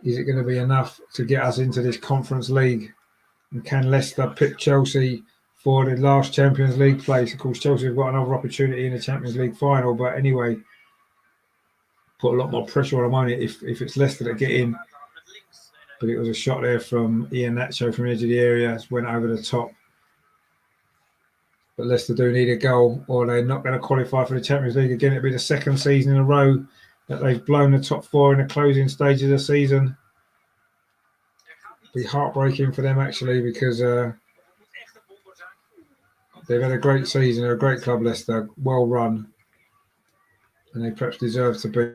Is it going to be enough to get us into this Conference League? And can Leicester pick Chelsea for the last Champions League place? Of course, Chelsea have got another opportunity in the Champions League final. But anyway, put a lot more pressure on them, won't it, if it's Leicester that get in. But it was a shot there from Ian Nacho from the edge of the area. Went over the top. But Leicester do need a goal, or they're not going to qualify for the Champions League again. It'll be the 2nd season in a row that they've blown the top 4 in the closing stage of the season. It'll be heartbreaking for them, actually, because they've had a great season. They're a great club, Leicester, well run. And they perhaps deserve to be.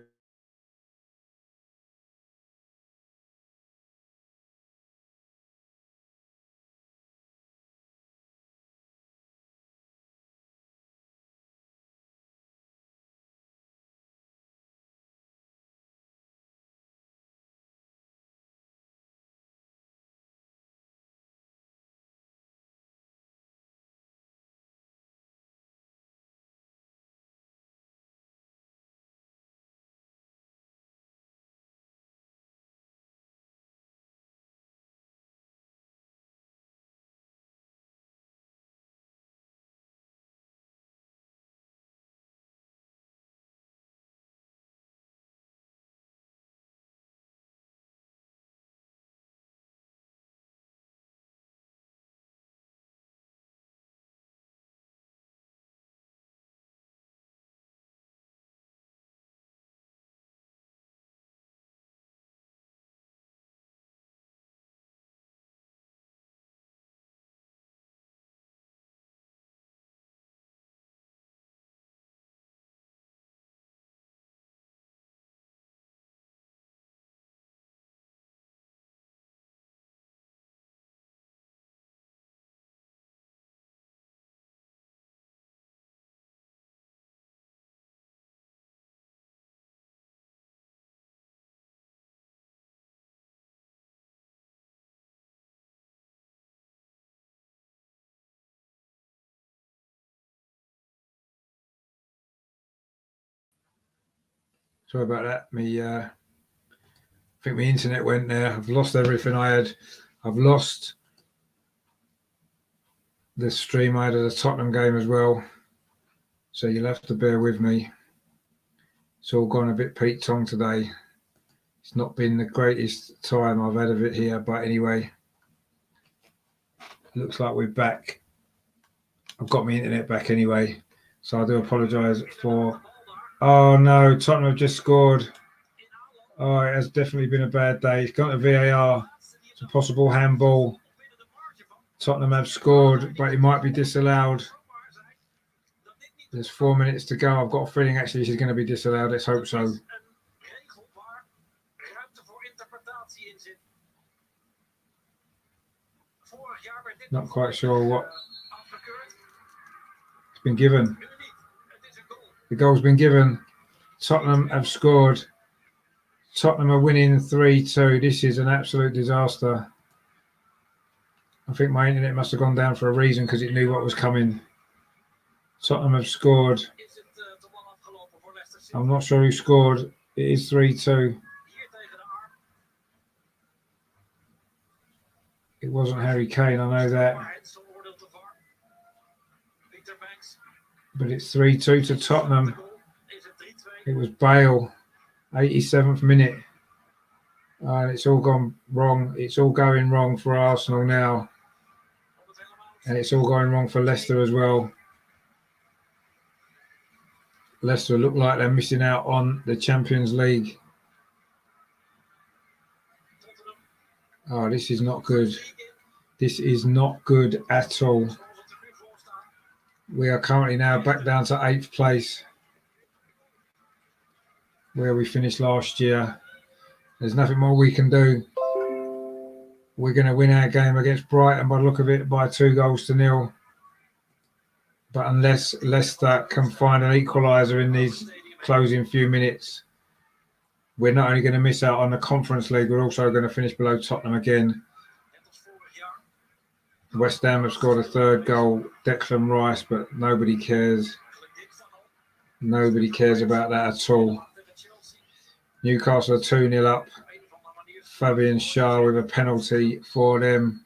Sorry about that. I think my internet went there. I've lost everything I had. I've lost the stream I had of the Tottenham game as well. So you'll have to bear with me. It's all gone a bit Pete Tong today. It's not been the greatest time I've had of it here. But anyway, looks like we're back. I've got my internet back anyway. So I do apologise for... Oh no, Tottenham have just scored. Oh, it has definitely been a bad day. It's gone to VAR. It's a possible handball. Tottenham have scored, but it might be disallowed. There's 4 minutes to go. I've got a feeling actually she's going to be disallowed. Let's hope so. Not quite sure what it's been given. The goal's been given. Tottenham have scored. Tottenham are winning 3-2. This is an absolute disaster. I think my internet must have gone down for a reason because it knew what was coming. Tottenham have scored. I'm not sure who scored. It is 3-2. It wasn't Harry Kane, I know that. But it's 3-2 to Tottenham. It was Bale, 87th minute. And it's all gone wrong. It's all going wrong for Arsenal now. And it's all going wrong for Leicester as well. Leicester look like they're missing out on the Champions League. Oh, this is not good. This is not good at all. We are currently now back down to 8th place, where we finished last year. There's nothing more we can do. We're going to win our game against Brighton by the look of it by 2-0. But unless Leicester can find an equaliser in these closing few minutes, we're not only going to miss out on the Conference League, we're also going to finish below Tottenham again. West Ham have scored a 3rd goal, Declan Rice, but nobody cares. Nobody cares about that at all. Newcastle are 2-0 up. Fabian Schär with a penalty for them.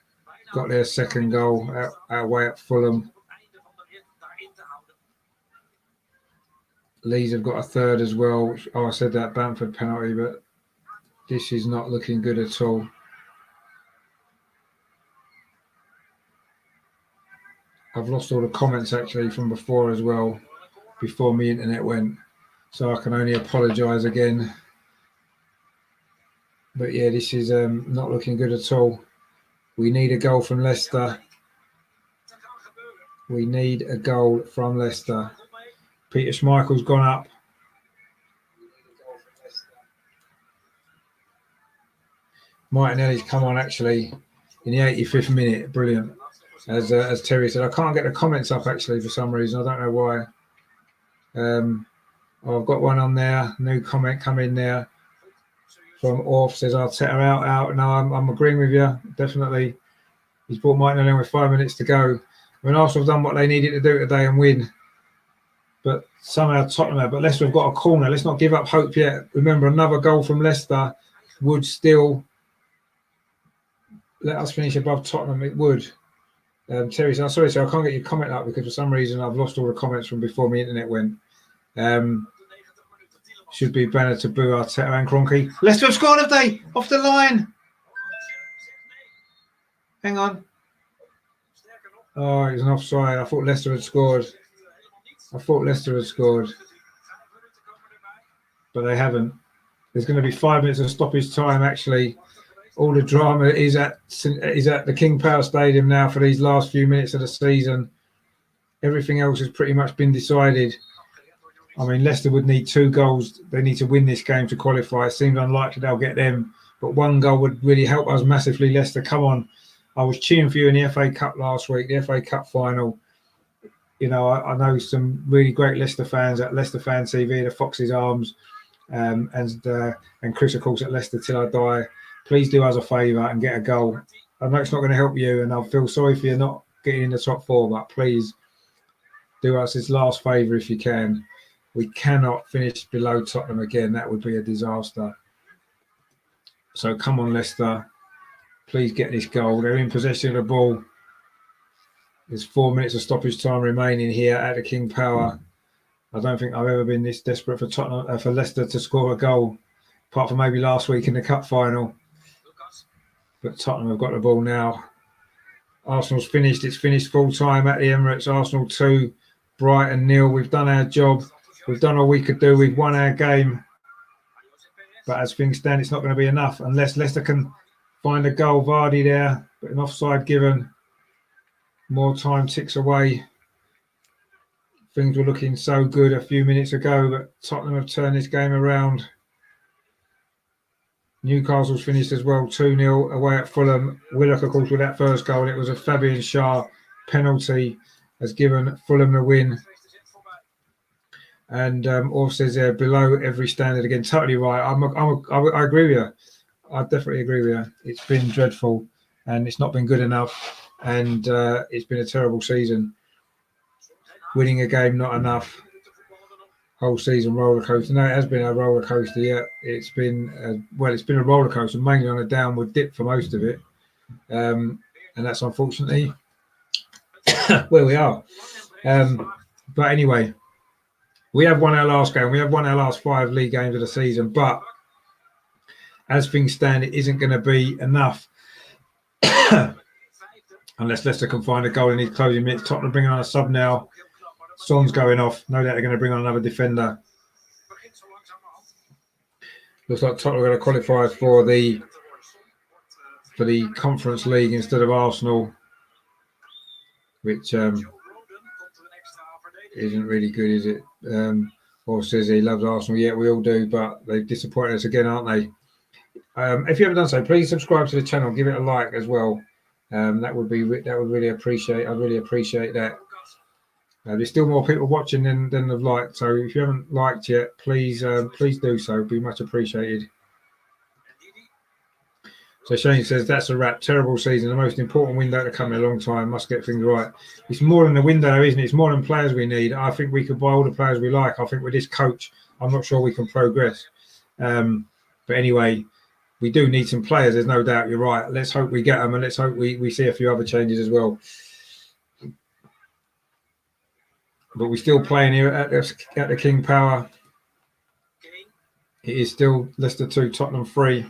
Got their 2nd goal away at Fulham. Leeds have got a 3rd as well. Oh, I said that Bamford penalty, but this is not looking good at all. I've lost all the comments actually from before as well, before my internet went, so I can only apologise again. But yeah, this is not looking good at all. We need a goal from Leicester. We need a goal from Leicester. Peter Schmeichel's gone up. Martinelli's come on actually in the 85th minute. Brilliant. As Terry said, I can't get the comments up actually for some reason. I don't know why. I've got one on there. New comment come in there from Orff, says Arteta out. No, I'm agreeing with you. Definitely. He's brought Martinelli in with 5 minutes to go. I mean, Arsenal have done what they needed to do today and win. But somehow Tottenham have. But Leicester have got a corner. Let's not give up hope yet. Remember, another goal from Leicester would still let us finish above Tottenham. It would. Terry said, sorry, sir, I can't get your comment up because for some reason I've lost all the comments from before my internet went. Should be banner to boo Arteta and Kroenke. Leicester have scored, have they? Off the line. Hang on. Oh, it was an offside. I thought Leicester had scored. But they haven't. There's going to be 5 minutes of stoppage time actually. All the drama is at the King Power Stadium now for these last few minutes of the season. Everything else has pretty much been decided. I mean, Leicester would need 2 goals. They need to win this game to qualify. It seems unlikely they'll get them, but 1 goal would really help us massively. Leicester, come on. I was cheering for you in the FA Cup last week, the FA Cup final. You know, I know some really great Leicester fans at Leicester Fan TV, the Fox's Arms, and Chris, of course, at Leicester Till I Die. Please do us a favour and get a goal. I know it's not going to help you, and I feel sorry for you not getting in the top 4, but please do us this last favour if you can. We cannot finish below Tottenham again. That would be a disaster. So come on, Leicester. Please get this goal. They're in possession of the ball. There's 4 minutes of stoppage time remaining here at the King Power. I don't think I've ever been this desperate for Tottenham, for Leicester to score a goal, apart from maybe last week in the cup final. But Tottenham have got the ball now. Arsenal's finished. It's finished full time at the Emirates. Arsenal 2, Brighton 0. We've done our job. We've done all we could do. We've won our game. But as things stand, it's not going to be enough unless Leicester can find a goal. Vardy there, but an offside given. More time ticks away. Things were looking so good a few minutes ago, but Tottenham have turned this game around. Newcastle's finished as well, 2-0 away at Fulham. Willock, of course, with that first goal. It was a Fabian Schär penalty, has given Fulham the win. And Orff says they're below every standard again. Totally right. I agree with you. I definitely agree with you. It's been dreadful, and it's not been good enough, and it's been a terrible season. Winning a game, not enough. Whole season roller coaster. No, it has been a roller coaster. Yeah, it's been it's been a roller coaster, mainly on a downward dip for most of it, and that's unfortunately where we are. But anyway, we have won our last game. We have won our last 5 league games of the season, but as things stand, it isn't going to be enough unless Leicester can find a goal in these closing minutes. Tottenham bringing on a sub now. Son's going off. No doubt they're going to bring on another defender. Looks like Tottenham are going to qualify for the Conference League instead of Arsenal, which isn't really good, is it? Or says he loves Arsenal. Yeah, we all do, but they've disappointed us again, aren't they? If you haven't done so, please subscribe to the channel. Give it a like as well. That would really appreciate. I'd really appreciate that. There's still more people watching than have liked. So if you haven't liked yet, please do so. It'd be much appreciated. So Shane says that's a wrap. Terrible season. The most important window to come in a long time. Must get things right. It's more than the window, isn't it? It's more than players we need. I think we could buy all the players we like. I think with this coach, I'm not sure we can progress. But anyway, we do need some players. There's no doubt. You're right. Let's hope we get them, and let's hope we see a few other changes as well. But we're still playing here at the King Power. It is still Leicester 2, Tottenham 3.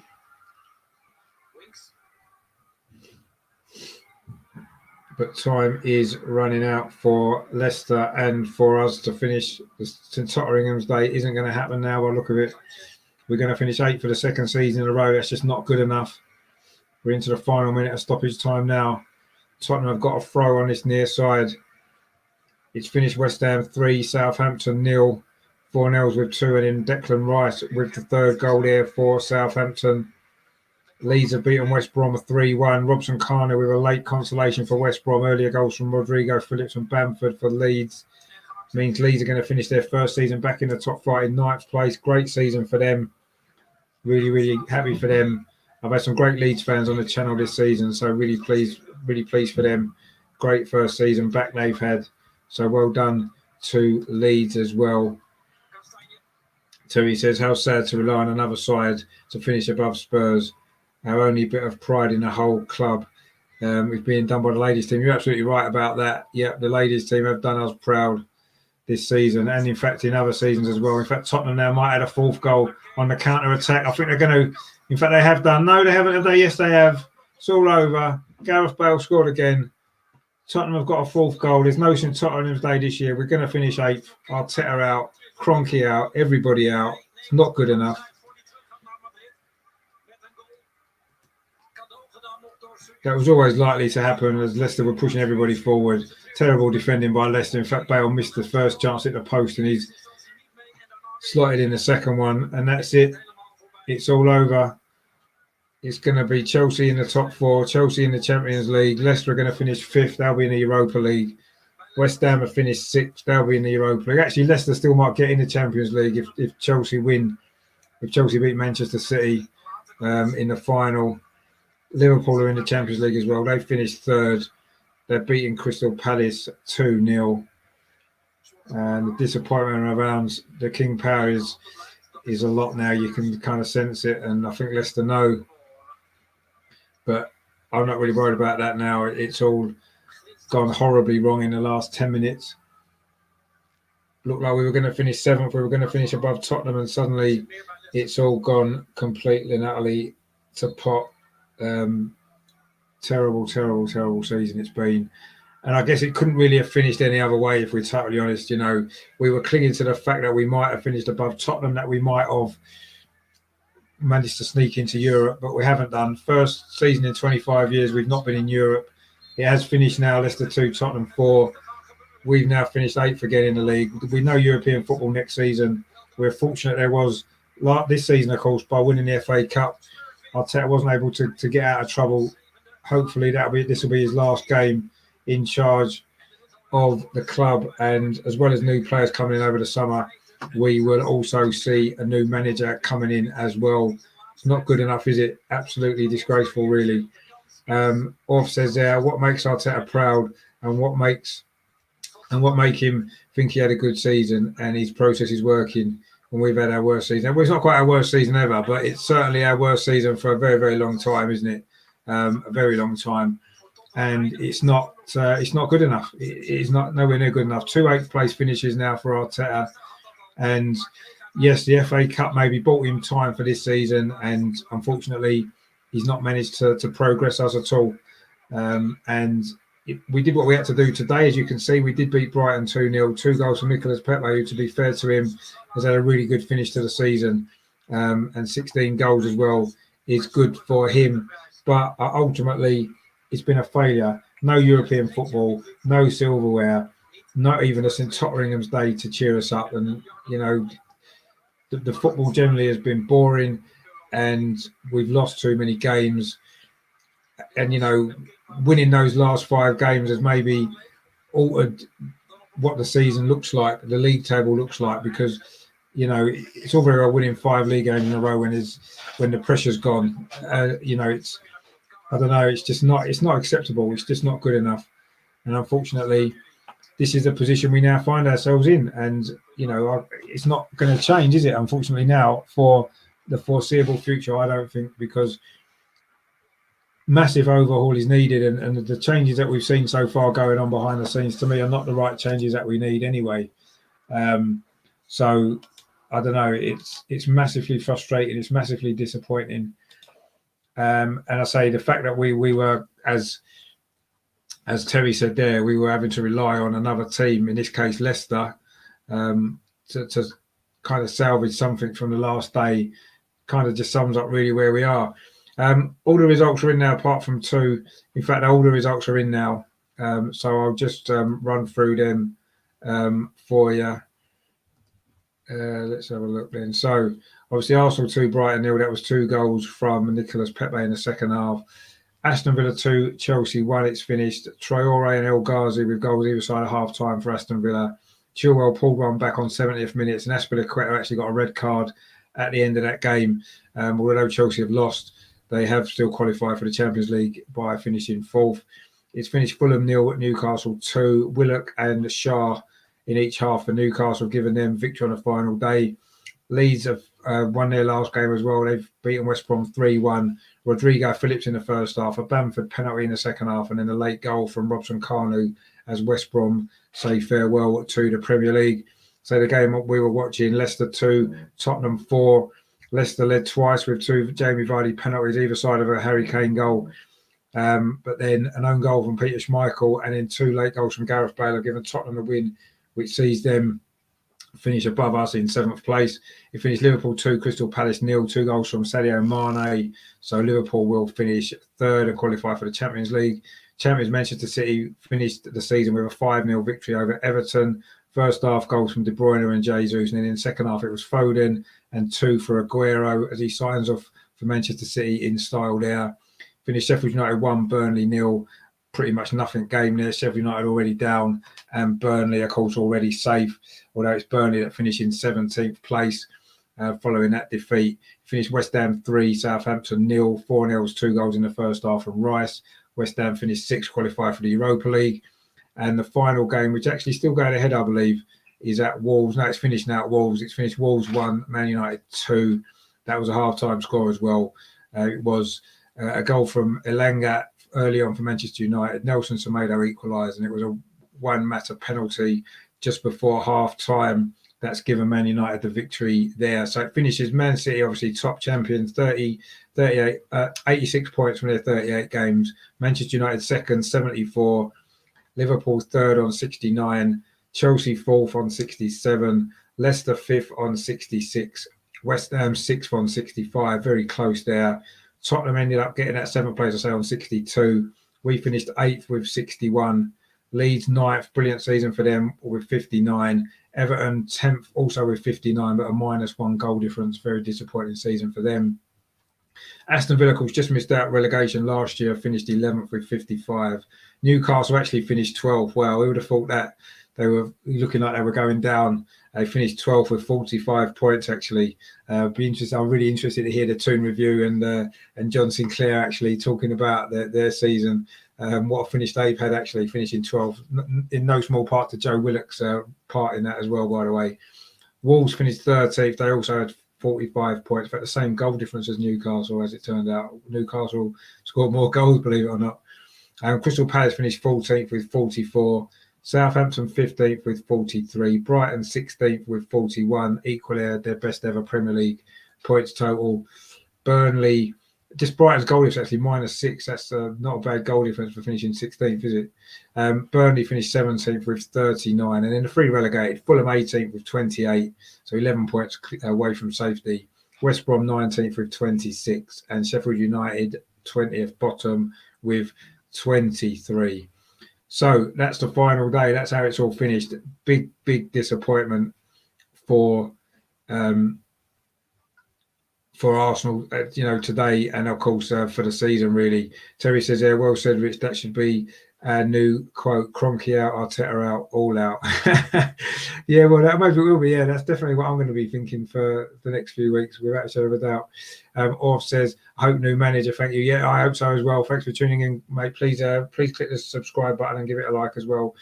But time is running out for Leicester and for us to finish. St Totteringham's Day isn't going to happen now by the look of it. We're going to finish 8th for the second season in a row. That's just not good enough. We're into the final minute of stoppage time now. Tottenham have got a throw on this near side. It's finished West Ham 3, Southampton 0. 4-0 with 2, and then Declan Rice with the third goal there for Southampton. Leeds have beaten West Brom 3-1. Robson Kanu with a late consolation for West Brom. Earlier goals from Rodrigo Phillips and Bamford for Leeds. Means Leeds are going to finish their first season back in the top flight in 9th place. Great season for them. Really, really happy for them. I've had some great Leeds fans on the channel this season, so really pleased for them. Great first season back they've had. So well done to Leeds as well. Terry says, how sad to rely on another side to finish above Spurs. Our only bit of pride in the whole club is being done by the ladies team. You're absolutely right about that. Yep, the ladies team have done us proud this season, and in fact in other seasons as well. In fact, Tottenham now might add a 4th goal on the counter-attack. I think they're going to, in fact they have done. No, they haven't, have they? Yes, they have. It's all over. Gareth Bale scored again. Tottenham have got a 4th goal. There's no St Tottenham's Day this year. We're going to finish 8th. Arteta out, Kroenke out, everybody out. It's not good enough. That was always likely to happen as Leicester were pushing everybody forward. Terrible defending by Leicester. In fact, Bale missed the first chance at the post and he's slotted in the second one. And that's it. It's all over. It's going to be Chelsea in the top 4, Chelsea in the Champions League. Leicester are going to finish 5th. They'll be in the Europa League. West Ham have finished 6th. They'll be in the Europa League. Actually, Leicester still might get in the Champions League if Chelsea win. If Chelsea beat Manchester City in the final. Liverpool are in the Champions League as well. They finished 3rd. They're beating Crystal Palace 2-0. And the disappointment around the King Power is a lot now. You can kind of sense it. And I think Leicester know. But I'm not really worried about that now. It's all gone horribly wrong in the last 10 minutes. Looked like we were going to finish 7th. We were going to finish above Tottenham. And suddenly it's all gone completely and utterly to pot. Terrible season it's been, and I guess it couldn't really have finished any other way if we're totally honest. You know, we were clinging to the fact that we might have finished above Tottenham, that we might have managed to sneak into Europe, but we haven't done. First season in 25 years we've not been in Europe. It has finished now. Leicester 2, Tottenham 4. We've now finished 8th again in the league. We know European football next season. We're fortunate there was, like this season of course, by winning the FA Cup, Arteta wasn't able to get out of trouble. Hopefully this will be his last game in charge of the club, and as well as new players coming in over the summer, we will also see a new manager coming in as well. It's not good enough, is it? Absolutely disgraceful, really. Orf says there, what makes Arteta proud and what make him think he had a good season and his process is working. And we've had our worst season. Well, it's not quite our worst season ever, but it's certainly our worst season for a very, very long time, isn't it? A very long time, and it's not good enough. It is not nowhere near good enough. 2 8th place finishes now for Arteta, and yes, the FA Cup maybe bought him time for this season, and unfortunately, he's not managed to progress us at all. We did what we had to do today. As you can see, we did beat Brighton 2-0. 2 goals from Nicolas Pepe, who, to be fair to him, has had a really good finish to the season. And 16 goals as well is good for him. But ultimately, it's been a failure. No European football, no silverware. not even a St Totteringham's Day to cheer us up. And, you know, the football generally has been boring and we've lost too many games. And, you know, winning those last 5 games has maybe altered what the season looks like, the league table looks like, because, you know, it's all very well winning 5 league games in a row when the pressure's gone. You know, I don't know, it's not acceptable. It's just not good enough. And unfortunately, this is the position we now find ourselves in. And, you know, it's not going to change, is it? Unfortunately, now for the foreseeable future, I don't think, because massive overhaul is needed. And the changes that we've seen so far going on behind the scenes, to me, are not the right changes that we need anyway. So I don't know. It's massively frustrating. It's massively disappointing. And I say the fact that we were, as Terry said there, we were having to rely on another team, in this case Leicester, to kind of salvage something from the last day, kind of just sums up really where we are. All the results are in now apart from 2. In fact, all the results are in now. So I'll just run through them for you. Let's have a look then. So obviously Arsenal 2, Brighton 0. That was 2 goals from Nicolas Pepe in the second half. Aston Villa 2, Chelsea 1. It's finished. Traore and El Ghazi with goals either side of half time for Aston Villa. Chilwell pulled one back on 70th minutes, and Azpilicueta actually got a red card at the end of that game. Although Chelsea have lost, they have still qualified for the Champions League by finishing 4th. It's finished Fulham 0, Newcastle 2. Willock and Shah in each half for Newcastle, giving them victory on the final day. Leeds have won their last game as well. They've beaten West Brom 3-1. Rodrigo Phillips in the first half, a Bamford penalty in the second half, and then a late goal from Robson Kanu as West Brom say farewell to the Premier League. So the game we were watching, Leicester 2, Tottenham 4. Leicester led twice with 2 Jamie Vardy penalties either side of a Harry Kane goal. But then an own goal from Peter Schmeichel and then 2 late goals from Gareth Bale have given Tottenham the win, which sees them finish above us in 7th place. It finished Liverpool 2, Crystal Palace 0, 2 goals from Sadio Mane. So Liverpool will finish 3rd and qualify for the Champions League. Champions Manchester City finished the season with a 5-0 victory over Everton. First half goals from De Bruyne and Jesus, and then in the second half it was Foden and 2 for Aguero as he signs off for Manchester City in style there. Finished Sheffield United 1, Burnley 0. Pretty much nothing game there. Sheffield United already down and Burnley, of course, already safe, although it's Burnley that finished in 17th place following that defeat. Finished West Ham 3, Southampton 0, 4-0, 2 goals in the first half from Rice. West Ham finished 6th, qualified for the Europa League. And the final game, which actually still going ahead, I believe, is at Wolves. No, it's finished now at Wolves. It's finished Wolves 1, Man United 2. That was a half-time score as well. It was a goal from Elanga early on for Manchester United. Nelson Semedo equalised, and it was a one-matter penalty just before half-time that's given Man United the victory there. So it finishes Man City, obviously top champions, 86 points from their 38 games. Manchester United second, 74. Liverpool third on 69. Chelsea fourth on 67. Leicester fifth on 66. West Ham sixth on 65. Very close there. Tottenham ended up getting that 7th place, I say, on 62. We finished 8th with 61. Leeds 9th, brilliant season for them with 59. Everton 10th, also with 59, but a -1 goal difference. Very disappointing season for them. Aston Villa, of course, just missed out relegation last year, finished 11th with 55. Newcastle actually finished 12th. Well, we would have thought that they were looking like they were going down. They finished 12th with 45 points, actually. Be interested. I'm really interested to hear the Toon review and John Sinclair actually talking about their season. What a finish they've had, actually, finishing 12th. In no small part to Joe Willock's part in that as well, by the way. Wolves finished 13th. They also had 45 points. In fact, the same goal difference as Newcastle, as it turned out. Newcastle scored more goals, believe it or not. Crystal Palace finished 14th with 44. Southampton 15th with 43. Brighton 16th with 41. Equally their best ever Premier League points total. Burnley, just Brighton's goal difference actually -6. That's not a bad goal difference for finishing 16th, is it? Burnley finished 17th with 39. And then the 3 relegated. Fulham 18th with 28. So 11 points away from safety. West Brom 19th with 26. And Sheffield United 20th bottom with 23. So that's the final day. That's how it's all finished. Big disappointment for Arsenal, today, and of course for the season. Really, Terry says there. Well said, Rich. That should be a new quote: "Kroenke out, Arteta out, all out." Yeah, well, that maybe will be. Yeah, that's definitely what I'm going to be thinking for the next few weeks, without a shadow of a doubt. Orf says, "I hope new manager." Thank you. Yeah, I hope so as well. Thanks for tuning in, mate. Please click the subscribe button and give it a like as well.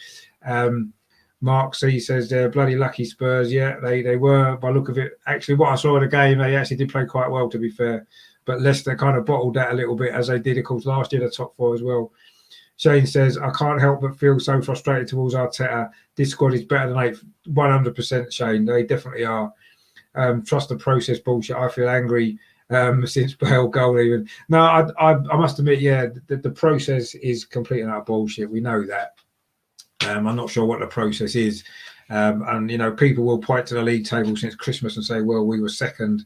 Mark C says they're bloody lucky Spurs. Yeah, they were, by look of it. Actually, what I saw of the game, they actually did play quite well, to be fair. But Leicester kind of bottled that a little bit, as they did, of course, last year, the top four as well. Shane says, I can't help but feel so frustrated towards Arteta. This squad is better than 100%, Shane. They definitely are. Trust the process bullshit. I feel angry since Bale goal even. No, I must admit, yeah, the process is complete and utter bullshit. We know that. I'm not sure what the process is. And, people will point to the league table since Christmas and say, well, we were second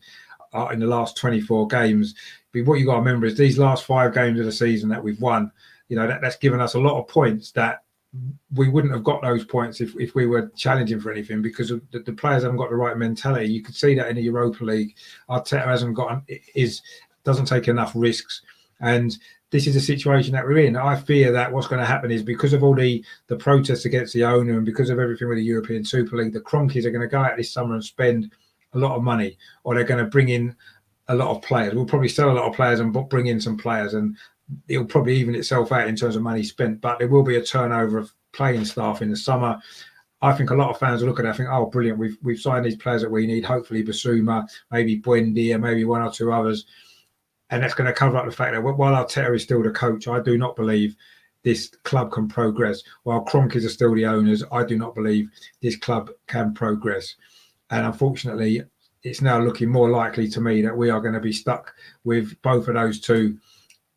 in the last 24 games. But what you got to remember is these last 5 games of the season that we've won, that's given us a lot of points that we wouldn't have got those points if we were challenging for anything, because the players haven't got the right mentality. You could see that in the Europa League. Arteta doesn't take enough risks. And this is a situation that we're in. I fear that what's going to happen is, because of all the protests against the owner and because of everything with the European Super League, the Kroenkes are going to go out this summer and spend a lot of money, or they're going to bring in a lot of players. We'll probably sell a lot of players and bring in some players, and it'll probably even itself out in terms of money spent. But there will be a turnover of playing staff in the summer. I think a lot of fans will look at that and think, oh, brilliant, we've signed these players that we need. Hopefully Basuma, maybe Buendia, maybe one or two others. And that's going to cover up the fact that while Arteta is still the coach, I do not believe this club can progress. While Kroenkes are still the owners, I do not believe this club can progress. And unfortunately, it's now looking more likely to me that we are going to be stuck with both of those two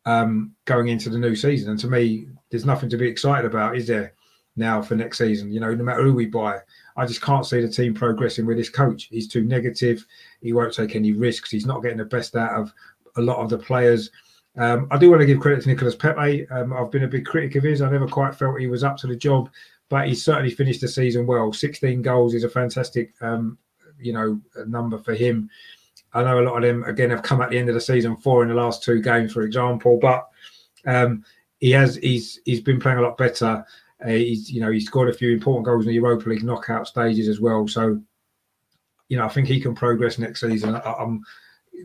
going into the new season. And to me, there's nothing to be excited about, is there, now for next season? No matter who we buy, I just can't see the team progressing with this coach. He's too negative. He won't take any risks. He's not getting the best out of a lot of the players. I do want to give credit to Nicolas Pepe. I've been a big critic of his. I never quite felt he was up to the job, but he certainly finished the season well. 16 goals is a fantastic, number for him. I know a lot of them, again, have come at the end of the season, 4 in the last 2 games, for example. But he's been playing a lot better. He's scored a few important goals in the Europa League knockout stages as well. So, I think he can progress next season. I'm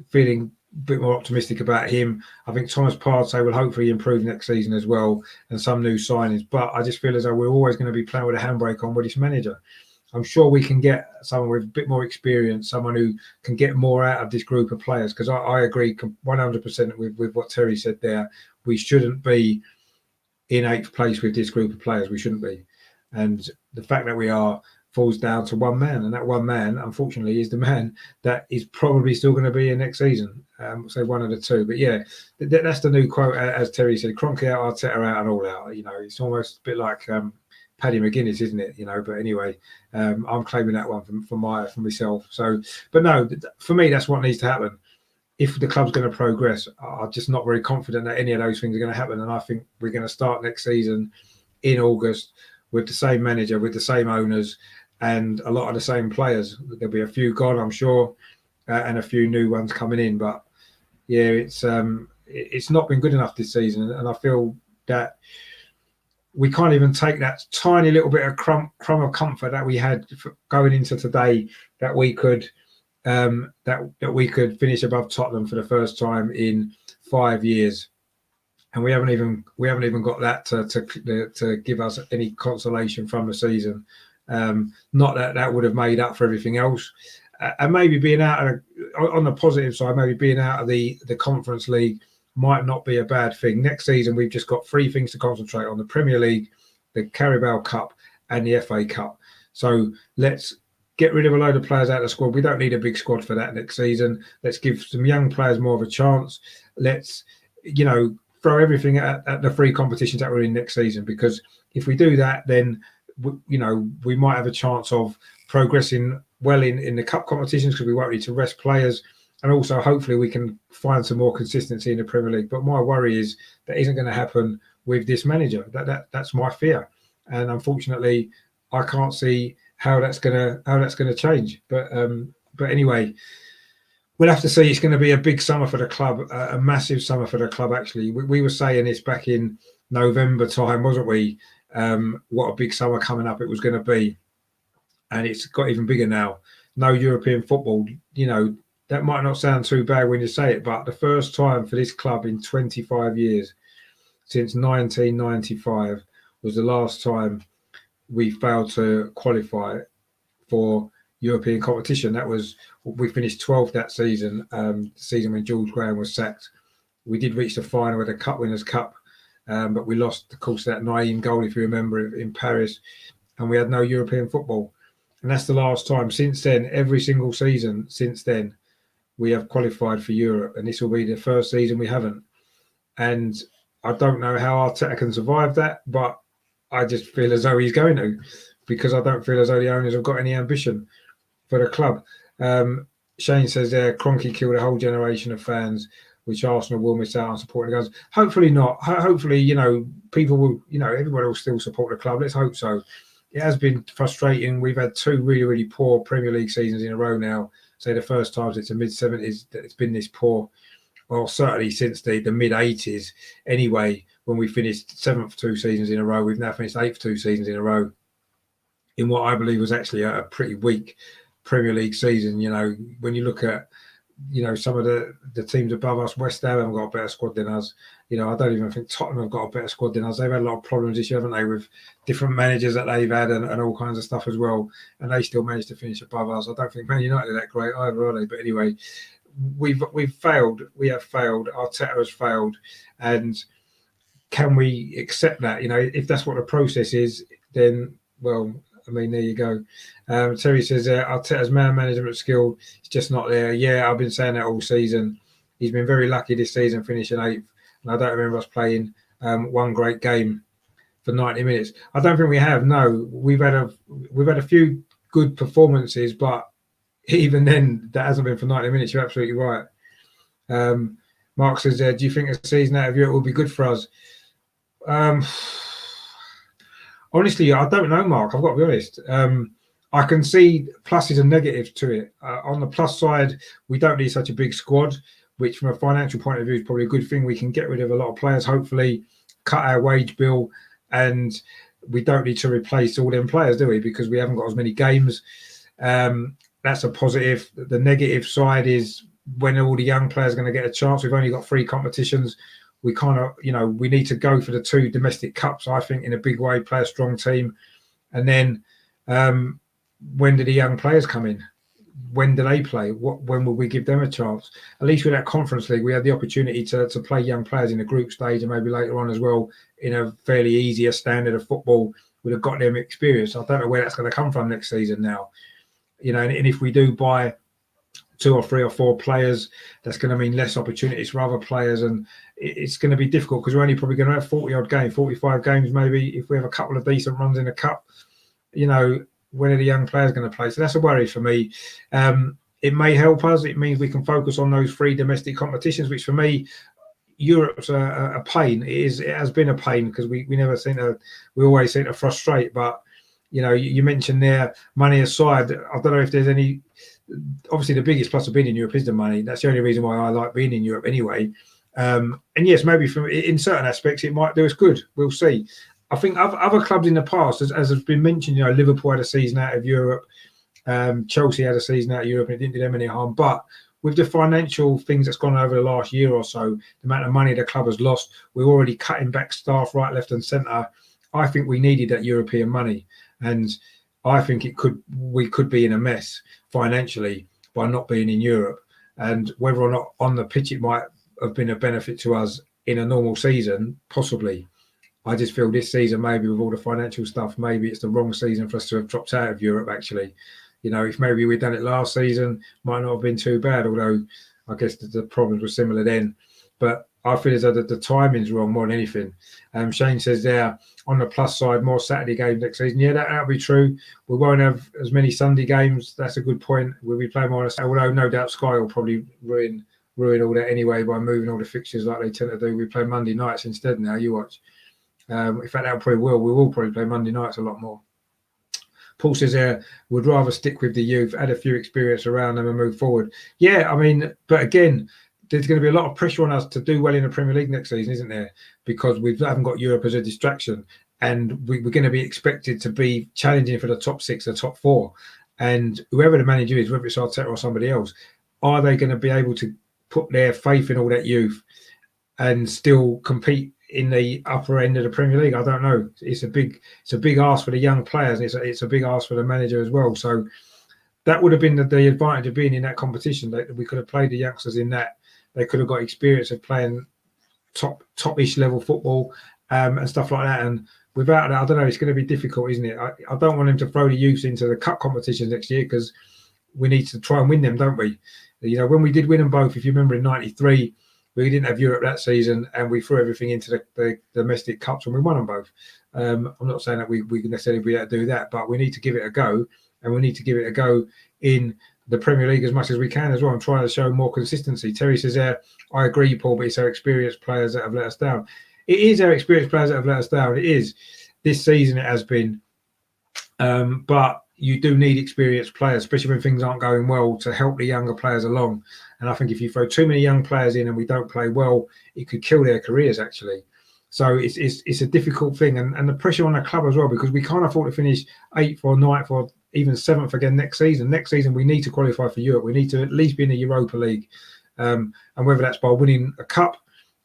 feeling a bit more optimistic about him. I think Thomas Partey will hopefully improve next season as well, and some new signings. But I just feel as though we're always going to be playing with a handbrake on with this manager. I'm sure we can get someone with a bit more experience, someone who can get more out of this group of players, because I agree 100% with what Terry said there. We shouldn't be in 8th place with this group of players. We shouldn't be. And the fact that we are falls down to one man, and that one man, unfortunately, is the man that is probably still going to be in next season. So one of the two. But yeah, that's the new quote, as Terry said: Kroenke out, Arteta out, and all out. It's almost a bit like Paddy McGuinness, isn't it? But anyway, I'm claiming that one for myself. So, but no, for me, that's what needs to happen. If the club's going to progress, I'm just not very confident that any of those things are going to happen. And I think we're going to start next season in August with the same manager, with the same owners, and a lot of the same players. There'll be a few gone, I'm sure, and a few new ones coming in. But yeah, it's not been good enough this season, and I feel that we can't even take that tiny little bit of crumb of comfort that we had going into today, that we could that we could finish above Tottenham for the first time in 5 years. And we haven't even got that to give us any consolation from the season. Not that would have made up for everything else, and maybe being out on the positive side, maybe being out of the Conference League might not be a bad thing. Next season, we've just got 3 things to concentrate on: the Premier League, the Carabao Cup, and the FA Cup. So let's get rid of a load of players out of the squad. We don't need a big squad for that next season. Let's give some young players more of a chance. Let's throw everything at the 3 competitions that we're in next season, because if we do that, then we might have a chance of progressing well in the cup competitions, because we won't need to rest players, and also hopefully we can find some more consistency in the Premier League. But my worry is that isn't going to happen with this manager. That's my fear. and unfortunately, I can't see how that's gonna change. But anyway, we'll have to see. It's going to be a big summer for the club, a massive summer for the club. Actually, we were saying this back in November time, wasn't we? What a big summer coming up it was going to be, and it's got even bigger now. No European football. That might not sound too bad when you say it, but the first time for this club in 25 years, since 1995, was the last time we failed to qualify for European competition. That was, we finished 12th that season, the season when George Graham was sacked. We did reach the final of the Cup Winners' Cup, but we lost, of course, that Naeem goal, if you remember, in Paris, and we had no European football. And that's the last time. Since then, every single season since then, we have qualified for Europe, and this will be the first season we haven't. And I don't know how Arteta can survive that, but I just feel as though he's going to, because I don't feel as though the owners have got any ambition for the club. Shane says there, Kroenke killed a whole generation of fans, which Arsenal will miss out on supporting the guns. Hopefully not. Hopefully, people will, everybody will still support the club. Let's hope so. It has been frustrating. We've had two really, really poor Premier League seasons in a row now. Say the first time since the mid-70s that it's been this poor. Well, certainly since the mid-80s. Anyway, when we finished 7th 2 seasons in a row, we've now finished 8th 2 seasons in a row in what I believe was actually a pretty weak Premier League season. When you look at, some of the teams above us, West Ham haven't got a better squad than us. I don't even think Tottenham have got a better squad than us. They've had a lot of problems this year, haven't they, with different managers that they've had and all kinds of stuff as well. And they still managed to finish above us. I don't think Man United are that great either, are they? But anyway, we've failed. We have failed. Arteta has failed. And can we accept that? If that's what the process is, then, well, there you go. Terry says Arteta's man management skill is just not there. Yeah, I've been saying that all season. He's been very lucky this season, finishing 8th. And I don't remember us playing one great game for 90 minutes. I don't think we have. No, we've had a few good performances, but even then, that hasn't been for 90 minutes. You're absolutely right. Mark says, do you think a season out of Europe will be good for us? Honestly, I don't know, Mark. I've got to be honest. I can see pluses and negatives to it. On the plus side, we don't need such a big squad, which from a financial point of view is probably a good thing. We can get rid of a lot of players, hopefully cut our wage bill, and we don't need to replace all them players, do we? Because we haven't got as many games. That's a positive. The negative side is when all the young players are going to get a chance. We've only got 3 competitions. We kind of, we need to go for the 2 domestic cups, I think, in a big way, play a strong team. And then when do the young players come in? When do they play? When will we give them a chance? At least with that Conference League, we had the opportunity to play young players in the group stage and maybe later on as well in a fairly easier standard of football. We'd have got them experience. I don't know where that's going to come from next season now. And if we do buy 2 or 3 or 4 players, that's going to mean less opportunities for other players, and it's going to be difficult because we're only probably going to have 40 odd games, 45 games maybe, if we have a couple of decent runs in the cup. When are the young players going to play? So that's a worry for me. It may help us. It means we can focus on those 3 domestic competitions, which for me, Europe's a pain. It has been a pain because we always seem to frustrate. But you mentioned there, money aside, I don't know if there's any. Obviously, the biggest plus of being in Europe is the money. That's the only reason why I like being in Europe anyway. And yes, maybe in certain aspects, it might do us good. We'll see. I think other clubs in the past, as has been mentioned, Liverpool had a season out of Europe. Chelsea had a season out of Europe, and it didn't do them any harm. But with the financial things that's gone over the last year or so, the amount of money the club has lost, we're already cutting back staff right, left and centre. I think we needed that European money. And I think we could be in a mess financially by not being in Europe. And whether or not on the pitch it might have been a benefit to us in a normal season, possibly. I just feel this season, maybe with all the financial stuff, maybe it's the wrong season for us to have dropped out of Europe, actually. If maybe we'd done it last season, might not have been too bad, although I guess the problems were similar then. But I feel as though the timing's wrong more than anything. Shane says there, on the plus side, more Saturday games next season. Yeah, that'll be true. We won't have as many Sunday games. That's a good point. We'll be playing more on a Saturday, although no doubt Sky will probably ruin all that anyway by moving all the fixtures like they tend to do. We play Monday nights instead now, you watch. In fact, that probably will. We will probably play Monday nights a lot more. Paul says would rather stick with the youth, add a few experience around them and move forward. Yeah, I mean, but again, there's going to be a lot of pressure on us to do well in the Premier League next season, isn't there? Because we haven't got Europe as a distraction, and we're going to be expected to be challenging for the top 6, the top 4. And whoever the manager is, whether it's Arteta or somebody else, are they going to be able to put their faith in all that youth and still compete in the upper end of the Premier League? I don't know. It's a big ask for the young players. It's a big ask for the manager as well. So that would have been the advantage of being in that competition. That we could have played the youngsters in that. They could have got experience of playing top-ish level football and stuff like that. And without that, I don't know. It's going to be difficult, isn't it? I don't want him to throw the youth into the cup competitions next year because we need to try and win them, don't we? You know, when we did win them both, if you remember in '93. We didn't have Europe that season, and we threw everything into the domestic cups, and we won them both. I'm not saying that we can necessarily be able to do that, but we need to give it a go, and we need to give it a go in the Premier League as much as we can as well, and try to show more consistency. Terry says I agree, Paul, but it's our experienced players that have let us down. It is our experienced players that have let us down. It is. This season it has been. But you do need experienced players, especially when things aren't going well, to help the younger players along. And I think if you throw too many young players in and we don't play well, it could kill their careers, actually. So it's a difficult thing. And the pressure on the club as well, because we can't afford to finish 8th or 9th or even 7th again next season. Next season, we need to qualify for Europe. We need to at least be in the Europa League. And whether that's by winning a cup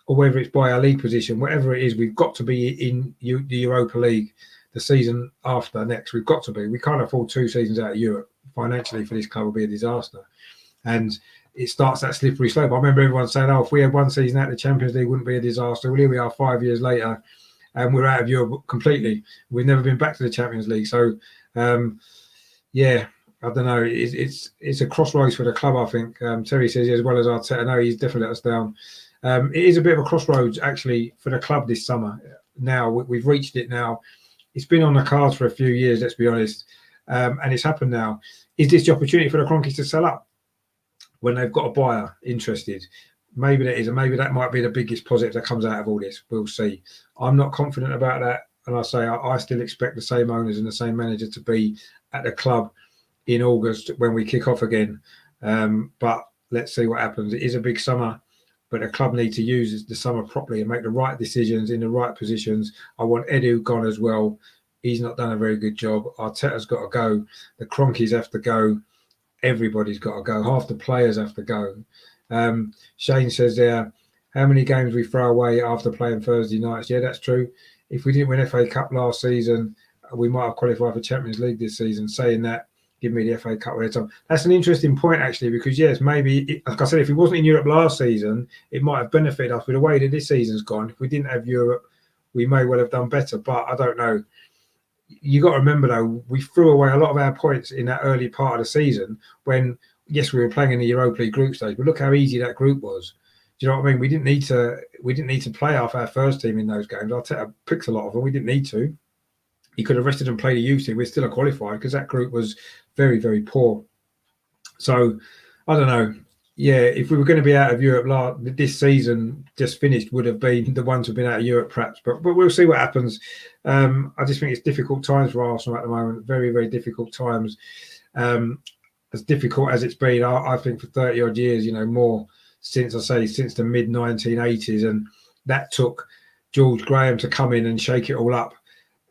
or whether it's by our league position, whatever it is, we've got to be in the Europa League the season after next. We've got to be. We can't afford 2 seasons out of Europe. Financially, for this club, will be a disaster. And it starts that slippery slope. I remember everyone saying, if we had 1 season out of the Champions League, wouldn't be a disaster. Well, here we are 5 years later, and we're out of Europe completely. We've never been back to the Champions League. So, yeah, I don't know. It's a crossroads for the club, I think. Terry says, as well as Arteta, no, he's definitely let us down. It is a bit of a crossroads, actually, for the club this summer. Now, we've reached it now. It's been on the cards for a few years, let's be honest, and it's happened now. Is this the opportunity for the Cronkies to sell up when they've got a buyer interested? Maybe that is, and maybe that might be the biggest positive that comes out of all this. We'll see. I'm not confident about that, and I say I still expect the same owners and the same manager to be at the club in August when we kick off again. But let's see what happens. It is a big summer, but the club need to use the summer properly and make the right decisions in the right positions. I want Edu gone as well. He's not done a very good job. Arteta's got to go. The Cronkies have to go. Everybody's got to go. Half the players have to go. Shane says there, how many games we throw away after playing Thursday nights? Yeah, that's true. If we didn't win FA Cup last season, we might have qualified for Champions League this season. Saying that, give me the FA Cup at a time. That's an interesting point, actually, because, yes, maybe, like I said, if we wasn't in Europe last season, it might have benefited us with the way that this season's gone. If we didn't have Europe, we may well have done better, but I don't know. You got to remember, though, we threw away a lot of our points in that early part of the season when, yes, we were playing in the Europa League group stage, but look how easy that group was. Do you know what I mean? We didn't need to play off our first team in those games. Arteta picked a lot of them. We didn't need to. He could have rested and played a youth team. We're still a qualified because that group was very, very poor. So, I don't know. Yeah, if we were going to be out of Europe this season, just finished, would have been the ones who've been out of Europe, perhaps. But we'll see what happens. I just think it's difficult times for Arsenal at the moment. Very, very difficult times. As difficult as it's been, I think, for 30 odd years, more since the mid 1980s. And that took George Graham to come in and shake it all up.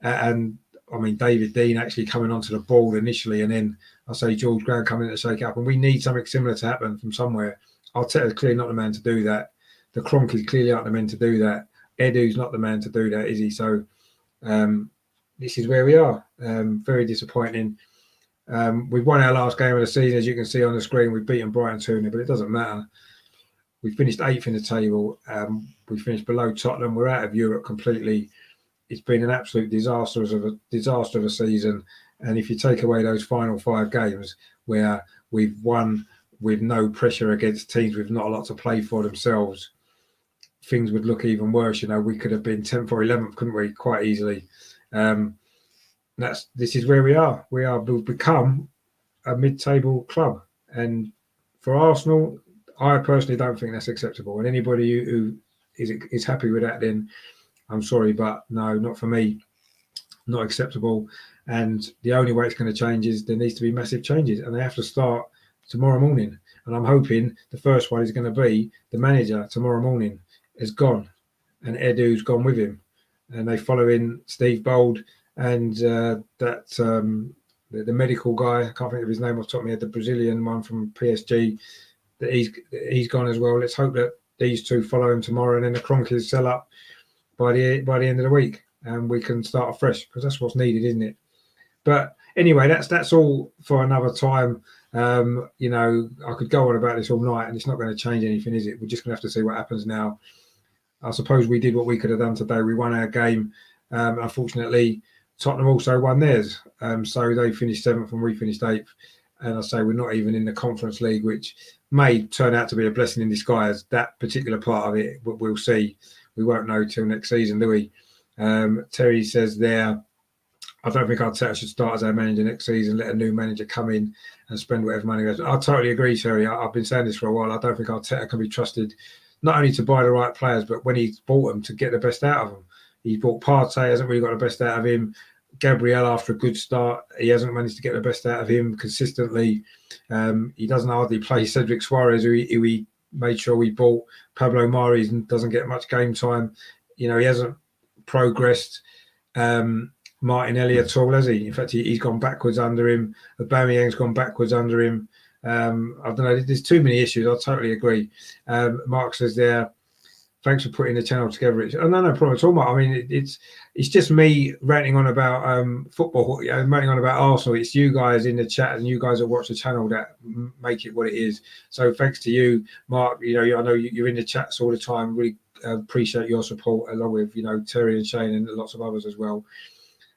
And I mean, David Dean actually coming onto the ball initially, and then George Graham coming in to shake it up. And we need something similar to happen from somewhere. Arteta's clearly not the man to do that. The Cronkies clearly aren't the men to do that. Edu's not the man to do that, is he? So this is where we are. Very disappointing. We've won our last game of the season, as you can see on the screen. We've beaten Brighton 2-0, but it doesn't matter. We finished 8th in the table. We finished below Tottenham. We're out of Europe completely. It's been an absolute disaster of a season. And if you take away those final 5 games where we've won with no pressure against teams with not a lot to play for themselves, things would look even worse. We could have been 10th or 11th, couldn't we? Quite easily. This is where we are. We've become a mid-table club. And for Arsenal, I personally don't think that's acceptable. And anybody who is happy with that, then I'm sorry, but no, not for me. Not acceptable. And the only way it's going to change is there needs to be massive changes, and they have to start tomorrow morning. And I'm hoping the first one is going to be the manager tomorrow morning is gone, and Edu's gone with him, and they follow in Steve Bold and the medical guy. I can't think of his name off the top of my head. The Brazilian one from PSG. That he's gone as well. Let's hope that these two follow him tomorrow, and then the Kroenkes sell up by the end of the week, and we can start afresh, because that's what's needed, isn't it? But anyway, that's all for another time. I could go on about this all night, and it's not going to change anything, is it? We're just going to have to see what happens now. I suppose we did what we could have done today. We won our game. Unfortunately, Tottenham also won theirs. So they finished 7th and we finished 8th. And I say we're not even in the Conference League, which may turn out to be a blessing in disguise. That particular part of it, but we'll see. We won't know till next season, do we? Terry says there, I don't think Arteta should start as our manager next season. Let a new manager come in and spend whatever money goes. I totally agree, Terry. I've been saying this for a while. I don't think Arteta can be trusted not only to buy the right players, but when he's bought them, to get the best out of them. He bought Partey, hasn't really got the best out of him. Gabriel, after a good start, he hasn't managed to get the best out of him consistently. He doesn't hardly play Cedric Suarez, who he made sure we bought. Pablo Mari doesn't get much game time. He hasn't progressed Martinelli at all, has he? In fact, he's gone backwards under him. Aubameyang's gone backwards under him. I don't know. There's too many issues. I totally agree. Mark says there, thanks for putting the channel together. No problem at all, Mark. I mean, it's just me ranting on about football, ranting on about Arsenal. It's you guys in the chat and you guys that watch the channel that make it what it is. So thanks to you, Mark. I know you're in the chats all the time. Really appreciate your support, along with Terry and Shane and lots of others as well.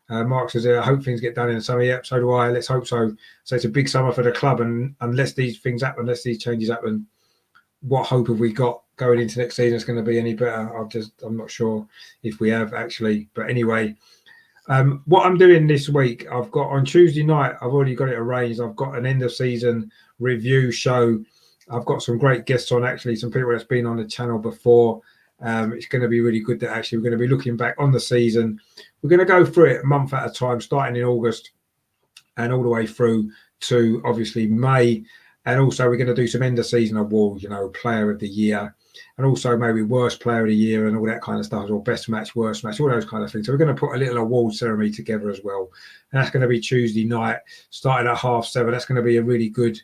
Mark says, I hope things get done in the summer. Yep, so do I. Let's hope so. So it's a big summer for the club, and unless these things happen, unless these changes happen, what hope have we got going into next season is going to be any better? I'm not sure if we have actually. But anyway, what I'm doing this week, I've got on Tuesday night, I've already got it arranged. I've got an end of season review show. I've got some great guests on, actually, some people that's been on the channel before. It's going to be really good that actually we're going to be looking back on the season. We're going to go through it a month at a time, starting in August and all the way through to obviously May. And also we're going to do some end of season awards, player of the year, and also maybe worst player of the year and all that kind of stuff, or best match, worst match, all those kind of things. So we're going to put a little award ceremony together as well. And that's going to be Tuesday night, starting at 7:30. That's going to be a really good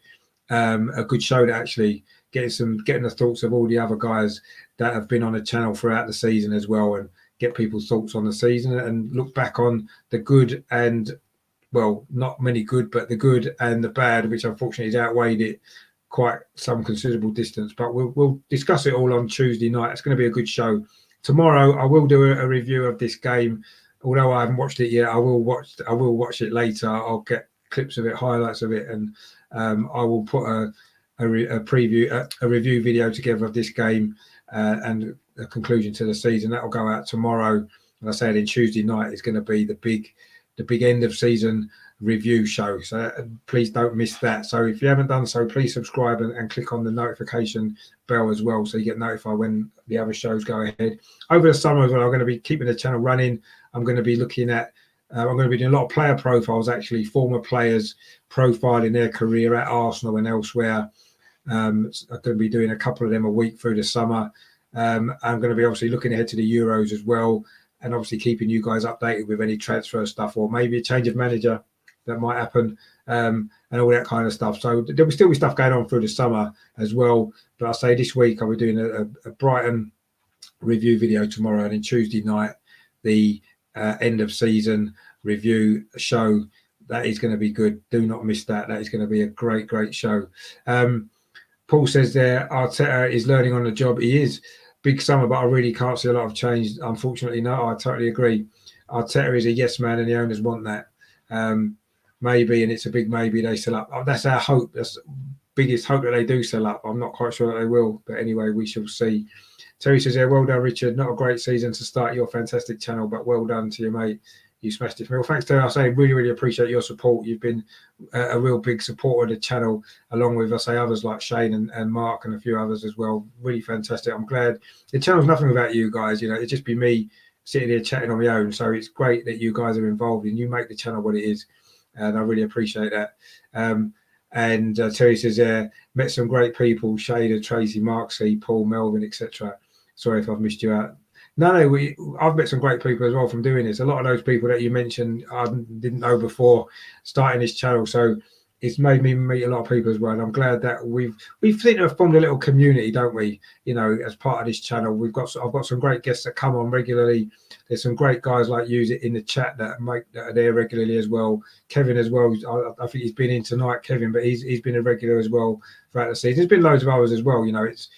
show to actually getting the thoughts of all the other guys that have been on the channel throughout the season as well, and get people's thoughts on the season and look back on the good and, well, not many good, but the good and the bad, which unfortunately has outweighed it quite some considerable distance. But we'll discuss it all on Tuesday night. It's going to be a good show. Tomorrow I will do a review of this game. Although I haven't watched it yet, I will watch it later. I'll get clips of it, highlights of it, and I will put a review video together of this game and a conclusion to the season. That will go out tomorrow. And I said, in Tuesday night is going to be the big end of season review show. So please don't miss that. So if you haven't done so, please subscribe and click on the notification bell as well, so you get notified when the other shows go ahead. Over the summer as well, I'm going to be keeping the channel running. I'm going to be looking at I'm going to be doing a lot of player profiles, actually, former players profiling their career at Arsenal and elsewhere. I'm going to be doing a couple of them a week through the summer. I'm going to be obviously looking ahead to the Euros as well, and obviously keeping you guys updated with any transfer stuff or maybe a change of manager that might happen, and all that kind of stuff. So there'll still be stuff going on through the summer as well. But I'll say this week I'll be doing a Brighton review video tomorrow, and then Tuesday night the end of season review show. That is going to be good. Do not miss that. That is going to be a great show. Paul says there, Arteta is learning on the job. He is. Big summer, but I really can't see a lot of change. Unfortunately, no, I totally agree. Arteta is a yes man, and the owners want that. Maybe, and it's a big maybe, they sell up. That's our hope. That's the biggest hope, that they do sell up. I'm not quite sure that they will, but anyway, we shall see. Terry says, well done, Richard. Not a great season to start your fantastic channel, but well done to you, mate. You smashed it for me. Well, thanks, Terry. I say really appreciate your support. You've been a real big supporter of the channel, along with, I say, others like Shane and Mark and a few others as well. Really fantastic. I'm glad. The channel's nothing without you guys. It'd just be me sitting here chatting on my own. So it's great that you guys are involved and you make the channel what it is, and I really appreciate that. And Terry says, met some great people: Shader, Tracy, Marksy, Paul, Melvin, etc. Sorry if I've missed you out. No, I've met some great people as well from doing this. A lot of those people that you mentioned I didn't know before starting this channel, so it's made me meet a lot of people as well. And I'm glad that we've seemed to have formed a little community, don't we? You know, as part of this channel, I've got some great guests that come on regularly. There's some great guys like you in the chat that are there regularly as well. Kevin as well. I think he's been in tonight, Kevin, but he's been a regular as well throughout the season. There's been loads of others as well. You know, it's.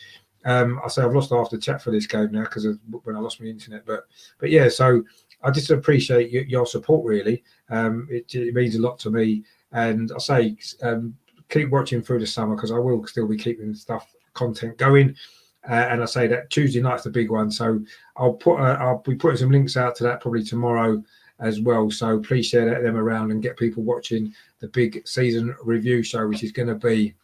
I say I've lost half the chat for this game now because of when I lost my internet, but yeah. So I just appreciate your support. Really, it means a lot to me, and I say keep watching through the summer because I will still be keeping content going. And I say that Tuesday night's the big one, so I'll be putting some links out to that probably tomorrow as well. So please share them around and get people watching the big season review show, which is going to be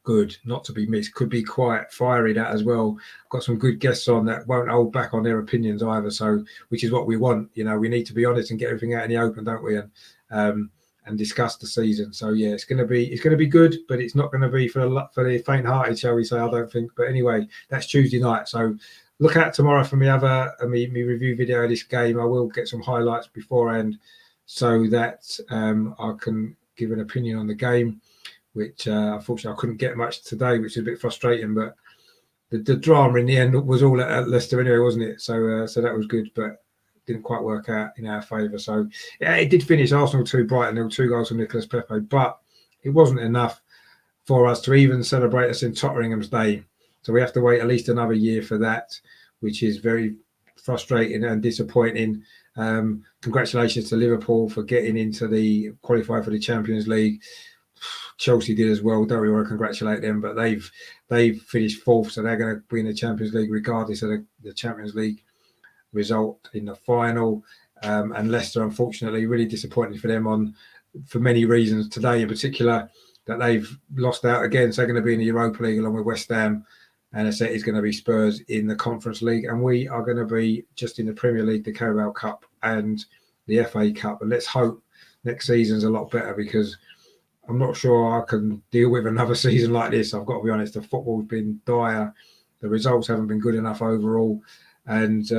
good, not to be missed. Could be quite fiery that as well. Got some good guests on that won't hold back on their opinions either. So, which is what we want. You know, we need to be honest and get everything out in the open, don't we? And discuss the season. So yeah, it's going to be good, but it's not going to be for the faint-hearted, shall we say? I don't think. But anyway, that's Tuesday night. So look out tomorrow for me me review video of this game. I will get some highlights beforehand so that I can give an opinion on the game, which unfortunately I couldn't get much today, which is a bit frustrating. But the drama in the end was all at Leicester anyway, wasn't it? So that was good, but didn't quite work out in our favour. So yeah, it did finish Arsenal 2, Brighton 0, 2 goals from Nicolas Pepe, but it wasn't enough for us to even celebrate us in Tottenham's Day. So we have to wait at least another year for that, which is very frustrating and disappointing. Congratulations to Liverpool for getting into the qualify for the Champions League. Chelsea did as well. Don't we want to congratulate them, but they've finished fourth, so they're going to be in the Champions League regardless of the Champions League result in the final. And Leicester, unfortunately, really disappointing for them for many reasons. Today, in particular, that they've lost out again. So they're going to be in the Europa League along with West Ham, and I said it's going to be Spurs in the Conference League, and we are going to be just in the Premier League, the Carabao Cup, and the FA Cup. And let's hope next season's a lot better, because I'm not sure I can deal with another season like this. I've got to be honest. The football's been dire. The results haven't been good enough overall. And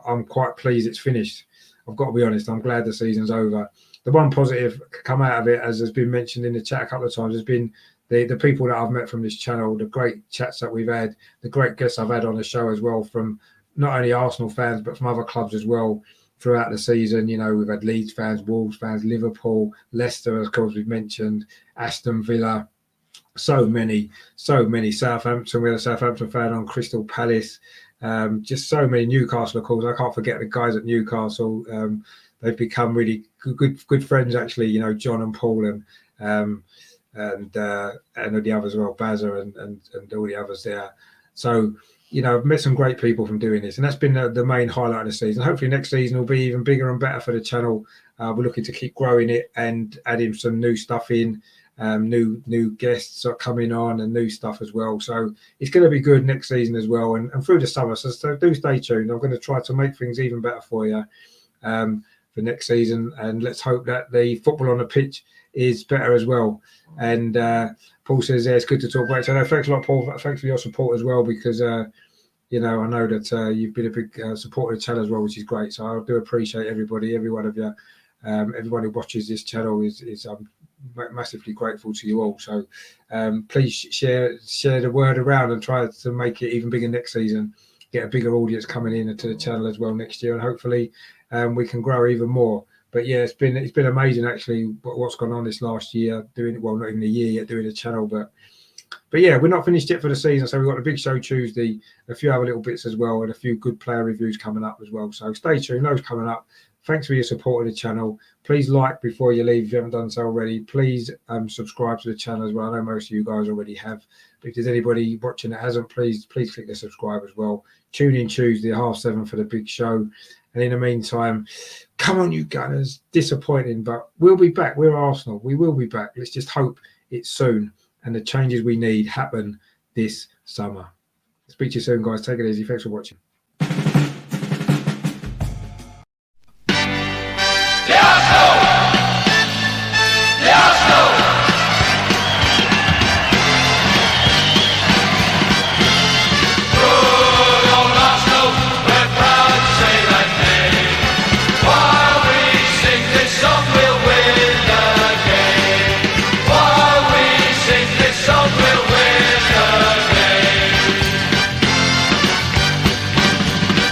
I'm quite pleased it's finished. I've got to be honest. I'm glad the season's over. The one positive come out of it, as has been mentioned in the chat a couple of times, has been the people that I've met from this channel, the great chats that we've had, the great guests I've had on the show as well, from not only Arsenal fans, but from other clubs as well throughout the season. You know, we've had Leeds fans, Wolves fans, Liverpool, Leicester, of course, we've mentioned, Aston Villa, so many. Southampton, we had a Southampton fan on, Crystal Palace, just so many. Newcastle, of course. I can't forget the guys at Newcastle. They've become really good friends, actually. You know, John and Paul and the others as well, Bazza and all the others there. So, you know, I've met some great people from doing this, and that's been the main highlight of the season. Hopefully next season will be even bigger and better for the channel. We're looking to keep growing it and adding some new stuff in. New guests are coming on and new stuff as well. So it's going to be good next season as well, and through the summer. So do stay tuned. I'm going to try to make things even better for you for next season, and let's hope that the football on the pitch is better as well. And Paul says, yeah, it's good to talk about it. So no, thanks a lot, Paul. Thanks for your support as well, because you know, I know that you've been a big supporter of the channel as well, which is great. So I do appreciate everybody, every one of you, everyone who watches this channel is massively grateful to you all. So please share the word around and try to make it even bigger next season. Get a bigger audience coming in to the channel as well next year, and hopefully we can grow even more. But yeah, it's been amazing actually what's gone on this last year, not even a year yet doing the channel, but yeah, we're not finished yet for the season. So we've got a big show Tuesday, a few other little bits as well, and a few good player reviews coming up as well. So stay tuned, those coming up. Thanks for your support of the channel. Please like before you leave if you haven't done so already. Please subscribe to the channel as well. I know most of you guys already have, but if there's anybody watching that hasn't, please click the subscribe as well. Tune in Tuesday at 7:30 for the big show. And in the meantime, come on, you Gunners. Disappointing, but we'll be back. We're Arsenal. We will be back. Let's just hope it's soon and the changes we need happen this summer. Speak to you soon, guys. Take it easy. Thanks for watching.